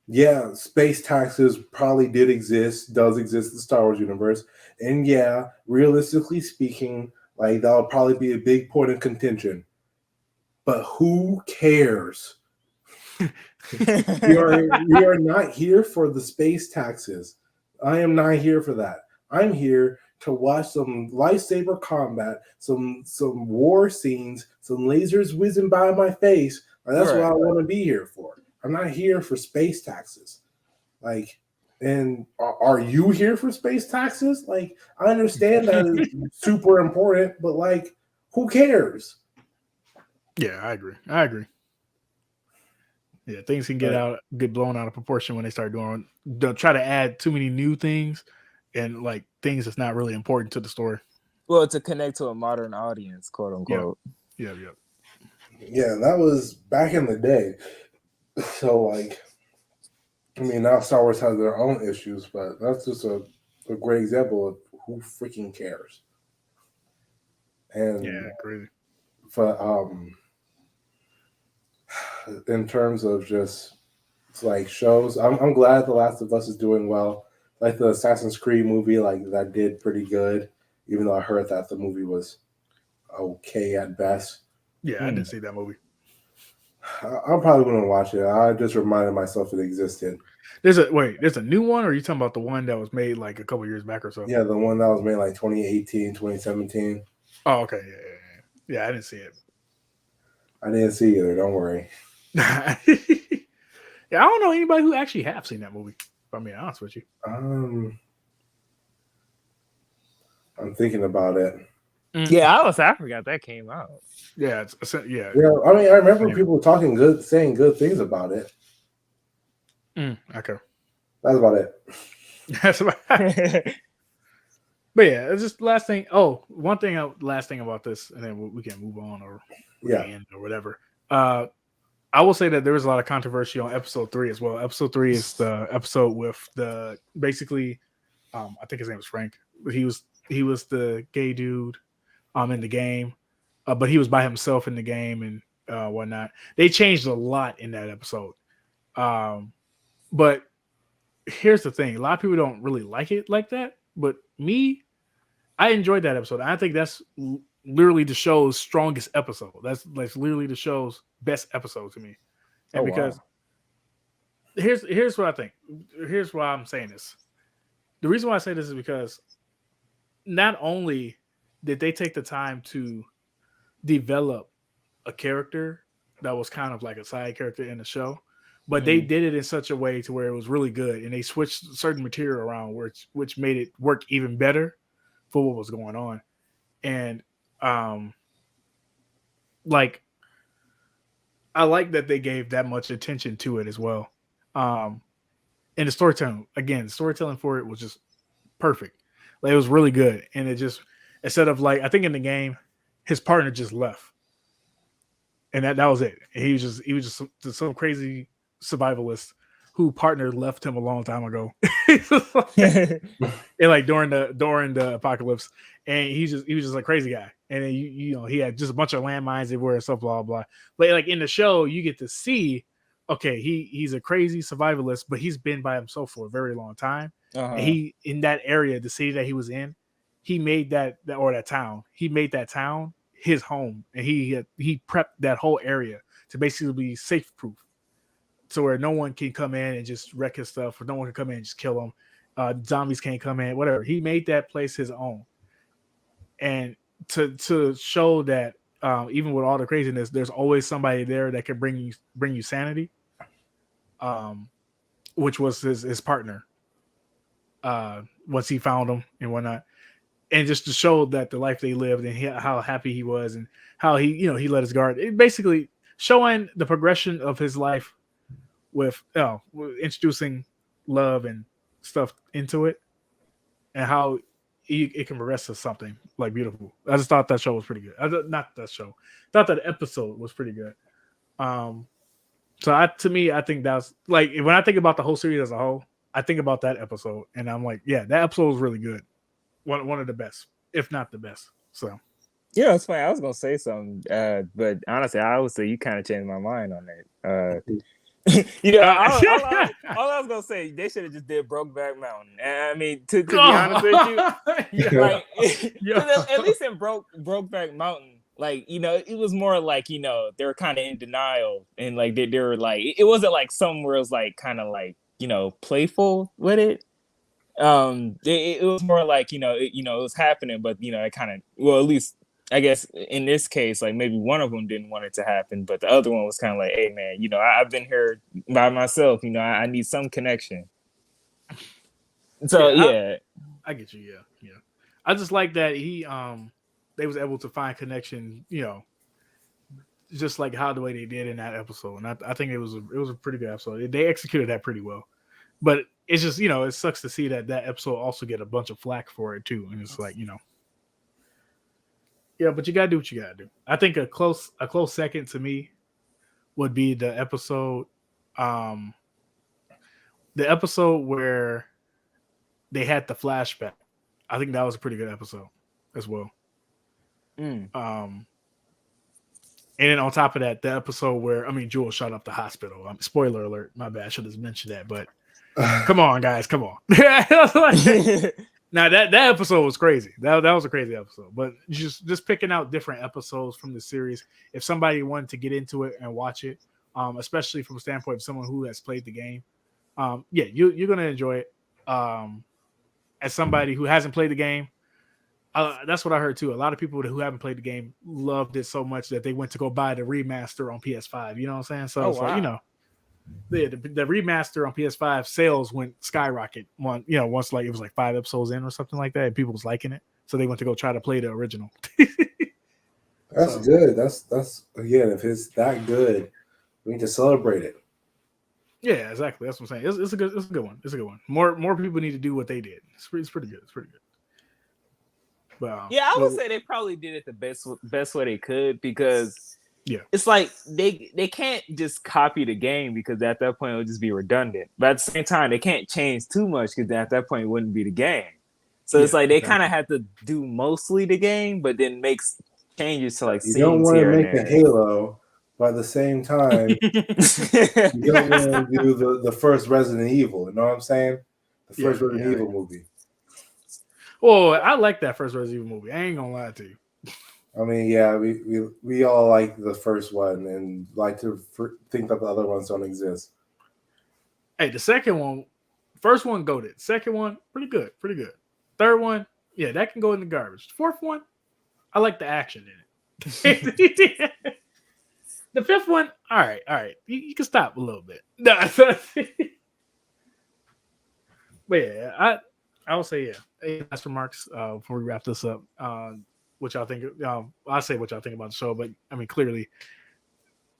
yeah, space taxes probably does exist in the Star Wars universe, and yeah, realistically speaking, like that'll probably be a big point of contention. But who cares? we are not here for the space taxes. I am not here for that. I'm here to watch some lightsaber combat, some war scenes, some lasers whizzing by my face. That's what I want to be here for. I'm not here for space taxes. Like, and are you here for space taxes? Like, I understand that it's super important, but like, who cares? Yeah, I agree. Yeah, things can get blown out of proportion when they start try to add too many new things and like things that's not really important to the story. Well, to connect to a modern audience, quote unquote. Yeah, that was back in the day. So like, I mean, now Star Wars has their own issues, but that's just a great example of who freaking cares. And crazy. But in terms of just like shows, I'm glad The Last of Us is doing well. Like the Assassin's Creed movie, like that did pretty good, even though I heard that the movie was okay at best. Yeah, I didn't see that movie. I'm probably going to watch it. I just reminded myself it existed. There's a new one, or are you talking about the one that was made like a couple years back or so? Yeah, the one that was made like 2018, 2017. Oh, okay. Yeah, I didn't see it. I didn't see either. Don't worry. Yeah, I don't know anybody who actually have seen that movie. If I'm being honest with you. I'm thinking about it. Yeah, I forgot that came out. Yeah, Yeah, I mean, I remember people saying good things about it. Okay. That's about it. That's about it. But yeah, it's just last thing. Oh, last thing about this, and then we can move on or end or whatever. I will say that there was a lot of controversy on episode 3 as well. Episode 3 is the episode with the basically, I think his name was Frank. He was the gay dude, in the game, but he was by himself in the game and whatnot. They changed a lot in that episode, but here's the thing: a lot of people don't really like it like that, but me, I enjoyed that episode. I think that's literally the show's strongest episode. That's literally the show's best episode to me. And because here's what I think. Here's why I'm saying this. The reason why I say this is because not only did they take the time to develop a character that was kind of like a side character in the show, but they did it in such a way to where it was really good, and they switched certain material around which made it work even better for what was going on. And like I like that they gave that much attention to it as well. And the storytelling for it was just perfect. Like, it was really good. And it just, instead of like, I think in the game, his partner just left. And that was it. And he was just some crazy survivalist who partner left him a long time ago. And like during the apocalypse. And he was just a crazy guy. And then you know, he had just a bunch of landmines everywhere and stuff, blah, blah. But like in the show, you get to see, okay, he's a crazy survivalist, but he's been by himself for a very long time. And he, in that area, the city that he was in, he made that town his home, and he prepped that whole area to basically be safe proof, so where no one can come in and just wreck his stuff, or no one can come in and just kill him. Zombies can't come in, whatever. He made that place his own, and to show that even with all the craziness, there's always somebody there that can bring you sanity. Which was his partner. Once he found him and whatnot, and just to show that the life they lived and how happy he was, and how he let his guard. It basically showing the progression of his life with introducing love and stuff into it, and how it can progress to something like beautiful. I just thought that show was pretty good. Thought that episode was pretty good. So I think that's like, when I think about the whole series as a whole, I think about that episode, and I'm like, yeah, that episode was really good. One of the best, if not the best. So yeah, it's funny. I was gonna say something, but honestly, I would say you kind of changed my mind on that. All I was gonna say, they should have just did Brokeback Mountain. And I mean, to be honest with you, like at least in Brokeback Mountain, like, it was more like, they were kind of in denial, and like they were like, it wasn't like something where it was like kind of like, playful with it. It was more like, it was happening, but it kind of, well, at least I guess in this case, like maybe one of them didn't want it to happen, but the other one was kind of like, hey man, I've been here by myself, I need some connection. So yeah. I get you. Yeah. I just like that they was able to find connection, just like how the way they did in that episode. And I think it was a pretty good episode. They executed that pretty well. But it's just, it sucks to see that episode also get a bunch of flack for it too. And it's like, yeah, but you gotta do what you gotta do. I think a close second to me would be the episode where they had the flashback. I think that was a pretty good episode as well. And then on top of that, the episode where Jewel shot up the hospital. Spoiler alert, my bad. I should have mentioned that, but come on, guys, come on. Now that episode was crazy. That was a crazy episode. But just picking out different episodes from the series. If somebody wanted to get into it and watch it, especially from a standpoint of someone who has played the game, you're gonna enjoy it. As somebody who hasn't played the game, that's what I heard too. A lot of people who haven't played the game loved it so much that they went to go buy the remaster on PS5. You know what I'm saying? So, the remaster on PS5 sales went skyrocket. Once like it was like 5 episodes in or something like that, and people was liking it, so they went to go try to play the original. That's good. That's again, if it's that good, we need to celebrate it. Yeah, exactly. That's what I'm saying. It's a good one. It's a good one. More people need to do what they did. It's pretty good. It's pretty good. But, I would say they probably did it the best way they could, because it's like they can't just copy the game, because at that point it would just be redundant. But at the same time, they can't change too much, because at that point it wouldn't be the game. So it's like they kind of have to do mostly the game, but then make changes to like you don't want to make a Halo, but at the same time, you don't want to do the first Resident Evil. You know what I'm saying? The first Resident Evil movie. Well, I like that first Resident Evil movie. I ain't gonna lie to you. I mean, we all like the first one and like to think that the other ones don't exist. Hey, the second one, first one goated. Second one, pretty good. Third one, that can go in the garbage. Fourth one, I like the action in it. The fifth one, all right. You can stop a little bit. But I will say, any last remarks before we wrap this up. What y'all think? I'll say what y'all think about the show, but I mean, clearly,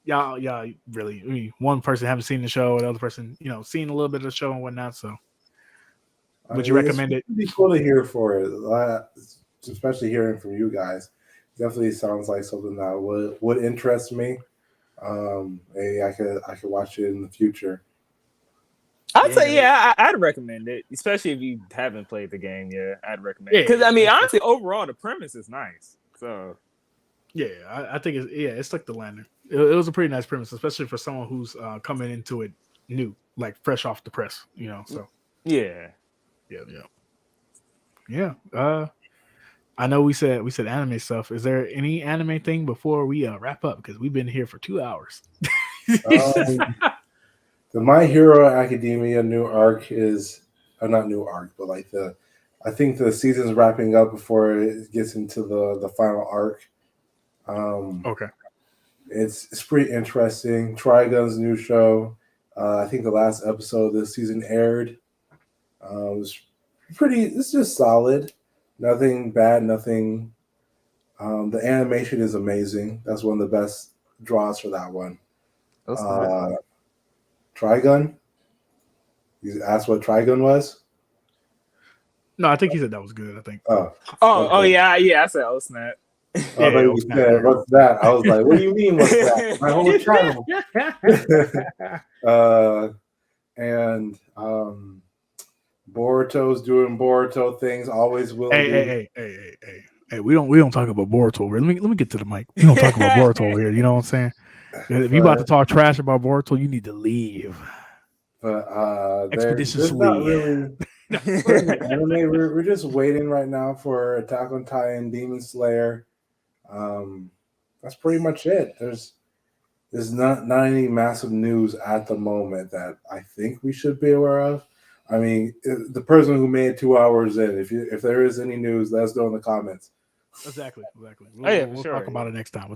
y'all really. One person haven't seen the show, the other person, seen a little bit of the show and whatnot. So, would you recommend it? It'd be cool to hear for it, especially hearing from you guys. Definitely sounds like something that would interest me. Maybe I could watch it in the future. I'd say, I'd recommend it, especially if you haven't played the game. Yeah, I'd recommend it. Because, honestly, overall, the premise is nice. So, I think it's like the lantern. It was a pretty nice premise, especially for someone who's coming into it new, like fresh off the press, so. Yeah. I know we said anime stuff. Is there any anime thing before we wrap up? Because we've been here for 2 hours. The My Hero Academia new arc is not new arc, but like I think the season's wrapping up before it gets into the final arc. Okay, it's pretty interesting. Trigun's new show. I think the last episode of this season aired. It's just solid. Nothing bad. Nothing. The animation is amazing. That's one of the best draws for that one. Trigun? You asked what Trigun was? No, I think he said that was good. I think. I said, oh snap. I thought you said, what's that? I was like, what do you mean, what's that? My whole channel. And Boruto's doing Boruto things, always will. Hey, we don't talk about Boruto over here. Let me get to the mic. We don't talk about Boruto over here. You know what I'm saying? If you about to talk trash about Boruto, you need to leave. But expeditiously. Not really anime. We're just waiting right now for Attack on Titan, Demon Slayer. That's pretty much it. There's not any massive news at the moment that I think we should be aware of. I mean, the person who made 2 hours in, if there is any news, let us know in the comments. Exactly. We'll talk about it next time.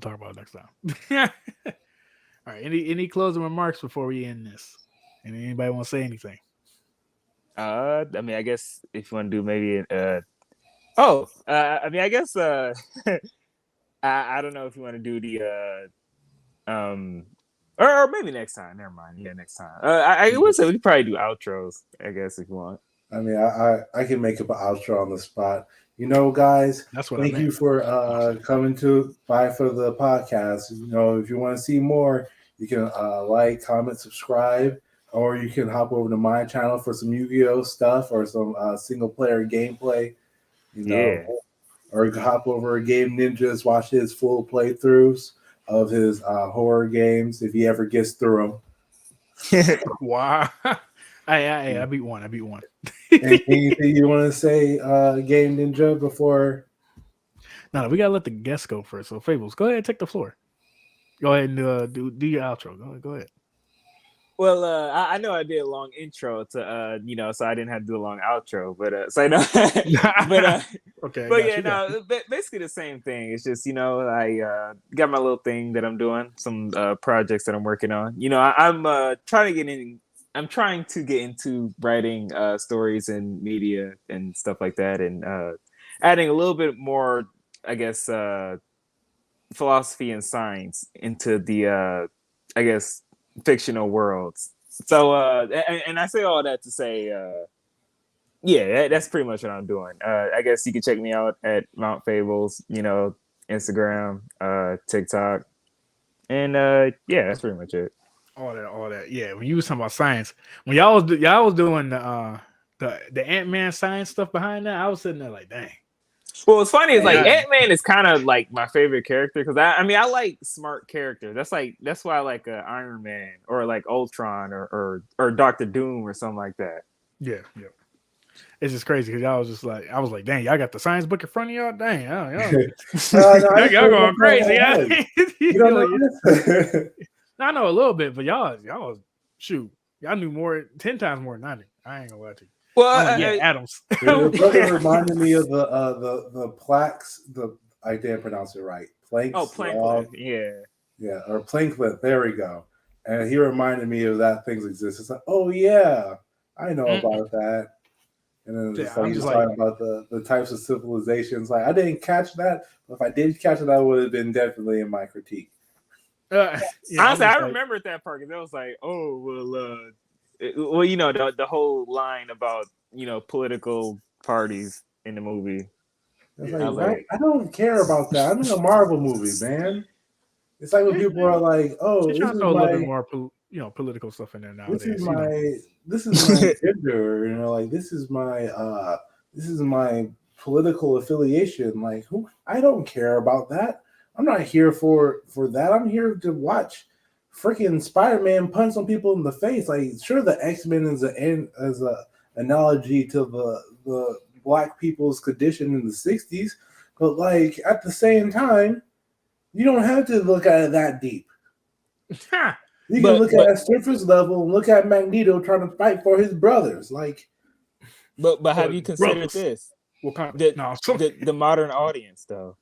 All right. Any closing remarks before we end this? And anybody want to say anything? I guess if you want to do maybe I guess I don't know if you want to do the or maybe next time. Never mind. Yeah, next time. I would say we could probably do outros, I guess, if you want. I mean, I can make up an outro on the spot. Guys, thank you for coming by for the podcast. If you want to see more, you can like, comment, subscribe, or you can hop over to my channel for some Yu-Gi-Oh stuff or some single player gameplay. Or you can hop over to Game Ninjas, watch his full playthroughs. of his horror games if he ever gets through them. Wow. I beat one. I beat one. Anything you want to say, Game Ninja, before? No, we gotta let the guests go first. So Fables, go ahead, take the floor. Go ahead and do your outro. Go ahead. Well, I know I did a long intro to so I didn't have to do a long outro, but so I know, Okay, but yeah, no, basically the same thing. It's just I got my little thing that I'm doing, some projects that I'm working on. I'm trying to get into writing stories and media and stuff like that, and adding a little bit more, I guess, philosophy and science into the I guess fictional worlds. So and I say all that to say yeah, that's pretty much what I'm doing. I guess you can check me out at Mount Fables, Instagram, TikTok, and yeah, that's pretty much it. All that. Yeah, when you was talking about science, when y'all was doing the Ant-Man science stuff behind that, I was sitting there like, dang. Well, what's funny is like Ant-Man is kind of like my favorite character because I mean I like smart characters. That's why I like Iron Man or like Ultron or Doctor Doom or something like that. Yeah. It's just crazy because I was like, dang, y'all got the science book in front of y'all. Dang, y'all going crazy. You don't know. I know a little bit, but y'all shoot, y'all knew 10 times more than I did. I ain't gonna lie to you. Well, Adams. Your brother reminded me of the plaques. I didn't pronounce it right. Planks. Oh, Plank. Yeah, or Planklet. There we go. And he reminded me of that things exist. It's like, oh yeah, I know about that. And then it's like he's talking about the types of civilizations. Like I didn't catch that, but if I did catch it, that would have been definitely in my critique. Honestly, I remembered that part because it was like, oh well, the whole line about political parties in the movie. I don't care about that. I'm in a Marvel movie, man. It's like when people are like, "Oh, this is a little bit more, political stuff in there nowadays." This is my gender. Like this is my political affiliation. Like, who? I don't care about that. I'm not here for that. I'm here to watch freaking Spider-Man punch some people in the face. Like, sure, the X-Men is an analogy to the black people's condition in the 60s, but like at the same time, you don't have to look at it that deep. You can look at surface level and look at Magneto trying to fight for his brothers. Like, but have you considered this? The modern audience, though.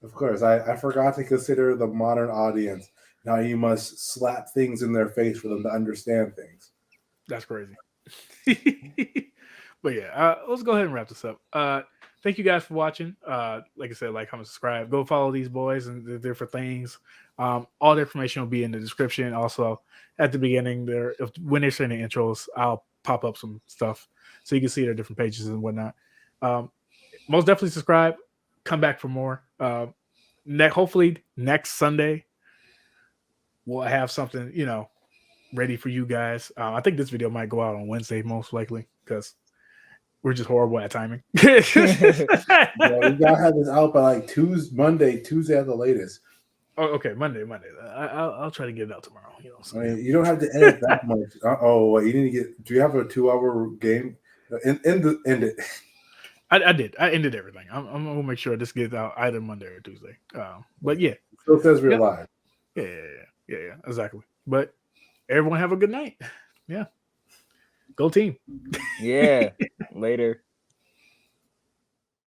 Of course, I forgot to consider the modern audience. Now you must slap things in their face for them to understand things. That's crazy. But yeah, let's go ahead and wrap this up. Thank you guys for watching. Like I said, like, comment, subscribe. Go follow these boys and the different things. All the information will be in the description. Also, at the beginning, when they're saying the intros, I'll pop up some stuff so you can see their different pages and whatnot. Most definitely subscribe. Come back for more. Hopefully next Sunday we'll have something ready for you guys. I think this video might go out on Wednesday most likely because we're just horrible at timing. We gotta have this out by like Tuesday at the latest. Oh, okay, Monday. I'll try to get it out tomorrow. I mean, you don't have to edit that much. You need to get. Do you have a 2-hour game? End it. I did. I ended everything. I'm gonna make sure this gets out either Monday or Tuesday. But yeah, still says we're live. Yeah, exactly. But everyone have a good night. Yeah, go team. Yeah, later.